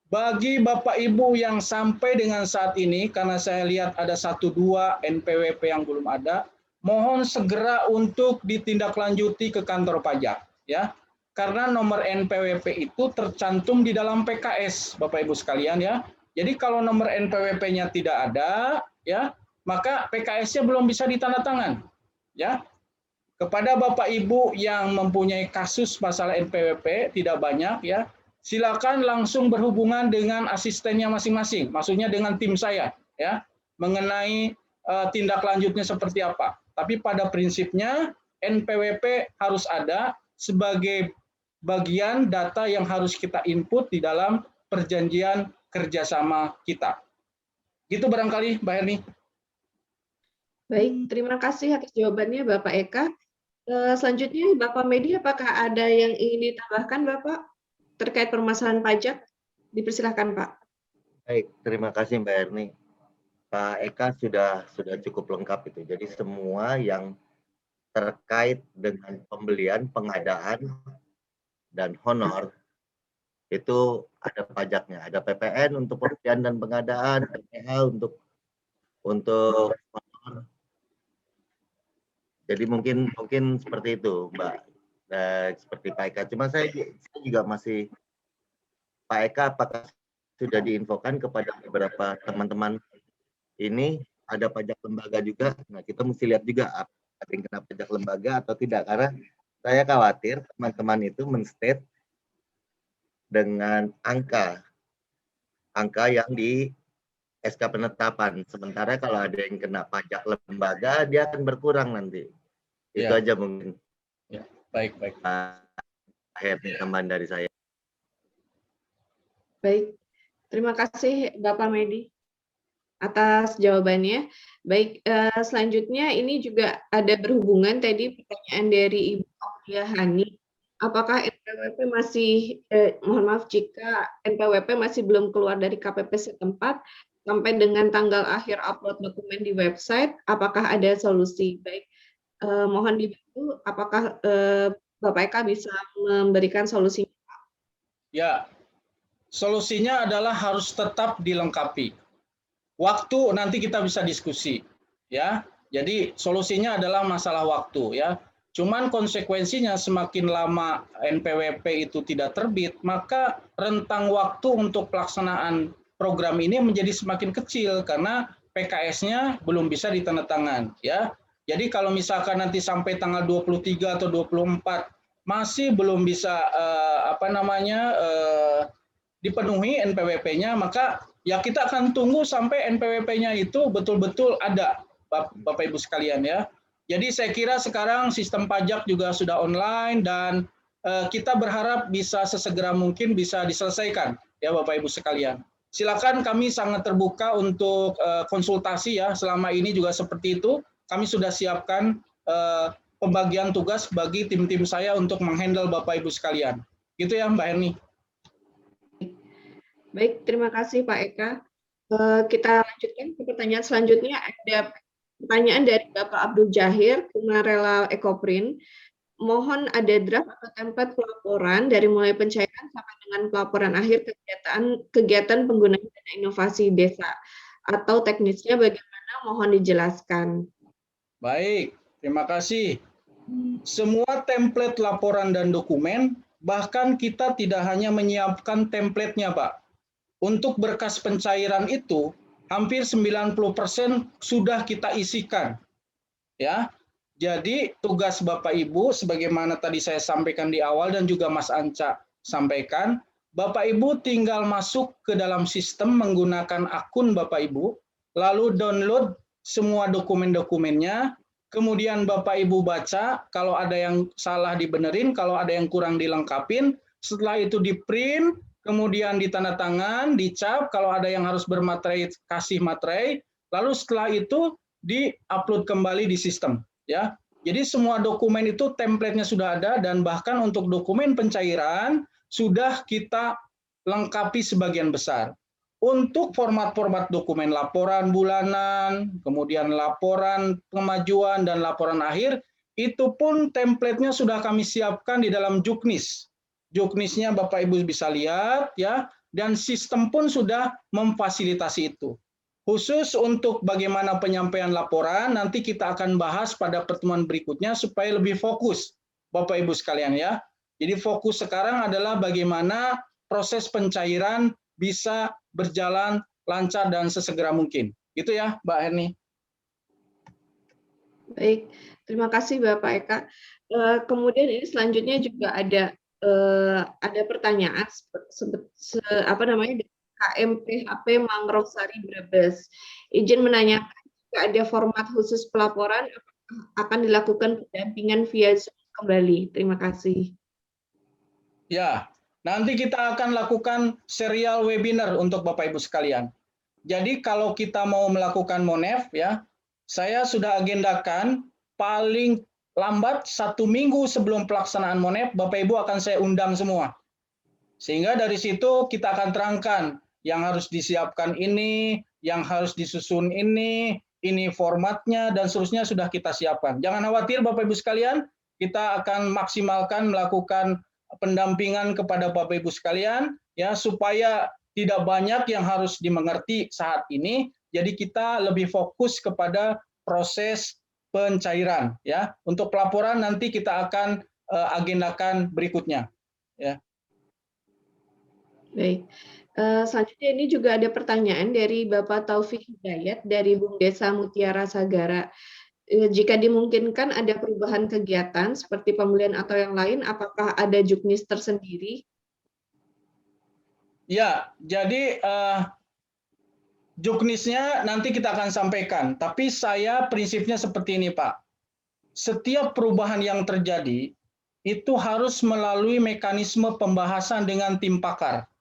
Bagi Bapak Ibu yang sampai dengan saat ini, karena saya lihat ada 1-2 NPWP yang belum ada, mohon segera untuk ditindaklanjuti ke kantor pajak. Ya. Karena nomor NPWP itu tercantum di dalam PKS, Bapak Ibu sekalian ya. Jadi kalau nomor NPWP-nya tidak ada, ya, maka PKS-nya belum bisa ditandatangan. Ya. Kepada Bapak Ibu yang mempunyai kasus masalah NPWP tidak banyak ya, silakan langsung berhubungan dengan asistennya masing-masing, maksudnya dengan tim saya ya, mengenai tindak lanjutnya seperti apa. Tapi pada prinsipnya NPWP harus ada sebagai bagian data yang harus kita input di dalam perjanjian kerjasama kita. Gitu barangkali Mbak Herni. Baik, terima kasih atas jawabannya Bapak Eka. Selanjutnya Bapak Medi, apakah ada yang ingin ditambahkan Bapak terkait permasalahan pajak? Dipersilakan Pak. Baik, terima kasih Mbak Herni. Pak Eka sudah cukup lengkap itu. Jadi semua yang terkait dengan pembelian, pengadaan, dan honor itu ada pajaknya. Ada PPN untuk pembelian dan pengadaan, PPH untuk honor. Jadi mungkin seperti itu, Mbak. Seperti Pak Eka. Cuma saya juga masih, Pak Eka, apakah sudah diinfokan kepada beberapa teman-teman ini ada pajak lembaga juga? Nah, kita mesti lihat juga ada yang kena pajak lembaga atau tidak, karena saya khawatir teman-teman itu men-state dengan angka yang di SK penetapan. Sementara kalau ada yang kena pajak lembaga, dia akan berkurang nanti. Itu aja mungkin. Ya, baik. Akhirnya tambahan dari saya. Baik, terima kasih Bapak Medi atas jawabannya. Baik, selanjutnya ini juga ada berhubungan tadi pertanyaan dari Ibu Aulia Hani. Apakah NPWP masih, mohon maaf jika NPWP masih belum keluar dari KPP setempat sampai dengan tanggal akhir upload dokumen di website, apakah ada solusi? Baik, mohon dibantu, apakah Bapak Eka bisa memberikan solusinya? Ya, solusinya adalah harus tetap dilengkapi. Waktu nanti kita bisa diskusi, ya. Jadi solusinya adalah masalah waktu, ya. Cuman konsekuensinya semakin lama NPWP itu tidak terbit, maka rentang waktu untuk pelaksanaan program ini menjadi semakin kecil karena PKS-nya belum bisa ditandatangan, ya. Jadi kalau misalkan nanti sampai tanggal 23 atau 24 masih belum bisa dipenuhi NPWP-nya, maka ya kita akan tunggu sampai NPWP-nya itu betul-betul ada, Bapak Ibu sekalian ya. Jadi saya kira sekarang sistem pajak juga sudah online dan kita berharap bisa sesegera mungkin bisa diselesaikan ya Bapak Ibu sekalian. Silakan, kami sangat terbuka untuk konsultasi ya. Selama ini juga seperti itu. Kami sudah siapkan pembagian tugas bagi tim-tim saya untuk menghandle Bapak Ibu sekalian. Gitu ya Mbak Erni. Baik, terima kasih Pak Eka. Kita lanjutkan ke pertanyaan selanjutnya. Ada pertanyaan dari Bapak Abdul Jahir, Rela Ekoprint. Mohon ada draft atau template pelaporan dari mulai pencairan sampai dengan pelaporan akhir kegiatan penggunaan dana inovasi desa, atau teknisnya bagaimana, mohon dijelaskan. Baik, terima kasih. Semua template laporan dan dokumen, bahkan kita tidak hanya menyiapkan template-nya, Pak. Untuk berkas pencairan itu, hampir 90% sudah kita isikan. Ya. Jadi tugas Bapak Ibu, sebagaimana tadi saya sampaikan di awal dan juga Mas Anca sampaikan, Bapak Ibu tinggal masuk ke dalam sistem menggunakan akun Bapak Ibu, lalu download semua dokumen-dokumennya, kemudian Bapak Ibu baca, kalau ada yang salah dibenerin, kalau ada yang kurang dilengkapin, setelah itu di print, kemudian ditandatangan, dicap, kalau ada yang harus bermaterai, kasih materai, lalu setelah itu di-upload kembali di sistem. Ya, jadi semua dokumen itu template-nya sudah ada, dan bahkan untuk dokumen pencairan sudah kita lengkapi sebagian besar. Untuk format-format dokumen laporan bulanan, kemudian laporan kemajuan dan laporan akhir, itu pun template-nya sudah kami siapkan di dalam Juknis. Juknisnya Bapak Ibu bisa lihat ya, dan sistem pun sudah memfasilitasi itu. Khusus untuk bagaimana penyampaian laporan, nanti kita akan bahas pada pertemuan berikutnya supaya lebih fokus, Bapak Ibu sekalian ya. Jadi fokus sekarang adalah bagaimana proses pencairan bisa berjalan lancar dan sesegera mungkin. Gitu ya, Mbak Erni. Baik, terima kasih Bapak Eka. Kemudian ini selanjutnya juga ada pertanyaan KMPHP Mangrove Sari Brebes. Izin menanyakan, jika ada format khusus pelaporan, akan dilakukan pendampingan via Zoom kembali. Terima kasih. Ya, nanti kita akan lakukan serial webinar untuk Bapak Ibu sekalian. Jadi kalau kita mau melakukan Monef ya, saya sudah agendakan paling lambat 1 minggu sebelum pelaksanaan Monef, Bapak Ibu akan saya undang semua. Sehingga dari situ kita akan terangkan yang harus disiapkan ini, yang harus disusun ini formatnya, dan seterusnya sudah kita siapkan. Jangan khawatir Bapak Ibu sekalian, kita akan maksimalkan melakukan pendampingan kepada Bapak Ibu sekalian, ya supaya tidak banyak yang harus dimengerti saat ini, jadi kita lebih fokus kepada proses pencairan. Ya, untuk pelaporan nanti kita akan agendakan berikutnya. Ya. Baik. Selanjutnya ini juga ada pertanyaan dari Bapak Taufik Hidayat dari Bumdesa Mutiara Sagara. Jika dimungkinkan ada perubahan kegiatan seperti pembelian atau yang lain, apakah ada juknis tersendiri? Ya, jadi juknisnya nanti kita akan sampaikan. Tapi saya prinsipnya seperti ini, Pak. Setiap perubahan yang terjadi itu harus melalui mekanisme pembahasan dengan tim pakar.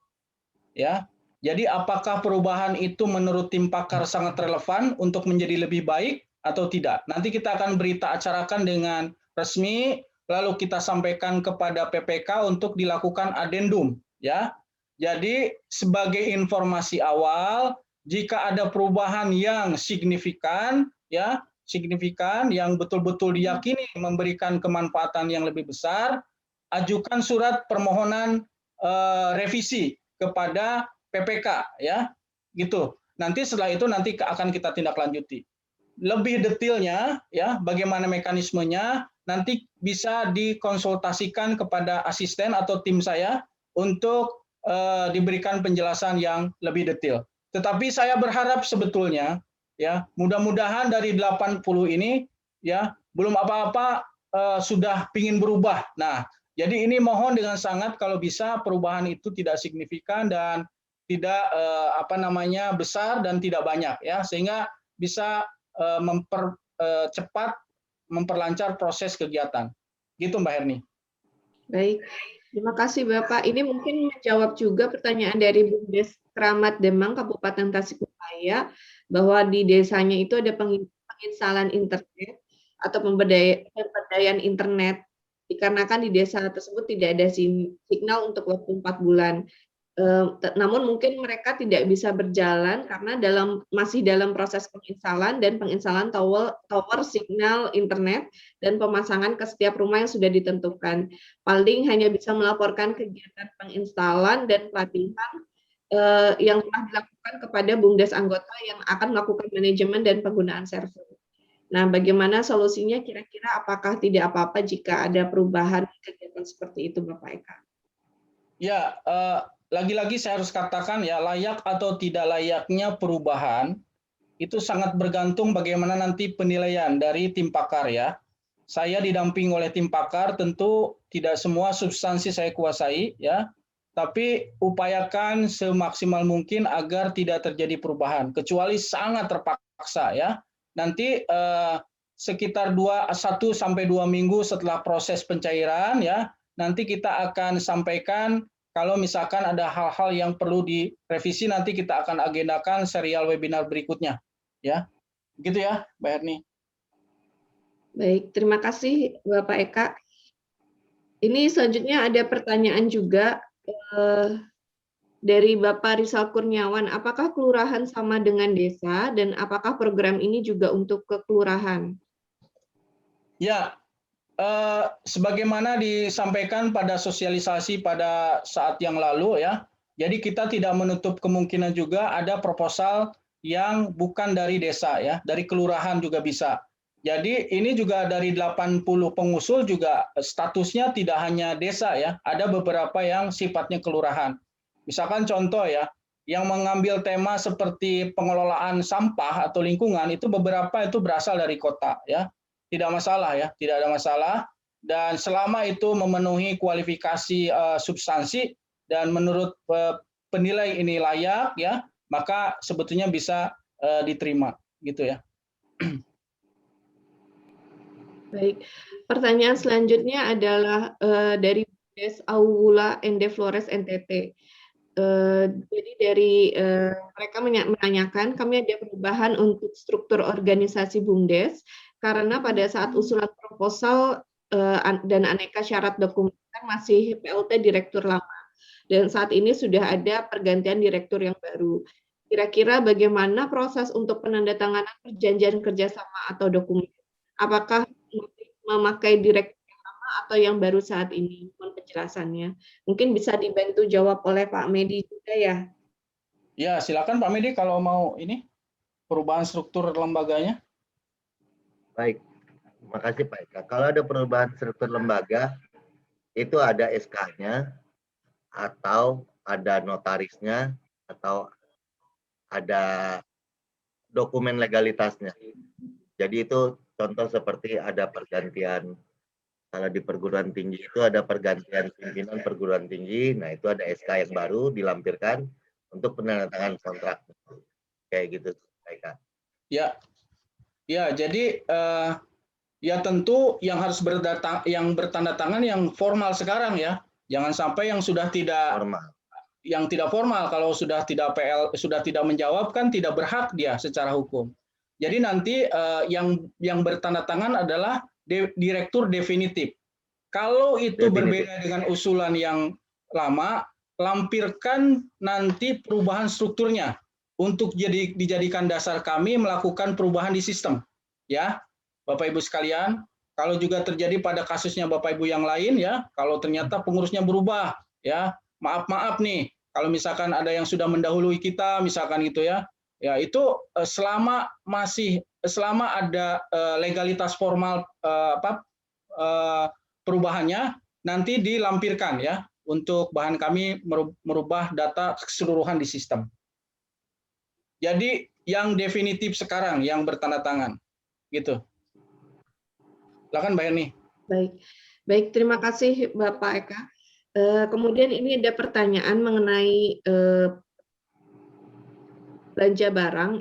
Ya, jadi apakah perubahan itu menurut tim pakar sangat relevan untuk menjadi lebih baik atau tidak? Nanti kita akan acarakan dengan resmi, lalu kita sampaikan kepada PPK untuk dilakukan adendum. Ya, jadi sebagai informasi awal, jika ada perubahan yang signifikan, ya signifikan yang betul-betul diyakini memberikan kemanfaatan yang lebih besar, ajukan surat permohonan revisi kepada PPK ya, gitu. Nanti setelah itu nanti akan kita tindak lanjuti. Lebih detailnya ya, bagaimana mekanismenya nanti bisa dikonsultasikan kepada asisten atau tim saya untuk diberikan penjelasan yang lebih detail. Tetapi saya berharap sebetulnya ya, mudah-mudahan dari 80 ini ya belum apa-apa sudah ingin berubah. Nah, jadi ini mohon dengan sangat kalau bisa perubahan itu tidak signifikan dan tidak besar dan tidak banyak ya, sehingga bisa memperlancar proses kegiatan. Gitu Mbak Herni. Baik, terima kasih Bapak. Ini mungkin menjawab juga pertanyaan dari Bumdes Keramat Demang, Kabupaten Tasikmalaya, bahwa di desanya itu ada penginstalan internet atau pemberdayaan internet, dikarenakan di desa tersebut tidak ada signal untuk waktu 4 bulan. Namun mungkin mereka tidak bisa berjalan karena masih dalam proses penginstalan tower signal internet dan pemasangan ke setiap rumah yang sudah ditentukan. Paling hanya bisa melaporkan kegiatan penginstalan dan pelatihan yang telah dilakukan kepada Bumdes anggota yang akan melakukan manajemen dan penggunaan server. Nah, bagaimana solusinya kira-kira, apakah tidak apa-apa jika ada perubahan kegiatan seperti itu, Bapak Eka? Ya, lagi-lagi saya harus katakan ya, layak atau tidak layaknya perubahan itu sangat bergantung bagaimana nanti penilaian dari tim pakar ya. Saya didamping oleh tim pakar, tentu tidak semua substansi saya kuasai ya, tapi upayakan semaksimal mungkin agar tidak terjadi perubahan, kecuali sangat terpaksa ya. Nanti sekitar 1-2 minggu setelah proses pencairan ya, nanti kita akan sampaikan kalau misalkan ada hal-hal yang perlu direvisi, nanti kita akan agendakan serial webinar berikutnya ya. Begitu ya, Mbak Herni. Baik, terima kasih Bapak Eka. Ini selanjutnya ada pertanyaan juga dari Bapak Rizal Kurniawan, apakah kelurahan sama dengan desa dan apakah program ini juga untuk kekelurahan? Ya, sebagaimana disampaikan pada sosialisasi pada saat yang lalu ya, jadi kita tidak menutup kemungkinan juga ada proposal yang bukan dari desa ya, dari kelurahan juga bisa. Jadi ini juga dari 80 pengusul juga statusnya tidak hanya desa ya, ada beberapa yang sifatnya kelurahan. Misalkan contoh ya, yang mengambil tema seperti pengelolaan sampah atau lingkungan itu beberapa itu berasal dari kota ya. Tidak masalah ya, tidak ada masalah. Dan selama itu memenuhi kualifikasi substansi dan menurut penilai ini layak ya, maka sebetulnya bisa diterima gitu ya. Baik, pertanyaan selanjutnya adalah dari Bumdes Aula Ende Flores NTT. Jadi dari mereka menanyakan, kami ada perubahan untuk struktur organisasi Bumdes karena pada saat usulan proposal dan aneka syarat dokumen masih PLT direktur lama dan saat ini sudah ada pergantian direktur yang baru. Kira-kira bagaimana proses untuk penandatanganan perjanjian kerjasama atau dokumen? Apakah memakai direktur atau yang baru saat ini? Mohon penjelasannya. Mungkin bisa dibantu jawab oleh Pak Medi juga ya. Ya, silakan Pak Medi kalau mau ini perubahan struktur lembaganya. Baik, terima kasih Pak Eka. Kalau ada perubahan struktur lembaga, itu ada SK-nya, atau ada notarisnya, atau ada dokumen legalitasnya. Jadi itu contoh seperti ada pergantian, kalau di perguruan tinggi itu ada pergantian pimpinan perguruan tinggi, nah itu ada SK yang baru dilampirkan untuk penandatanganan kontrak. Kayak gitu, Pak. Ya, ya jadi ya tentu yang harus bertanda tangan yang formal sekarang ya. Jangan sampai yang sudah tidak formal. Yang tidak formal, kalau sudah tidak menjawab kan tidak berhak dia secara hukum. Jadi nanti yang bertanda tangan adalah direktur definitif. Kalau itu berbeda dengan usulan yang lama, lampirkan nanti perubahan strukturnya untuk dijadikan dasar kami melakukan perubahan di sistem. Ya, Bapak Ibu sekalian, kalau juga terjadi pada kasusnya Bapak Ibu yang lain ya, kalau ternyata pengurusnya berubah ya, maaf nih, kalau misalkan ada yang sudah mendahului kita, misalkan gitu ya, ya itu selama ada legalitas formal perubahannya, nanti dilampirkan ya, untuk bahan kami merubah data keseluruhan di sistem. Jadi yang definitif sekarang yang bertanda tangan, gitu. Silakan Mbak Erni. Baik, terima kasih Bapak Eka. Kemudian ini ada pertanyaan mengenai belanja barang.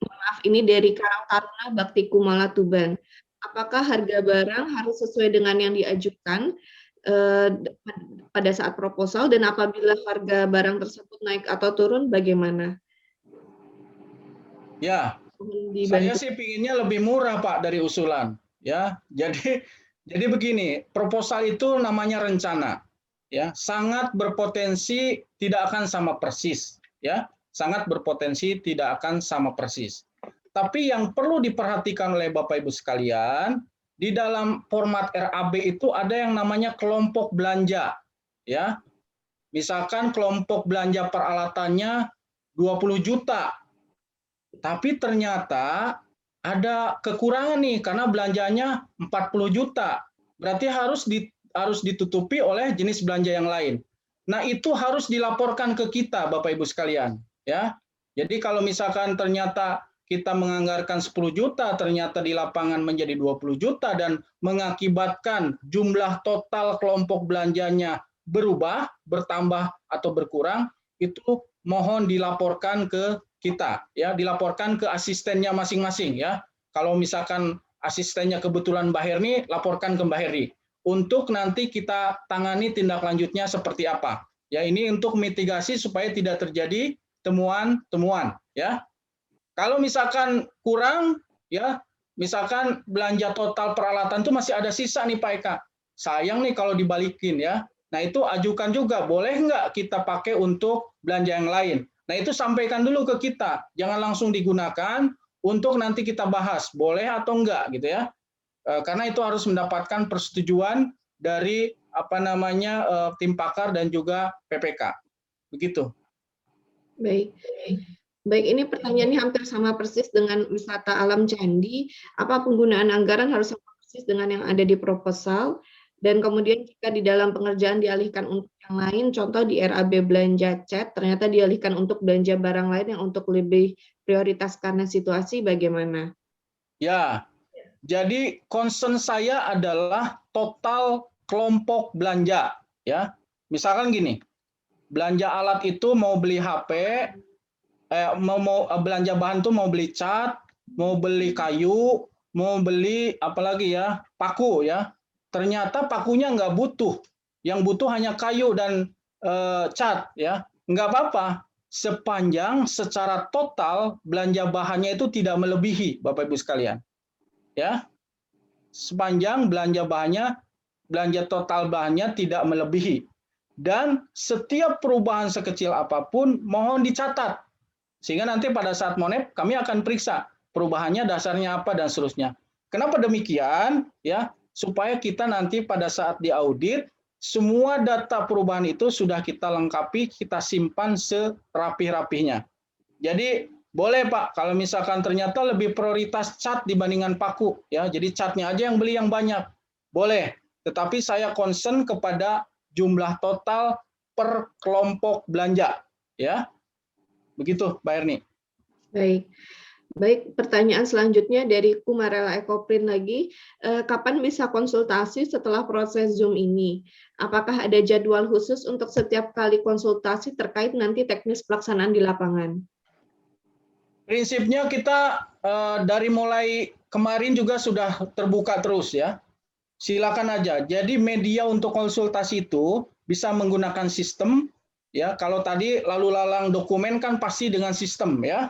Maaf, ini dari Karang Taruna Bakti Kumala Tuban. Apakah harga barang harus sesuai dengan yang diajukan pada saat proposal, dan apabila harga barang tersebut naik atau turun bagaimana? Ya, saya sih pinginnya lebih murah Pak dari usulan. Ya, jadi begini, proposal itu namanya rencana. Ya, sangat berpotensi tidak akan sama persis. Ya, sangat berpotensi tidak akan sama persis. Tapi yang perlu diperhatikan oleh Bapak Ibu sekalian, di dalam format RAB itu ada yang namanya kelompok belanja. Ya, misalkan kelompok belanja peralatannya 20 juta. Tapi ternyata ada kekurangan nih karena belanjanya 40 juta. Berarti harus ditutupi oleh jenis belanja yang lain. Nah, itu harus dilaporkan ke kita Bapak Ibu sekalian, ya. Jadi kalau misalkan ternyata kita menganggarkan 10 juta, ternyata di lapangan menjadi 20 juta dan mengakibatkan jumlah total kelompok belanjanya berubah, bertambah atau berkurang, itu mohon dilaporkan ke kita, ya, dilaporkan ke asistennya masing-masing, ya. Kalau misalkan asistennya kebetulan Mbak Herni, laporkan ke Mbak Herni untuk nanti kita tangani tindak lanjutnya seperti apa. Ya, ini untuk mitigasi supaya tidak terjadi temuan-temuan, ya. Kalau misalkan kurang, ya, misalkan belanja total peralatan itu masih ada sisa nih Pak Eka. Sayang nih kalau dibalikin, ya. Nah, itu ajukan juga, boleh nggak kita pakai untuk belanja yang lain. Nah, itu sampaikan dulu ke kita, jangan langsung digunakan untuk nanti kita bahas, boleh atau enggak, gitu ya. Karena itu harus mendapatkan persetujuan dari tim pakar dan juga PPK. Begitu. Baik. Baik, ini pertanyaannya hampir sama persis dengan wisata alam candi. Apa penggunaan anggaran harus sama persis dengan yang ada di proposal? Dan kemudian jika di dalam pengerjaan dialihkan untuk yang lain, contoh di RAB belanja cat, ternyata dialihkan untuk belanja barang lain yang untuk lebih prioritas karena situasi, bagaimana? Ya, jadi concern saya adalah total kelompok belanja. Ya, misalkan gini, belanja alat itu mau beli HP, mau belanja bahan tuh mau beli cat, mau beli kayu, mau beli apalagi ya, paku ya. Ternyata pakunya nggak butuh, yang butuh hanya kayu dan cat ya. Nggak apa-apa, sepanjang secara total belanja bahannya itu tidak melebihi, Bapak Ibu sekalian. Ya, sepanjang belanja total bahannya tidak melebihi. Dan setiap perubahan sekecil apapun mohon dicatat. Sehingga nanti pada saat monep kami akan periksa perubahannya dasarnya apa dan seterusnya. Kenapa demikian? Ya, supaya kita nanti pada saat diaudit semua data perubahan itu sudah kita lengkapi, kita simpan serapi-rapinya. Jadi boleh Pak, kalau misalkan ternyata lebih prioritas cat dibandingkan paku, ya, jadi catnya aja yang beli yang banyak, boleh. Tetapi saya concern kepada jumlah total per kelompok belanja, ya. Begitu, Mbak Erni. Baik, pertanyaan selanjutnya dari Kumarela Ekoprin lagi. Kapan bisa konsultasi setelah proses Zoom ini? Apakah ada jadwal khusus untuk setiap kali konsultasi terkait nanti teknis pelaksanaan di lapangan? Prinsipnya kita dari mulai kemarin juga sudah terbuka terus ya. Silakan aja. Jadi media untuk konsultasi itu bisa menggunakan sistem ya. Kalau tadi lalu lalang dokumen kan pasti dengan sistem ya.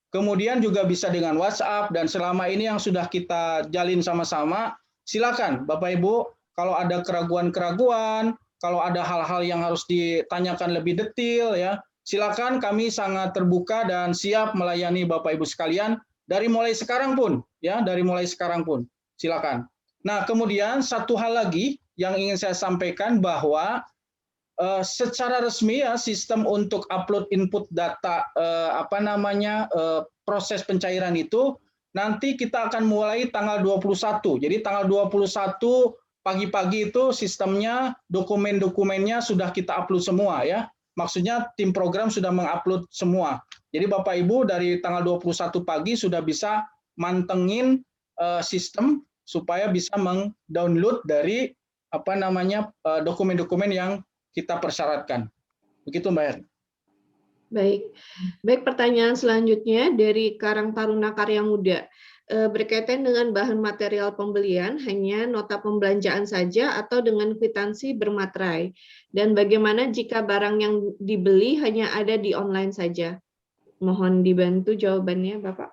Kemudian juga bisa dengan WhatsApp dan selama ini yang sudah kita jalin sama-sama, silakan Bapak Ibu kalau ada keraguan-keraguan, kalau ada hal-hal yang harus ditanyakan lebih detail ya. Silakan, kami sangat terbuka dan siap melayani Bapak Ibu sekalian dari mulai sekarang pun, ya, dari mulai sekarang pun. Silakan. Nah, kemudian satu hal lagi yang ingin saya sampaikan bahwa secara resmi ya sistem untuk upload input data proses pencairan itu nanti kita akan mulai tanggal 21. Jadi tanggal 21 pagi-pagi itu sistemnya dokumen-dokumennya sudah kita upload semua ya. Maksudnya tim program sudah mengupload semua. Jadi Bapak Ibu dari tanggal 21 pagi sudah bisa mantengin sistem supaya bisa meng-download dari dokumen-dokumen yang kita persyaratkan. Begitu Mbak Er. Baik, pertanyaan selanjutnya dari Karang Taruna Karya Muda. berkaitan dengan bahan material pembelian hanya nota pembelanjaan saja atau dengan kwitansi bermaterai? Dan bagaimana jika barang yang dibeli hanya ada di online saja? Mohon dibantu jawabannya, Bapak.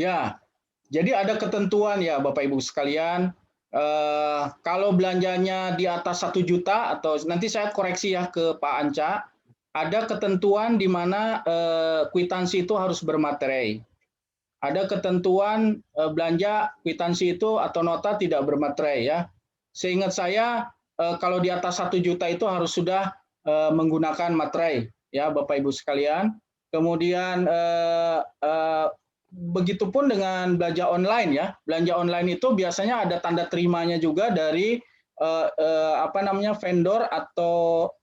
Ya, jadi ada ketentuan ya Bapak Ibu sekalian. Kalau belanjanya di atas 1 juta atau nanti saya koreksi ya ke Pak Anca, ada ketentuan di mana kwitansi itu harus bermaterai. Ada ketentuan belanja kwitansi itu atau nota tidak bermaterai ya. Seingat saya kalau di atas 1 juta itu harus sudah menggunakan materai ya Bapak Ibu sekalian. Kemudian begitupun dengan belanja online ya. Belanja online itu biasanya ada tanda terimanya juga dari vendor atau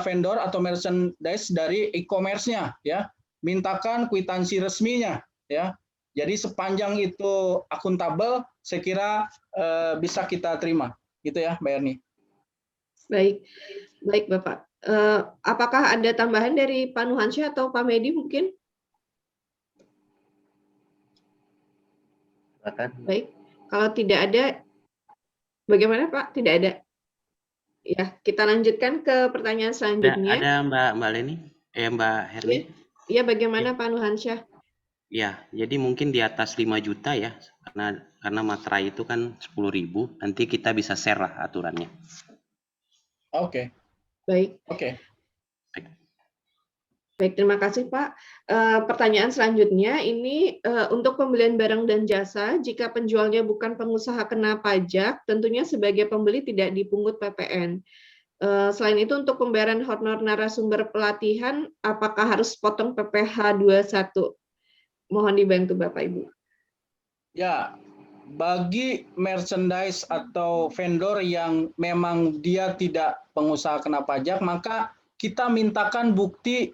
vendor atau merchandise dari e-commerce-nya ya. Mintakan kwitansi resminya ya. Jadi sepanjang itu akuntabel, saya kira bisa kita terima. Gitu ya, Mbak Erni. Baik Bapak. Apakah ada tambahan dari Pak Nuhansyah atau Pak Medi mungkin? Silakan. Baik, kalau tidak ada, bagaimana Pak? Tidak ada. Ya, kita lanjutkan ke pertanyaan selanjutnya. Ada Mbak Leni, Mbak Herni. Iya, bagaimana Pak Nuhansyah? Ya, jadi mungkin di atas 5 juta ya, karena materai itu kan 10.000, nanti kita bisa share lah aturannya. Oke. Baik. Oke. Baik, terima kasih Pak. Pertanyaan selanjutnya ini untuk pembelian barang dan jasa, jika penjualnya bukan pengusaha kena pajak, tentunya sebagai pembeli tidak dipungut PPN. Selain itu untuk pembayaran honor narasumber pelatihan, apakah harus potong PPh 21? Mohon dibantu Bapak Ibu. Ya, bagi merchandise atau vendor yang memang dia tidak pengusaha kena pajak, maka kita mintakan bukti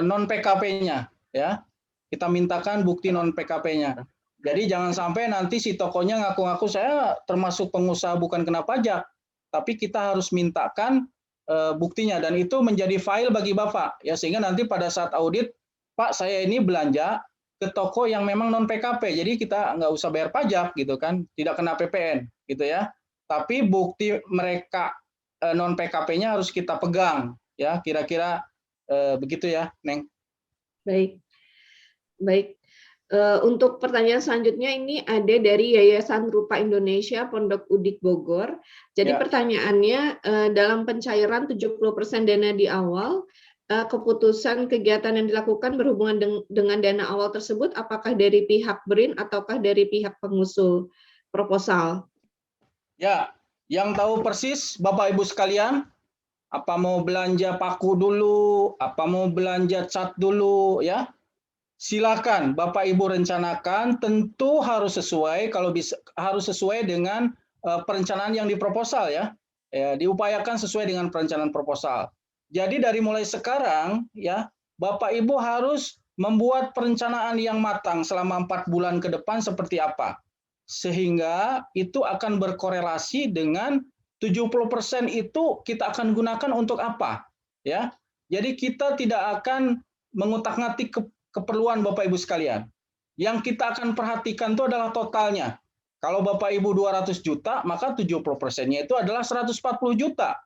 non PKP-nya ya. Kita mintakan bukti non PKP-nya. Jadi jangan sampai nanti si tokonya ngaku-ngaku saya termasuk pengusaha bukan kena pajak, tapi kita harus mintakan buktinya dan itu menjadi file bagi Bapak ya, sehingga nanti pada saat audit, Pak saya ini belanja ke toko yang memang non PKP, jadi kita nggak usah bayar pajak gitu kan, tidak kena PPN gitu ya. Tapi bukti mereka non PKP-nya harus kita pegang ya, kira-kira begitu ya, Neng. Baik. Untuk pertanyaan selanjutnya ini ada dari Yayasan Rupa Indonesia Pondok Udik Bogor. Jadi pertanyaannya, dalam pencairan 70% dana di awal, keputusan kegiatan yang dilakukan berhubungan dengan dana awal tersebut apakah dari pihak BRIN ataukah dari pihak pengusul proposal? Ya, yang tahu persis Bapak Ibu sekalian, apa mau belanja paku dulu, apa mau belanja cat dulu ya. Silakan Bapak Ibu rencanakan, tentu harus sesuai, kalau bisa harus sesuai dengan perencanaan yang diproposal ya. Diupayakan sesuai dengan perencanaan proposal. Jadi dari mulai sekarang ya, Bapak Ibu harus membuat perencanaan yang matang selama 4 bulan ke depan seperti apa. Sehingga itu akan berkorelasi dengan 70% itu kita akan gunakan untuk apa ya. Jadi kita tidak akan mengutak-ngatik keperluan Bapak Ibu sekalian. Yang kita akan perhatikan itu adalah totalnya. Kalau Bapak Ibu 200 juta, maka 70%-nya itu adalah 140 juta.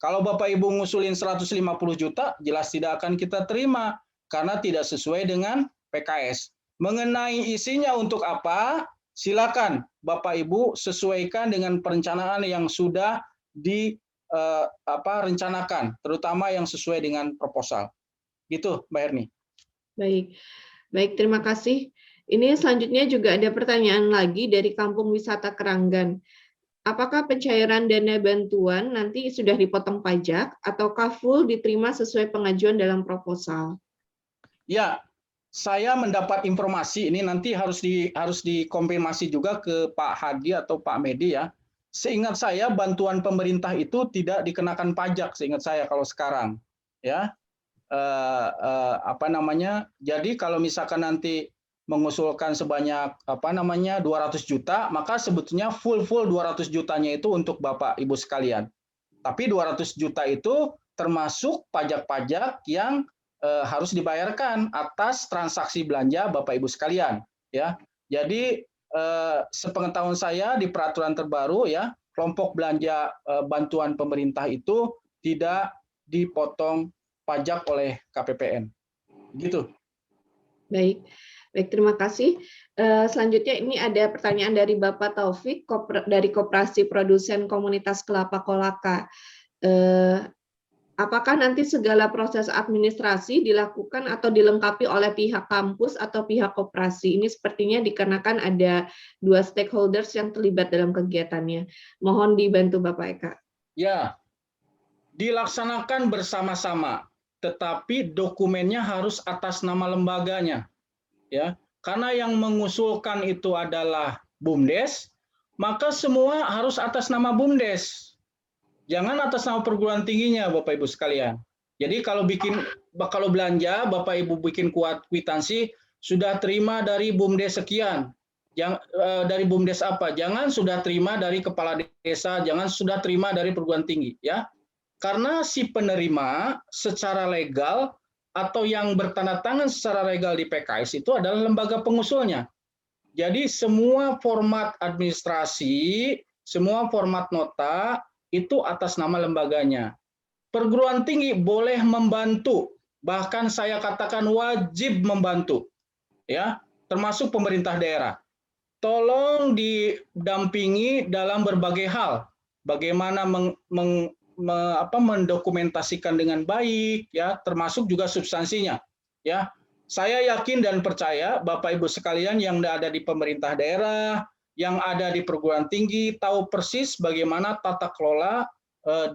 Kalau Bapak Ibu ngusulin 150 juta, jelas tidak akan kita terima karena tidak sesuai dengan PKS. Mengenai isinya untuk apa, silakan Bapak Ibu sesuaikan dengan perencanaan yang sudah direncanakan, terutama yang sesuai dengan proposal. Gitu, Mbak Erni. Baik, terima kasih. Ini selanjutnya juga ada pertanyaan lagi dari Kampung Wisata Keranggan. Apakah pencairan dana bantuan nanti sudah dipotong pajak ataukah full diterima sesuai pengajuan dalam proposal? Ya, saya mendapat informasi ini nanti harus dikonfirmasi juga ke Pak Hadi atau Pak Medi ya. Seingat saya bantuan pemerintah itu tidak dikenakan pajak, seingat saya kalau sekarang ya. Jadi kalau misalkan nanti mengusulkan sebanyak 200 juta, maka sebetulnya full 200 jutanya itu untuk Bapak Ibu sekalian. Tapi 200 juta itu termasuk pajak-pajak yang harus dibayarkan atas transaksi belanja Bapak Ibu sekalian. ya. Jadi sepengetahuan saya di peraturan terbaru ya, kelompok belanja bantuan pemerintah itu tidak dipotong pajak oleh KPPN. Gitu. Baik, terima kasih. Selanjutnya ini ada pertanyaan dari Bapak Taufik dari Koperasi Produsen Komunitas Kelapa Kolaka. Apakah nanti segala proses administrasi dilakukan atau dilengkapi oleh pihak kampus atau pihak koperasi? Ini sepertinya dikarenakan ada 2 stakeholders yang terlibat dalam kegiatannya. Mohon dibantu Bapak Eka. Ya, dilaksanakan bersama-sama, tetapi dokumennya harus atas nama lembaganya, ya. Karena yang mengusulkan itu adalah BUMDes, maka semua harus atas nama BUMDes. Jangan atas nama perguruan tingginya, Bapak Ibu sekalian. Jadi kalau belanja, Bapak Ibu bikin kwitansi sudah terima dari BUMDes sekian. Dari BUMDes apa? Jangan sudah terima dari kepala desa, jangan sudah terima dari perguruan tinggi, ya. Karena si penerima secara legal atau yang bertanda tangan secara legal di PKS itu adalah lembaga pengusulnya. Jadi semua format administrasi, semua format nota itu atas nama lembaganya. Perguruan tinggi boleh membantu, bahkan saya katakan wajib membantu, ya, termasuk pemerintah daerah. Tolong didampingi dalam berbagai hal, bagaimana mendokumentasikan dengan baik, ya, termasuk juga substansinya, ya. Saya yakin dan percaya Bapak Ibu sekalian yang ada di pemerintah daerah, yang ada di perguruan tinggi tahu persis bagaimana tata kelola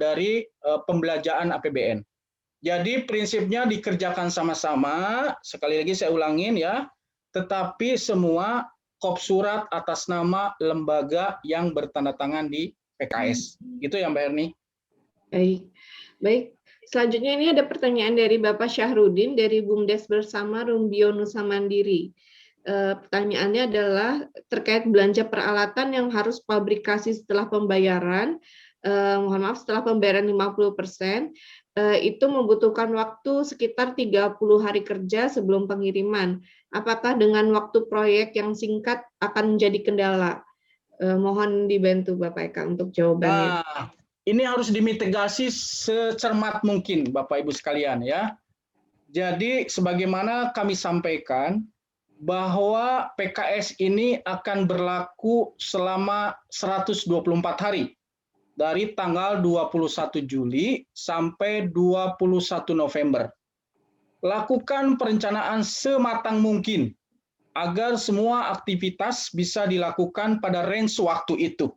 dari pembelanjaan APBN. Jadi prinsipnya dikerjakan sama-sama, sekali lagi saya ulangin ya, tetapi semua kop surat atas nama lembaga yang bertanda tangan di PKS. Gitu ya Mbak Erni. Baik. Selanjutnya ini ada pertanyaan dari Bapak Syahrudin dari BUMDes Bersama Rumbio Nusa Mandiri. Pertanyaannya adalah terkait belanja peralatan yang harus pabrikasi setelah pembayaran. Mohon maaf, setelah pembayaran 50%, itu membutuhkan waktu sekitar 30 hari kerja sebelum pengiriman. Apakah dengan waktu proyek yang singkat akan menjadi kendala? Mohon dibantu Bapak Eka untuk jawabannya. Nah, ini harus dimitigasi secermat mungkin Bapak Ibu sekalian ya. Jadi sebagaimana kami sampaikan bahwa PKS ini akan berlaku selama 124 hari dari tanggal 21 Juli sampai 21 November. Lakukan perencanaan sematang mungkin agar semua aktivitas bisa dilakukan pada range waktu itu.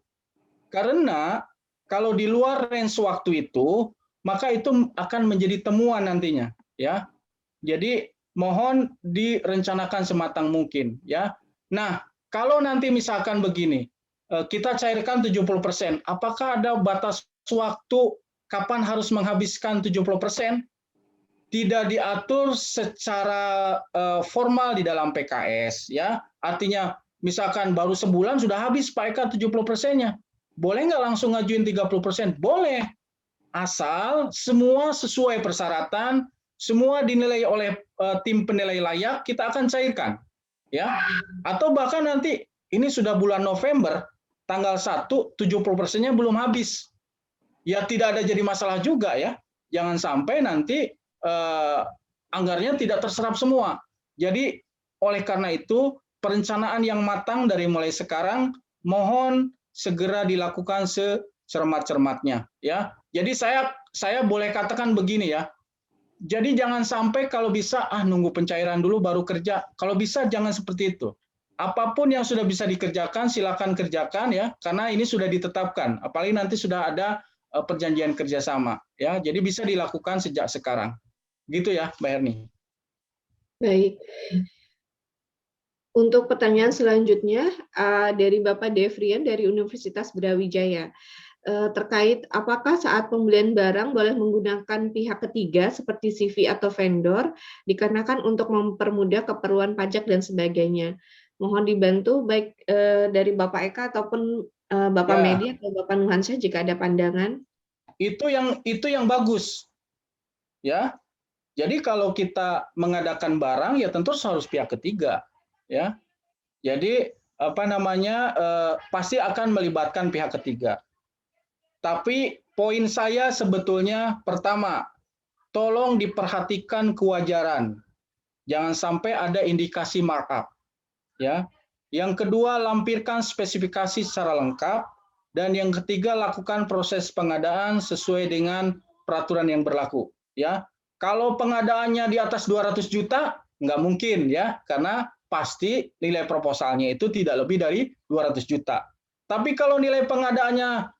Karena kalau di luar range waktu itu, maka itu akan menjadi temuan nantinya, ya. Jadi mohon direncanakan sematang mungkin, ya. Nah, kalau nanti misalkan begini, kita cairkan 70%, apakah ada batas waktu kapan harus menghabiskan 70%? Tidak diatur secara formal di dalam PKS, ya. Artinya misalkan baru sebulan sudah habis Pak Eka 70%-nya. Boleh nggak langsung ngajuin 30%? Boleh. Asal semua sesuai persyaratan, semua dinilai oleh tim penilai layak, kita akan cairkan. Ya. Atau bahkan nanti ini sudah bulan November, tanggal 1, 70%-nya belum habis. Ya tidak ada jadi masalah juga ya. Jangan sampai nanti anggarnya tidak terserap semua. Jadi oleh karena itu perencanaan yang matang dari mulai sekarang mohon segera dilakukan secermat-cermatnya ya. Jadi saya boleh katakan begini ya. Jadi jangan sampai kalau bisa nunggu pencairan dulu baru kerja. Kalau bisa jangan seperti itu. Apapun yang sudah bisa dikerjakan silakan kerjakan ya, karena ini sudah ditetapkan. Apalagi nanti sudah ada perjanjian kerjasama ya. Jadi bisa dilakukan sejak sekarang. Gitu ya, Mbak Erni. Baik. Untuk pertanyaan selanjutnya dari Bapak Devrian dari Universitas Brawijaya. Terkait apakah saat pembelian barang boleh menggunakan pihak ketiga seperti CV atau vendor dikarenakan untuk mempermudah keperluan pajak dan sebagainya. Mohon dibantu baik dari Bapak Eka ataupun Bapak Medi atau Bapak Nuhansyah jika ada pandangan. Itu yang bagus. Ya. Jadi kalau kita mengadakan barang ya tentu harus pihak ketiga, ya. Jadi pasti akan melibatkan pihak ketiga. Tapi poin saya sebetulnya pertama, tolong diperhatikan kewajaran. Jangan sampai ada indikasi markup. Ya. Yang kedua, lampirkan spesifikasi secara lengkap. Dan yang ketiga, lakukan proses pengadaan sesuai dengan peraturan yang berlaku. Ya. Kalau pengadaannya di atas 200 juta, nggak mungkin ya, karena pasti nilai proposalnya itu tidak lebih dari 200 juta. Tapi kalau nilai pengadaannya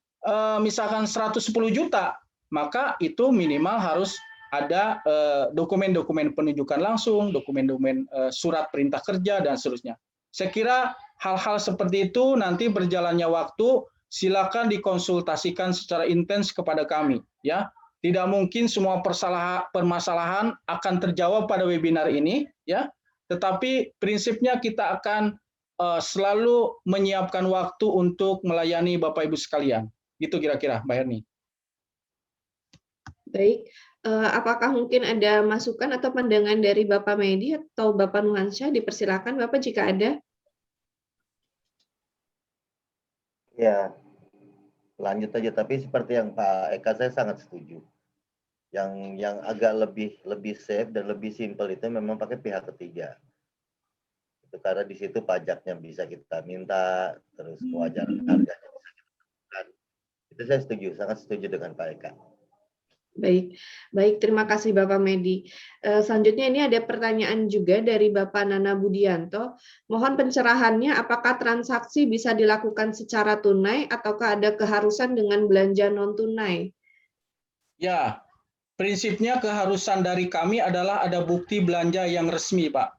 misalkan 110 juta, maka itu minimal harus ada dokumen-dokumen penunjukan langsung, dokumen-dokumen surat perintah kerja, dan seterusnya. Saya kira hal-hal seperti itu nanti berjalannya waktu, silakan dikonsultasikan secara intens kepada kami. Ya, tidak mungkin semua permasalahan akan terjawab pada webinar ini, ya. Tetapi prinsipnya kita akan selalu menyiapkan waktu untuk melayani Bapak Ibu sekalian. Gitu kira-kira, Mbak Herni. Baik, apakah mungkin ada masukan atau pandangan dari Bapak Medi atau Bapak Nuhansyah? Dipersilakan Bapak jika ada. Ya, lanjut aja. Tapi seperti yang Pak Eka, saya sangat setuju. Yang agak lebih safe dan lebih simpel itu memang pakai pihak ketiga. Itu karena di situ pajaknya bisa kita minta, terus kewajaran harganya bisa kita tentukan. Itu saya setuju, sangat setuju dengan Pak Eka. Baik, terima kasih Bapak Medi. Selanjutnya ini ada pertanyaan juga dari Bapak Nana Budianto. Mohon pencerahannya, apakah transaksi bisa dilakukan secara tunai ataukah ada keharusan dengan belanja non tunai? Ya, prinsipnya keharusan dari kami adalah ada bukti belanja yang resmi, Pak.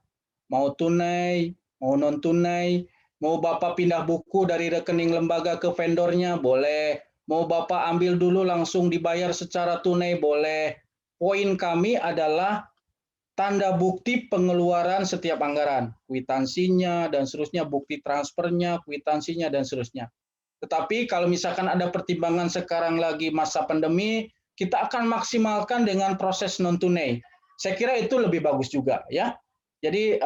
Mau tunai, mau non tunai, mau Bapak pindah buku dari rekening lembaga ke vendornya, boleh. Mau Bapak ambil dulu langsung dibayar secara tunai, boleh. Poin kami adalah tanda bukti pengeluaran setiap anggaran, kwitansinya dan seterusnya, bukti transfernya, kwitansinya dan seterusnya. Tetapi kalau misalkan ada pertimbangan sekarang lagi masa pandemi, kita akan maksimalkan dengan proses non tunai. Saya kira itu lebih bagus juga, ya. Jadi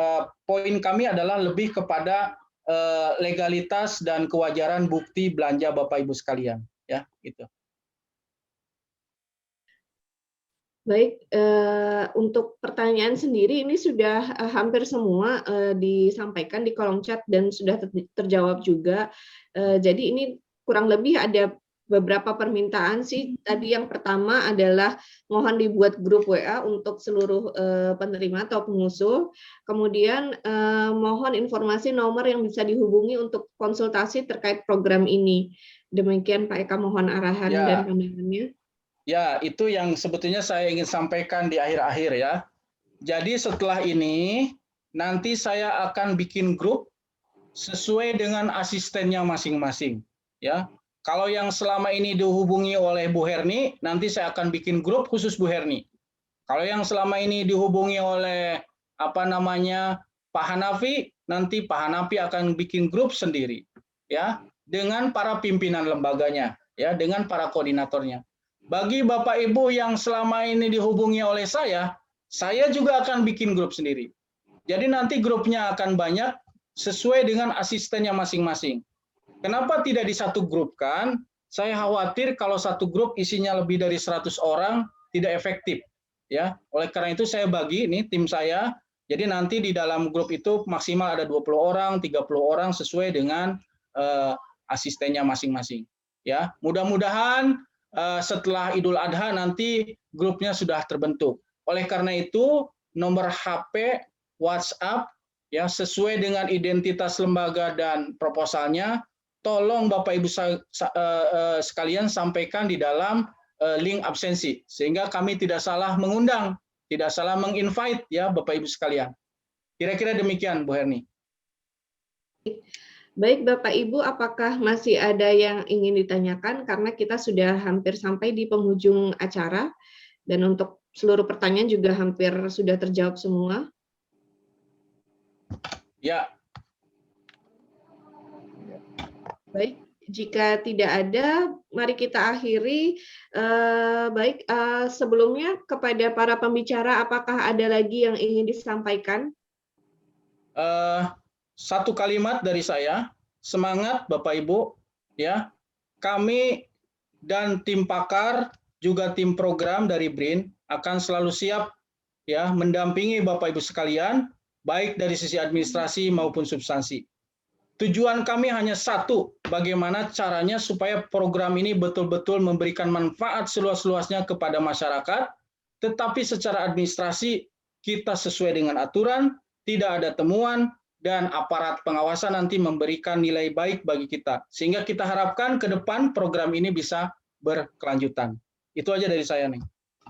poin kami adalah lebih kepada legalitas dan kewajaran bukti belanja Bapak Ibu sekalian, ya, gitu. Baik, untuk pertanyaan sendiri ini sudah hampir semua disampaikan di kolom chat dan sudah terjawab juga. Jadi ini kurang lebih ada beberapa permintaan sih. Tadi yang pertama adalah mohon dibuat grup WA untuk seluruh penerima atau pengusul. Kemudian mohon informasi nomor yang bisa dihubungi untuk konsultasi terkait program ini. Demikian Pak Eka, mohon arahan dan pandangannya. Ya, itu yang sebetulnya saya ingin sampaikan di akhir-akhir ya. Jadi setelah ini, nanti saya akan bikin grup sesuai dengan asistennya masing-masing. Ya, kalau yang selama ini dihubungi oleh Bu Herni, nanti saya akan bikin grup khusus Bu Herni. Kalau yang selama ini dihubungi oleh Pak Hanafi, nanti Pak Hanafi akan bikin grup sendiri, ya, dengan para pimpinan lembaganya, ya, dengan para koordinatornya. Bagi Bapak Ibu yang selama ini dihubungi oleh saya juga akan bikin grup sendiri. Jadi nanti grupnya akan banyak sesuai dengan asistennya masing-masing. Kenapa tidak disatugrupkan? Saya khawatir kalau satu grup isinya lebih dari 100 orang tidak efektif. Ya, oleh karena itu saya bagi ini tim saya. Jadi nanti di dalam grup itu maksimal ada 20 orang, 30 orang sesuai dengan asistennya masing-masing. Ya, mudah-mudahan setelah Idul Adha nanti grupnya sudah terbentuk. Oleh karena itu nomor HP, WhatsApp ya sesuai dengan identitas lembaga dan proposalnya, tolong Bapak Ibu sekalian sampaikan di dalam link absensi sehingga kami tidak salah mengundang, tidak salah menginvite ya Bapak Ibu sekalian. Kira-kira demikian Bu Herni. Baik Bapak Ibu, apakah masih ada yang ingin ditanyakan? Karena kita sudah hampir sampai di penghujung acara dan untuk seluruh pertanyaan juga hampir sudah terjawab semua. Ya. Baik, jika tidak ada, mari kita akhiri. Sebelumnya kepada para pembicara, apakah ada lagi yang ingin disampaikan? satu kalimat dari saya, semangat Bapak Ibu, ya. Kami dan tim pakar juga tim program dari BRIN akan selalu siap ya mendampingi Bapak Ibu sekalian, baik dari sisi administrasi maupun substansi. Tujuan kami hanya satu, bagaimana caranya supaya program ini betul-betul memberikan manfaat seluas-luasnya kepada masyarakat, tetapi secara administrasi kita sesuai dengan aturan, tidak ada temuan, dan aparat pengawasan nanti memberikan nilai baik bagi kita. Sehingga kita harapkan ke depan program ini bisa berkelanjutan. Itu aja dari saya, nih.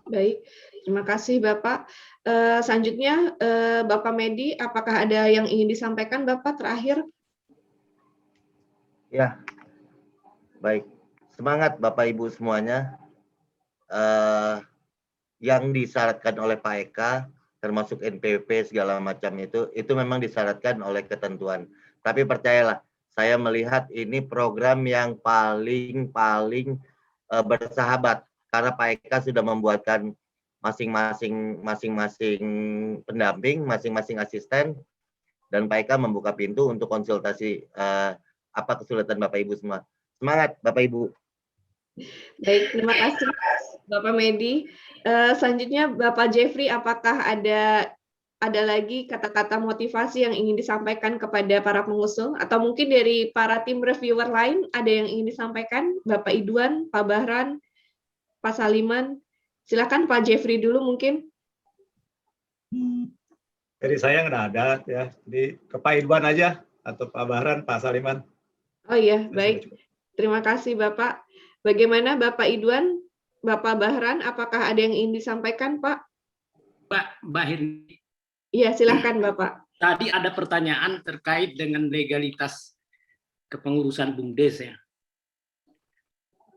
Baik, terima kasih Bapak. Selanjutnya Bapak Medi, apakah ada yang ingin disampaikan Bapak terakhir? Ya, baik. Semangat Bapak Ibu semuanya. Yang disyaratkan oleh Pak Eka, termasuk NPWP segala macam itu memang disyaratkan oleh ketentuan. Tapi percayalah, saya melihat ini program yang paling bersahabat. Karena Pak Eka sudah membuatkan masing-masing pendamping, masing-masing asisten, dan Pak Eka membuka pintu untuk konsultasi apa kesulitan Bapak Ibu semua. Semangat Bapak Ibu. Baik, terima kasih Bapak Medi. Selanjutnya Bapak Jeffrey, apakah ada lagi kata-kata motivasi yang ingin disampaikan kepada para pengusul? Atau mungkin dari para tim reviewer lain ada yang ingin disampaikan? Bapak Idwan, Pak Bahran, Pak Saliman, silakan Pak Jeffrey dulu mungkin. Jadi saya nggak ada ya, jadi ke Pak Idwan aja atau Pak Bahran, Pak Saliman. Oh iya, baik. Terima kasih Bapak. Bagaimana Bapak Idwan, Bapak Bahran, apakah ada yang ingin disampaikan Pak? Pak Bahir. Iya, silakan Bapak. Tadi ada pertanyaan terkait dengan legalitas kepengurusan BUMDes ya.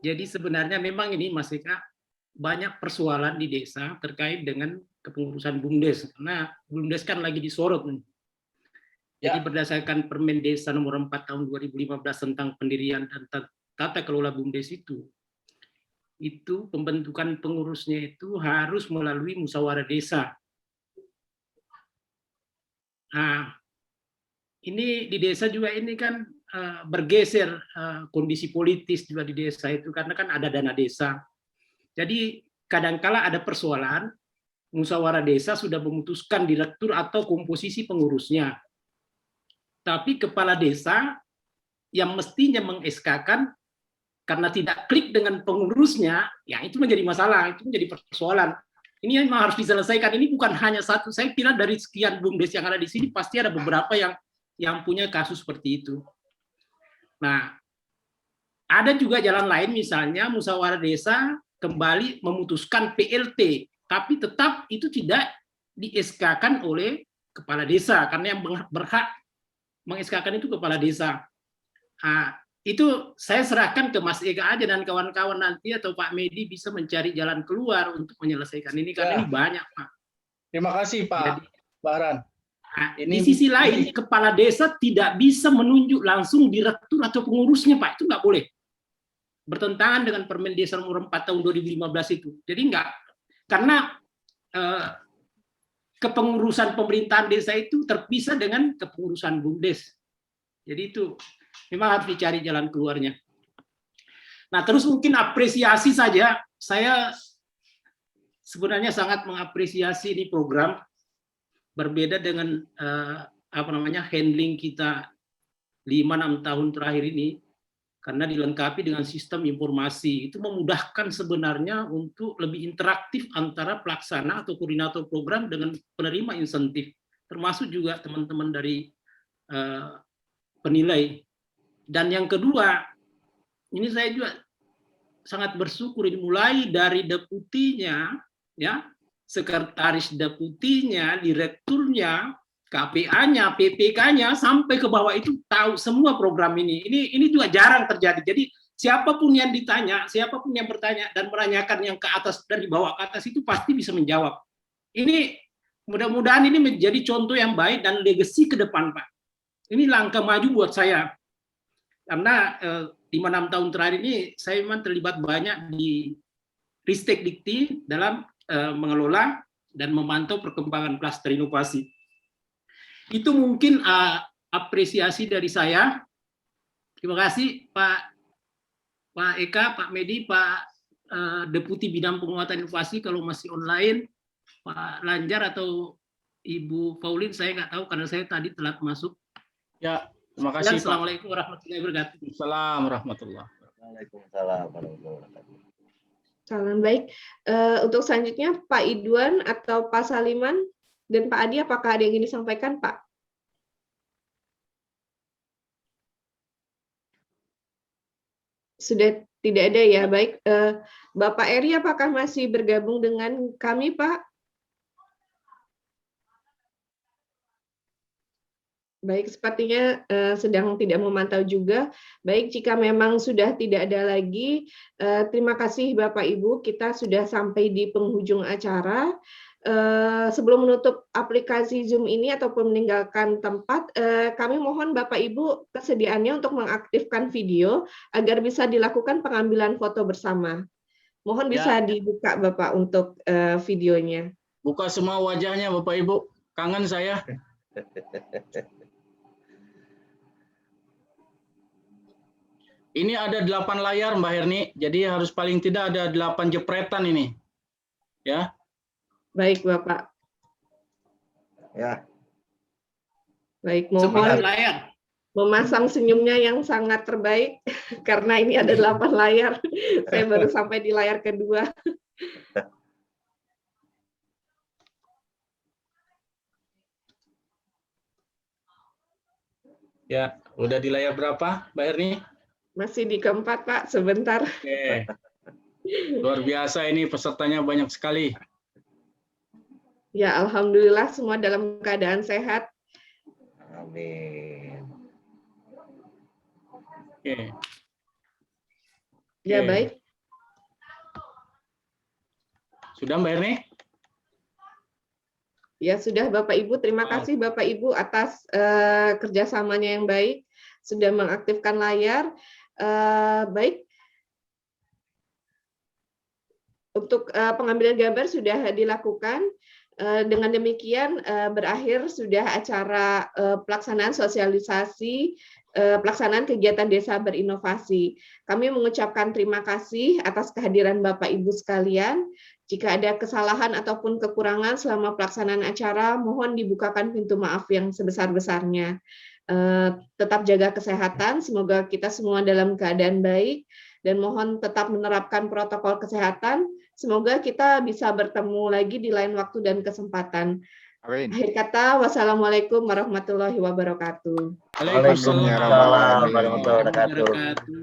Jadi sebenarnya memang ini Mas Eka banyak persoalan di desa terkait dengan kepengurusan BUMDes. Karena BUMDes kan lagi disorot nih. Jadi berdasarkan Permen Desa nomor 4 tahun 2015 tentang pendirian dan tata kelola BUMDes itu pembentukan pengurusnya itu harus melalui musyawarah desa. Nah, ini di desa juga ini kan bergeser kondisi politis juga di desa itu karena kan ada dana desa. Jadi kadangkala ada persoalan musyawarah desa sudah memutuskan direktur atau komposisi pengurusnya. Tapi kepala desa yang mestinya meng-SK-kan karena tidak klik dengan pengurusnya, ya itu menjadi masalah, itu menjadi persoalan. Ini memang harus diselesaikan. Ini bukan hanya satu. Saya kira dari sekian BUMDes yang ada di sini pasti ada beberapa yang punya kasus seperti itu. Nah, ada juga jalan lain, misalnya musyawarah desa kembali memutuskan PLT, tapi tetap itu tidak di-SK-kan oleh kepala desa, karena yang berhak meng-SK-kan itu kepala desa. Nah, itu saya serahkan ke Mas Eka aja dan kawan-kawan nanti atau Pak Medi bisa mencari jalan keluar untuk menyelesaikan ini, karena ini banyak, Pak. Terima kasih Pak Bahran. Nah, di sisi lain, kepala desa tidak bisa menunjuk langsung direktur atau pengurusnya, Pak. Itu nggak boleh. Bertentangan dengan Permen Desa nomor 4 tahun 2015 itu. Jadi nggak, karena kepengurusan pemerintahan desa itu terpisah dengan kepengurusan BUMDes. Jadi itu memang harus dicari jalan keluarnya. Nah, terus mungkin apresiasi saja. Saya sebenarnya sangat mengapresiasi ini program. Berbeda dengan handling kita 5-6 tahun terakhir ini, karena dilengkapi dengan sistem informasi. Itu memudahkan sebenarnya untuk lebih interaktif antara pelaksana atau koordinator program dengan penerima insentif, termasuk juga teman-teman dari penilai. Dan yang kedua, ini saya juga sangat bersyukur, ini mulai dari deputinya, ya, sekretaris deputinya, direkturnya, KPA-nya, PPK-nya, sampai ke bawah itu tahu semua program ini. Ini juga jarang terjadi. Jadi siapapun yang ditanya, siapapun yang bertanya dan menanyakan yang ke atas dan di bawah ke atas itu pasti bisa menjawab. Ini mudah-mudahan ini menjadi contoh yang baik dan legacy ke depan, Pak. Ini langkah maju buat saya. Karena 5-6 tahun terakhir ini saya memang terlibat banyak di Ristek Dikti dalam mengelola dan memantau perkembangan klaster inovasi. Itu mungkin apresiasi dari saya. Terima kasih Pak Eka, Pak Medi, Pak Deputi Bidang Penguatan Inovasi kalau masih online, Pak Lanjar atau Ibu Pauline, saya nggak tahu karena saya tadi telat masuk. Ya, terima kasih. Assalamualaikum warahmatullahi wabarakatuh. Assalamualaikum warahmatullahi wabarakatuh. Waalaikumsalam warahmatullahi wabarakatuh. Salam baik. Untuk selanjutnya Pak Idwan atau Pak Saliman dan Pak Adi, apakah ada yang ingin disampaikan, Pak? Sudah tidak ada ya, baik. Bapak Eri, apakah masih bergabung dengan kami, Pak? Baik, sepertinya sedang tidak memantau juga. Baik, jika memang sudah tidak ada lagi, terima kasih Bapak Ibu, kita sudah sampai di penghujung acara. Sebelum menutup aplikasi Zoom ini ataupun meninggalkan tempat, kami mohon Bapak Ibu kesediaannya untuk mengaktifkan video agar bisa dilakukan pengambilan foto bersama. Mohon bisa dibuka Bapak untuk videonya. Buka semua wajahnya Bapak Ibu, kangen saya. Ini ada 8 layar Mbak Herni, jadi harus paling tidak ada 8 jepretan ini. Ya. Baik Bapak. Ya. Baik, mohon memasang senyumnya yang sangat terbaik karena ini ada 8 layar. Saya baru sampai di layar kedua. Ya, udah di layar berapa Mbak Herni? Masih di keempat, Pak. Sebentar. Oke. Luar biasa ini pesertanya banyak sekali. Ya, alhamdulillah semua dalam keadaan sehat. Amin. Oke. Ya, baik. Sudah Mbak Herni? Ya, sudah Bapak Ibu. Terima kasih Bapak Ibu atas kerjasamanya yang baik. Sudah mengaktifkan layar. Baik, untuk pengambilan gambar sudah dilakukan. Dengan demikian berakhir sudah acara pelaksanaan sosialisasi pelaksanaan kegiatan Desa Berinovasi. Kami mengucapkan terima kasih atas kehadiran Bapak Ibu sekalian. Jika ada kesalahan ataupun kekurangan selama pelaksanaan acara, mohon dibukakan pintu maaf yang sebesar-besarnya. Tetap jaga kesehatan, semoga kita semua dalam keadaan baik, dan mohon tetap menerapkan protokol kesehatan. Semoga kita bisa bertemu lagi di lain waktu dan kesempatan. Amin. Akhir kata, wassalamualaikum warahmatullahi wabarakatuh. Waalaikumsalam warahmatullahi wabarakatuh.